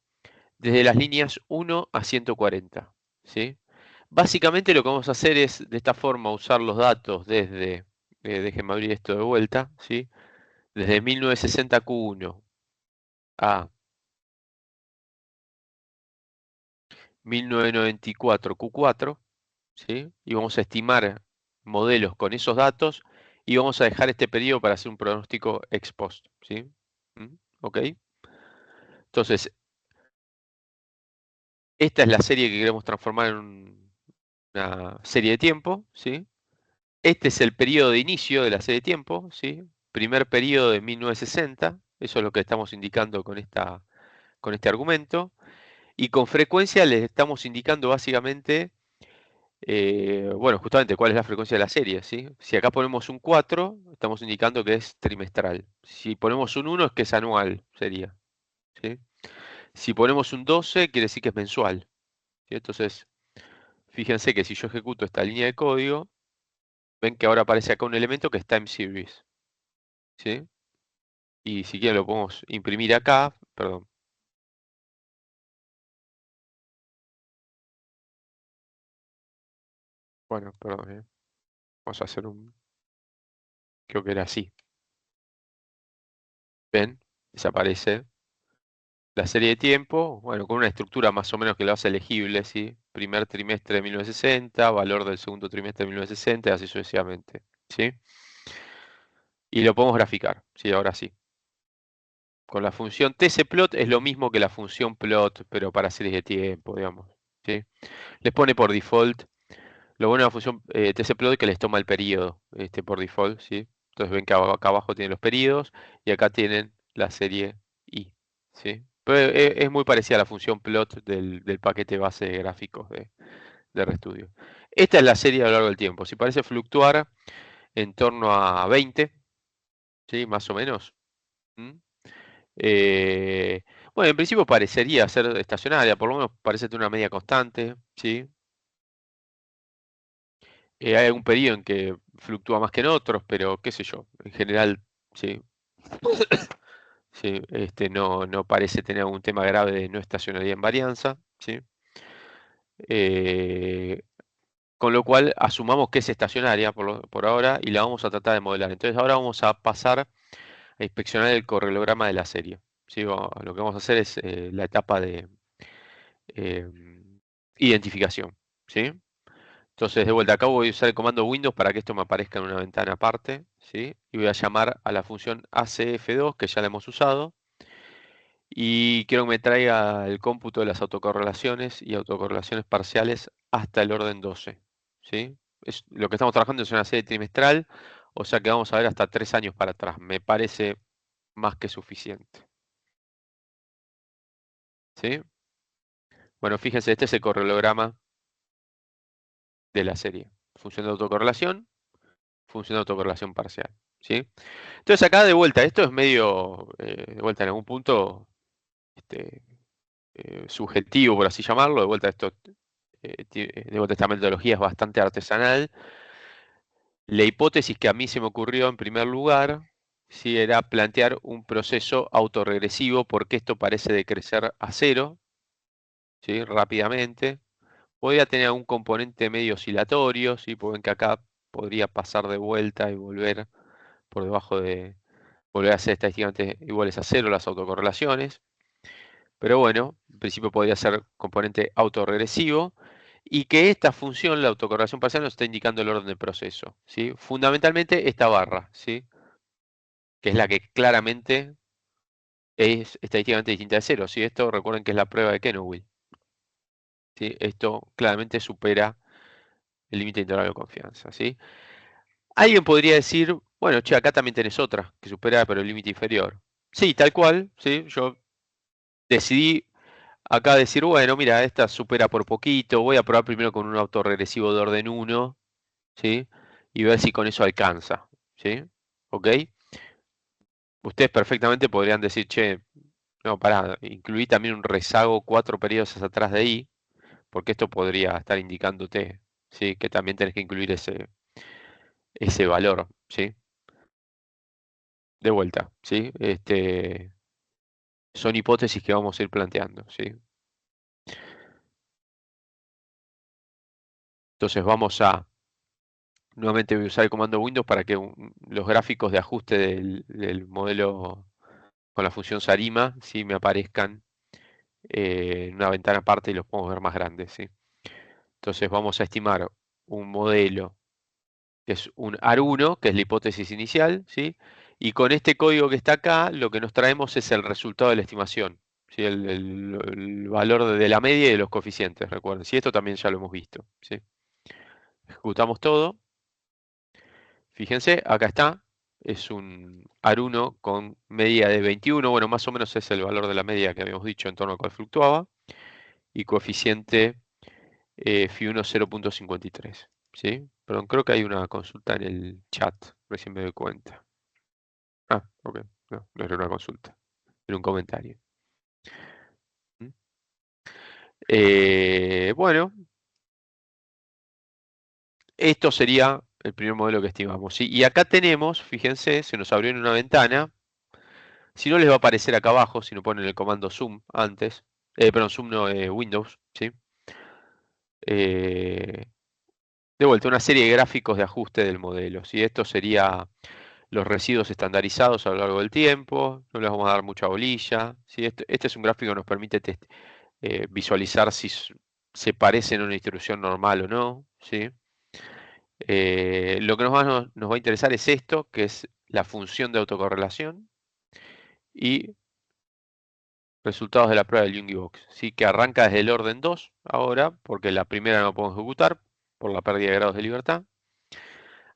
desde las líneas 1 a 140, ¿sí? Básicamente lo que vamos a hacer es de esta forma usar los datos déjenme abrir esto de vuelta, ¿sí? Desde 1960 Q1 a 1994 Q4, ¿sí? Y vamos a estimar modelos con esos datos y vamos a dejar este periodo para hacer un pronóstico ex post, ¿sí? ¿Mm? ¿Ok? Entonces, esta es la serie que queremos transformar en una serie de tiempo, ¿sí? Este es el periodo de inicio de la serie de tiempo, ¿sí? Primer periodo de 1960, eso es lo que estamos indicando con este argumento. Y con frecuencia les estamos indicando básicamente, bueno, justamente cuál es la frecuencia de la serie, ¿sí? Si acá ponemos un 4, estamos indicando que es trimestral. Si ponemos un 1 es que es anual, sería, ¿sí? Si ponemos un 12, quiere decir que es mensual, ¿sí? Entonces, fíjense que si yo ejecuto esta línea de código, ven que ahora aparece acá un elemento que es time series, ¿sí? Y si quieren lo podemos imprimir acá, perdón. Bueno, perdón, vamos a hacer creo que era así. ¿Ven? Desaparece la serie de tiempo, bueno, con una estructura más o menos que lo hace legible, ¿sí? Primer trimestre de 1960, valor del segundo trimestre de 1960, y así sucesivamente, ¿sí? Y lo podemos graficar, ¿sí? Ahora sí. Con la función tcplot es lo mismo que la función plot, pero para series de tiempo, digamos, ¿sí? Les pone por default, lo bueno de la función tcplot es que les toma el periodo, por default, ¿sí? Entonces ven que acá abajo tienen los periodos y acá tienen la serie I, ¿sí? Pero es muy parecida a la función plot del paquete base de gráficos de RStudio. Esta es la serie a lo largo del tiempo. Si parece fluctuar en torno a 20, ¿sí? Más o menos. ¿Mm? Eh, bueno, en principio parecería ser estacionaria, por lo menos parece tener una media constante, ¿sí? Hay algún periodo en que fluctúa más que en otros, pero qué sé yo, en general, sí. Sí, no parece tener algún tema grave de no estacionalidad en varianza, ¿sí? Eh, con lo cual asumamos que es estacionaria por ahora y la vamos a tratar de modelar. Entonces ahora vamos a pasar a inspeccionar el correlograma de la serie, ¿sí? Lo que vamos a hacer es la etapa de identificación, ¿sí? Entonces, de vuelta, acá voy a usar el comando Windows para que esto me aparezca en una ventana aparte, ¿sí? Y voy a llamar a la función ACF2, que ya la hemos usado, y quiero que me traiga el cómputo de las autocorrelaciones y autocorrelaciones parciales hasta el orden 12, ¿sí? Lo que estamos trabajando es una serie trimestral, o sea que vamos a ver hasta 3 años para atrás. Me parece más que suficiente, ¿sí? Bueno, fíjense, este es el correlograma de la serie. Función de autocorrelación, función de autocorrelación parcial, ¿sí? Entonces acá de vuelta, esto es medio, de vuelta en algún punto, este, subjetivo, por así llamarlo. De vuelta esto, de vuelta esta metodología es bastante artesanal. La hipótesis que a mí se me ocurrió en primer lugar, sí, era plantear un proceso autorregresivo porque esto parece decrecer a cero, ¿sí? Rápidamente. Podría tener algún componente medio oscilatorio, ¿sí? Porque ven que acá podría pasar de vuelta y volver por debajo de, volver a ser estadísticamente iguales a cero las autocorrelaciones. Pero bueno, en principio podría ser componente autorregresivo y que esta función, la autocorrelación parcial, nos está indicando el orden del proceso, ¿sí? Fundamentalmente esta barra, ¿sí? Que es la que claramente es estadísticamente distinta de cero, ¿sí? Esto recuerden que es la prueba de Kenowill, ¿sí? Esto claramente supera el límite integral de confianza, ¿sí? Alguien podría decir, bueno, che, acá también tenés otra que supera pero el límite inferior. Sí, tal cual, ¿sí? Yo decidí acá decir, bueno, mira, esta supera por poquito, voy a probar primero con un autorregresivo de orden 1, ¿sí? Y ver si con eso alcanza, ¿sí? ¿Ok? Ustedes perfectamente podrían decir, che, no, pará, incluí también un rezago 4 periodos hacia atrás de ahí, porque esto podría estar indicándote, ¿sí? Que también tenés que incluir ese valor, ¿sí? De vuelta, ¿sí? Son hipótesis que vamos a ir planteando, ¿sí? Entonces vamos a, nuevamente voy a usar el comando Windows para que los gráficos de ajuste del modelo con la función Sarima, ¿sí? Me aparezcan en una ventana aparte y los podemos ver más grandes, ¿sí? Entonces vamos a estimar un modelo que es un AR1, que es la hipótesis inicial, ¿sí? Y con este código que está acá, lo que nos traemos es el resultado de la estimación, ¿sí? El valor de la media y de los coeficientes, recuerden. Sí, esto también ya lo hemos visto, ¿sí? Ejecutamos todo. Fíjense, acá está. Es un AR1 con media de 21. Bueno, más o menos es el valor de la media que habíamos dicho en torno al cual fluctuaba. Y coeficiente Φ1 0.53. ¿Sí? Perdón, creo que hay una consulta en el chat. Recién me doy cuenta. Ah, ok. No, no era una consulta. Era un comentario. ¿Mm? Bueno, esto sería el primer modelo que estimamos, ¿sí? Y acá tenemos, fíjense, se nos abrió en una ventana. Si no les va a aparecer acá abajo, si no ponen el comando zoom antes. Perdón, zoom no, Windows, ¿sí? De vuelta, una serie de gráficos de ajuste del modelo, ¿sí? Esto sería los residuos estandarizados a lo largo del tiempo, no les vamos a dar mucha bolilla, ¿sí? Este es un gráfico que nos permite visualizar si se parecen a una distribución normal o no, ¿sí? Lo que nos va a interesar es esto, que es la función de autocorrelación y resultados de la prueba del Jungibox, ¿sí? Que arranca desde el orden 2 ahora, porque la primera no podemos ejecutar por la pérdida de grados de libertad.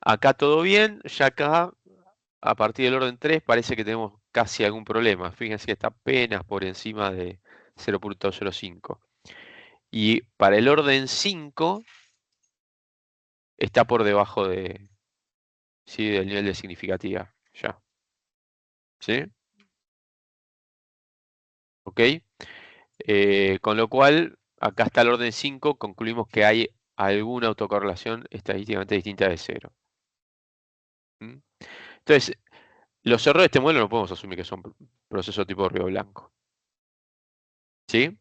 Acá todo bien, ya acá a partir del orden 3 parece que tenemos casi algún problema. Fíjense que está apenas por encima de 0.05. Y para el orden 5 está por debajo ¿sí? del nivel de significativa. Ya. ¿Sí? ¿Ok? Con lo cual, acá está el orden 5, concluimos que hay alguna autocorrelación estadísticamente distinta de 0. ¿Mm? Entonces, los errores de este modelo no podemos asumir que son procesos tipo Río Blanco. ¿Sí?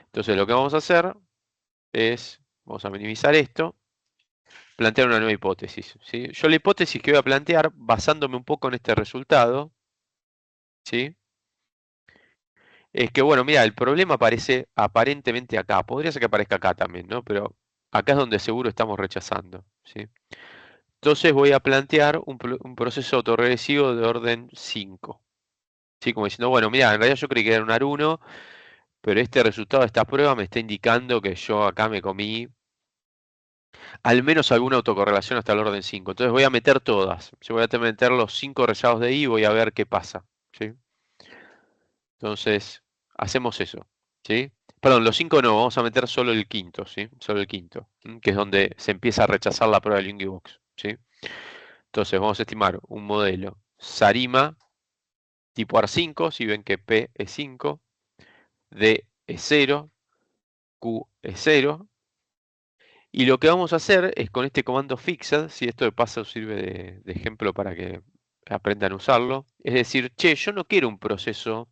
Entonces, lo que vamos a hacer es, vamos a minimizar esto, plantear una nueva hipótesis. ¿Sí? Yo la hipótesis que voy a plantear, basándome un poco en este resultado, ¿sí? Es que, bueno, mira, el problema aparece aparentemente acá. Podría ser que aparezca acá también, ¿no? Pero acá es donde seguro estamos rechazando, ¿sí? Entonces voy a plantear un proceso autorregresivo de orden 5. ¿Sí? Como diciendo, bueno, mira, en realidad yo creí que era un AR1, pero este resultado de esta prueba me está indicando que yo acá me comí al menos alguna autocorrelación hasta el orden 5. Entonces voy a meter todas. Yo voy a meter los 5 rezados de I y voy a ver qué pasa, ¿sí? Entonces, hacemos eso, ¿sí? Perdón, los 5 no, vamos a meter solo el quinto, ¿sí? Solo el quinto, que es donde se empieza a rechazar la prueba del Jungibox, ¿sí? Entonces, vamos a estimar un modelo Sarima tipo AR5, si ven que P es 5, D es 0, Q es 0. Y lo que vamos a hacer es con este comando fixed, si esto de paso sirve de ejemplo para que aprendan a usarlo, es decir, che, yo no quiero un proceso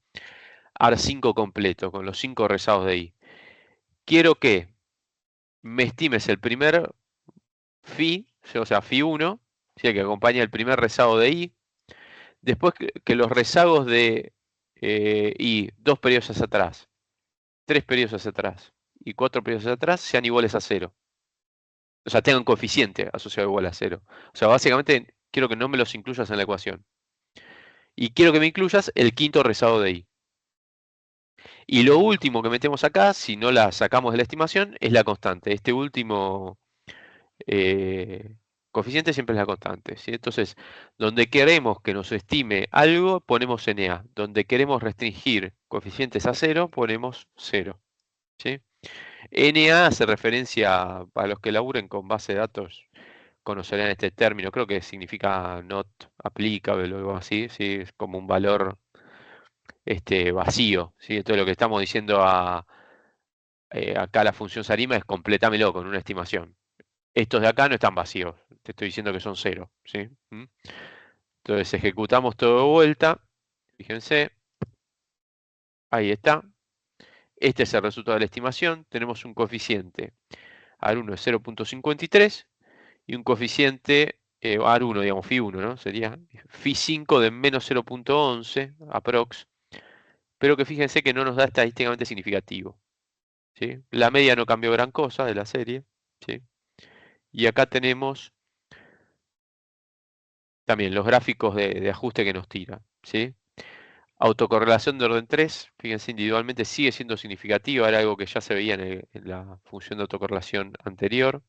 AR5 completo con los 5 rezados de I. Quiero que me estimes el primer phi, o sea, phi1, ¿sí? Que acompaña el primer rezago de I. Después que los rezagos de I, 2 periodos hacia atrás, 3 periodos hacia atrás y 4 periodos hacia atrás sean iguales a 0. O sea, tengan coeficiente asociado igual a 0. O sea, básicamente quiero que no me los incluyas en la ecuación. Y quiero que me incluyas el quinto rezago de I. Y lo último que metemos acá, si no la sacamos de la estimación, es la constante. Este último coeficiente siempre es la constante, ¿sí? Entonces, donde queremos que nos estime algo, ponemos NA. Donde queremos restringir coeficientes a 0, ponemos 0, ¿sí? NA hace referencia, para los que laburen con base de datos, conocerán este término, creo que significa not applicable o algo así, ¿sí? Es como un valor vacío, ¿sí? Entonces lo que estamos diciendo acá la función Sarima es completámelo con una estimación. Estos de acá no están vacíos, te estoy diciendo que son 0, ¿sí? Entonces ejecutamos todo de vuelta, fíjense, ahí está. Este es el resultado de la estimación, tenemos un coeficiente AR1 de 0.53 y un coeficiente AR1, digamos, Phi1, ¿no? Sería Phi5 de menos 0.11, aprox, pero que fíjense que no nos da estadísticamente significativo, ¿sí? La media no cambió gran cosa de la serie, ¿sí? Y acá tenemos también los gráficos de ajuste que nos tira, ¿sí? Autocorrelación de orden 3, fíjense, individualmente sigue siendo significativa, era algo que ya se veía en la función de autocorrelación anterior.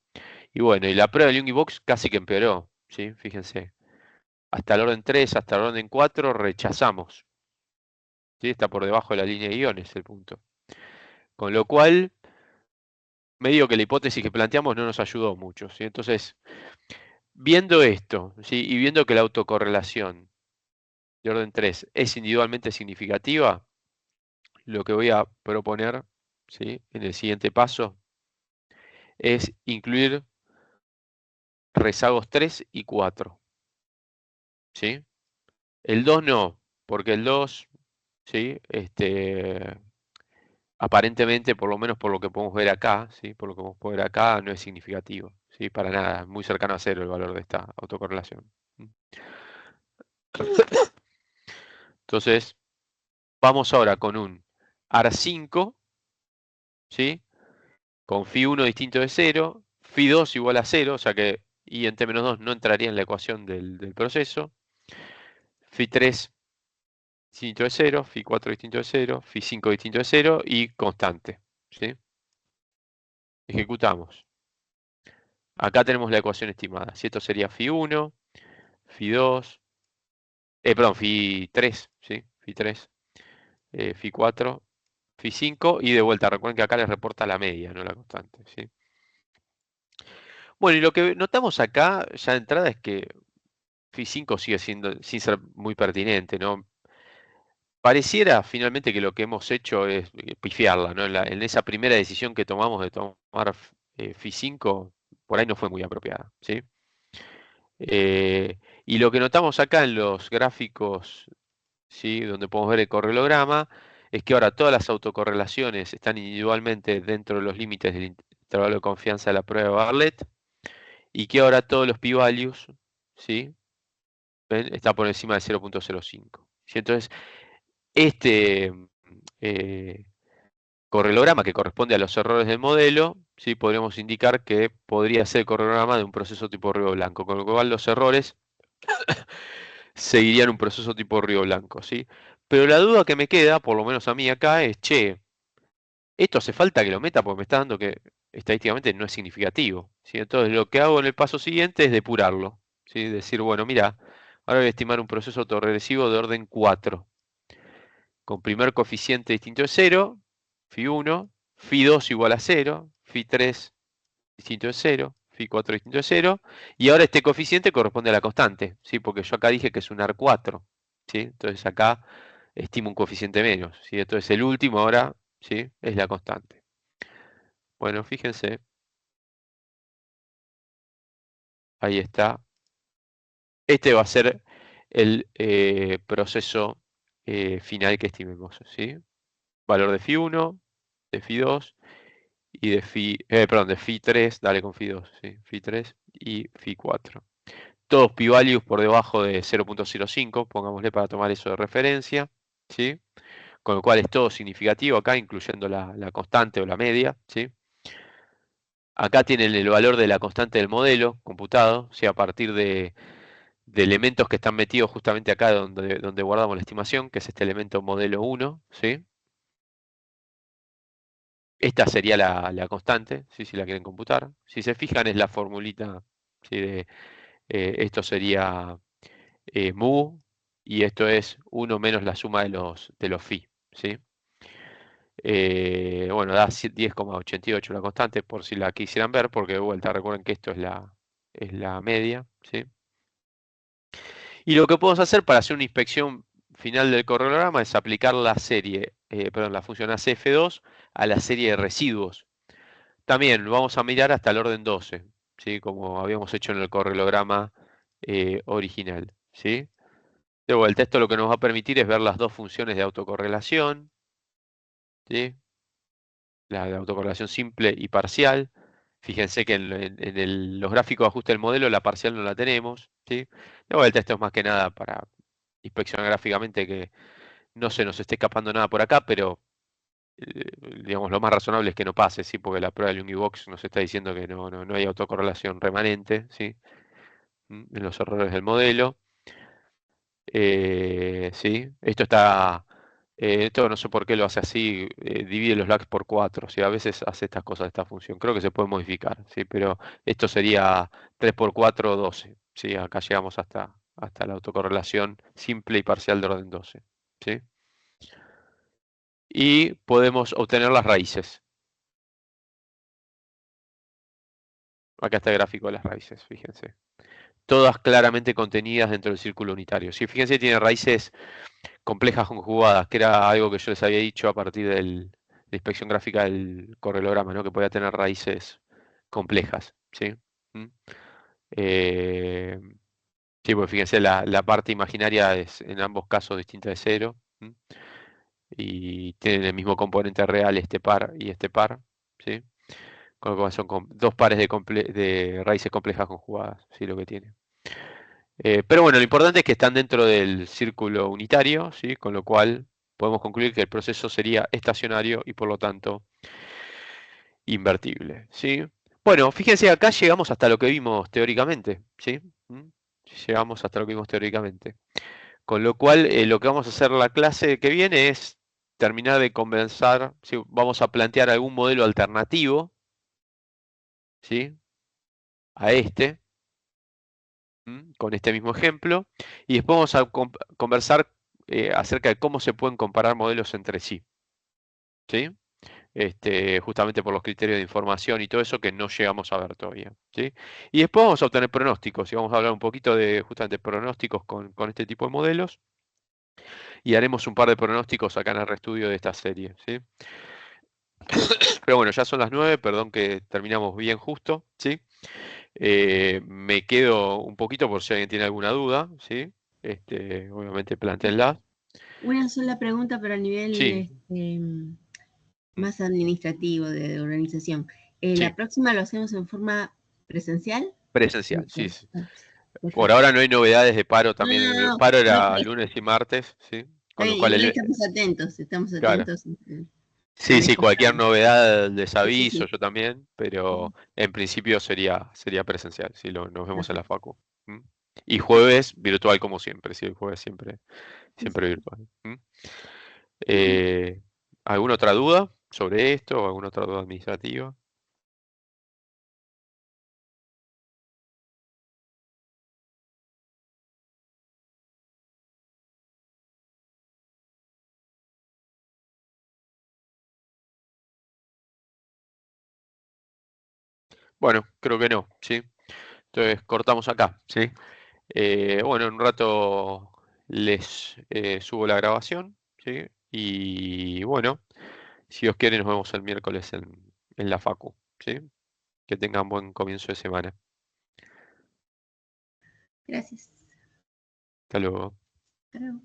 Y bueno, y la prueba del Jungibox casi que empeoró, ¿sí? Fíjense, hasta el orden 3, hasta el orden 4 rechazamos, ¿sí? Está por debajo de la línea de iones el punto. Con lo cual, medio que la hipótesis que planteamos no nos ayudó mucho, ¿sí? Entonces, viendo esto, ¿sí? Y viendo que la autocorrelación de orden 3 es individualmente significativa, lo que voy a proponer, ¿sí? En el siguiente paso es incluir rezagos 3 y 4, ¿sí? El 2 no, porque el 2, ¿sí? Aparentemente, por lo menos por lo que podemos ver acá, ¿sí? Por lo que podemos ver acá, no es significativo, ¿sí? Para nada, muy cercano a cero el valor de esta autocorrelación. Entonces, vamos ahora con un AR5, ¿sí? Con Φ1 distinto de 0, Φ2 igual a 0, o sea que I en T-2 no entraría en la ecuación del proceso. Φ3 distinto de 0, Φ4 distinto de 0, Φ5 distinto de 0 y constante, ¿sí? Ejecutamos. Acá tenemos la ecuación estimada. Si esto sería Φ1, Φ2, perdón, Φ3, ¿sí? Φ3, Φ4, Φ5 y de vuelta. Recuerden que acá les reporta la media, no la constante, ¿sí? Bueno, y lo que notamos acá ya de entrada es que Φ5 sigue siendo, sin ser muy pertinente, ¿no? Pareciera finalmente que lo que hemos hecho es pifiarla, ¿no? En esa primera decisión que tomamos de tomar Φ5, por ahí no fue muy apropiada, ¿sí? Y lo que notamos acá en los gráficos, ¿sí? Donde podemos ver el correlograma, es que ahora todas las autocorrelaciones están individualmente dentro de los límites del intervalo de confianza de la prueba de Bartlett, y que ahora todos los p-values, ¿sí? ¿Ven? Está por encima de 0.05. ¿Sí? Entonces, este eh, correlograma que corresponde a los errores del modelo, ¿sí? Podríamos indicar que podría ser el correlograma de un proceso tipo Río Blanco, con lo cual los errores seguirían un proceso tipo Río Blanco, ¿sí? Pero la duda que me queda, por lo menos a mí acá, es, che, esto hace falta que lo meta porque me está dando que estadísticamente no es significativo, ¿sí? Entonces lo que hago en el paso siguiente es depurarlo, ¿sí? Decir, bueno, mira, ahora voy a estimar un proceso autorregresivo de orden 4, con primer coeficiente distinto de 0, Φ1, Φ2 igual a 0, Φ3 distinto de 0, Φ4 distinto de 0, y ahora este coeficiente corresponde a la constante, ¿sí? Porque yo acá dije que es un AR4, ¿sí? Entonces acá estimo un coeficiente menos, ¿sí? Entonces el último ahora, ¿sí? Es la constante. Bueno, fíjense, ahí está. Este va a ser el proceso final que estimemos, ¿sí? Valor de Φ1, de Φ2 y de perdón, de Φ3, dale con Φ2, ¿sí? Φ3 y Φ4. Todos p-values por debajo de 0.05, pongámosle para tomar eso de referencia, ¿sí? Con lo cual es todo significativo acá, incluyendo la constante o la media, ¿sí? Acá tienen el valor de la constante del modelo computado, ¿sí? A partir de elementos que están metidos justamente acá donde guardamos la estimación, que es este elemento modelo 1, ¿sí? Esta sería la constante, ¿sí? Si la quieren computar. Si se fijan es la formulita, ¿sí? Esto sería mu, y esto es 1 menos la suma de los phi, ¿sí? Bueno, da 10,88 la constante, por si la quisieran ver, porque de vuelta recuerden que esto es la media, ¿sí? Y lo que podemos hacer para hacer una inspección final del correlograma es aplicar la función ACF2 a la serie de residuos. También vamos a mirar hasta el orden 12, ¿sí? Como habíamos hecho en el correlograma original, ¿sí? De vuelta, esto lo que nos va a permitir es ver las dos funciones de autocorrelación, ¿sí? La de autocorrelación simple y parcial. Fíjense que en los gráficos de ajuste del modelo la parcial no la tenemos, ¿sí? De vuelta, esto es más que nada para inspeccionar gráficamente que no se nos esté escapando nada por acá, pero digamos lo más razonable es que no pase, ¿sí? Porque la prueba del Univox nos está diciendo que no hay autocorrelación remanente, ¿sí? En los errores del modelo. ¿Sí? Esto no sé por qué lo hace así, divide los lags por 4, ¿sí? A veces hace estas cosas, esta función. Creo que se puede modificar, ¿sí? Pero esto sería 3 por 4, 12, ¿sí? Acá llegamos hasta la autocorrelación simple y parcial de orden 12, ¿sí? Y podemos obtener las raíces. Acá está el gráfico de las raíces, fíjense. Todas claramente contenidas dentro del círculo unitario. Sí, fíjense, tiene raíces complejas conjugadas, que era algo que yo les había dicho a partir de la inspección gráfica del correlograma, ¿no? Que podía tener raíces complejas, ¿sí? ¿Mm? Eh, sí, pues fíjense, la parte imaginaria es en ambos casos distinta de 0, ¿mm? Y tienen el mismo componente real este par y este par, ¿sí? Con lo cual son dos pares de raíces complejas conjugadas, ¿sí? Lo que tiene. Pero bueno, lo importante es que están dentro del círculo unitario, ¿sí? Con lo cual podemos concluir que el proceso sería estacionario y por lo tanto invertible, ¿sí? Bueno, fíjense, acá llegamos hasta lo que vimos teóricamente, ¿sí? ¿Mm? Llegamos hasta lo que vimos teóricamente. Con lo cual, lo que vamos a hacer la clase que viene es terminar de convencer, ¿sí? Vamos a plantear algún modelo alternativo, ¿sí? A este, con este mismo ejemplo, y después vamos a conversar acerca de cómo se pueden comparar modelos entre sí, ¿sí? Justamente por los criterios de información y todo eso que no llegamos a ver todavía, ¿sí? Y después vamos a obtener pronósticos, y vamos a hablar un poquito de justamente pronósticos con este tipo de modelos, y haremos un par de pronósticos acá en el ReStudio de esta serie, ¿sí? Pero bueno, ya son las 9, perdón que terminamos bien justo, ¿sí? Me quedo un poquito por si alguien tiene alguna duda, ¿sí? Obviamente plantéenla. Una sola pregunta, pero a nivel Sí. más administrativo, de organización. Sí, ¿La próxima lo hacemos en forma presencial? presencial, sí. Sí. Por Perfecto. ahora no hay novedades de paro también. El paro era No, lunes y martes, ¿sí? Con está lo bien, cual, igual estamos claro. atentos. Sí, sí, cualquier Conectados. novedad les Sí, sí, aviso, sí. yo también, pero en principio sería presencial, si nos vemos en la Perfecto. facu. ¿Mm? Y jueves virtual como siempre, sí, el jueves siempre Sí, sí. virtual. ¿Mm? Bueno, ¿Alguna otra duda sobre esto o alguna otra duda administrativa? Bueno, creo que no, ¿sí? Entonces cortamos acá, ¿sí? Bueno, en un rato les subo la grabación, ¿sí? Y bueno, si Dios quiere nos vemos el miércoles en la facu, ¿sí? Que tengan buen comienzo de semana. gracias. Hasta luego. Hasta luego.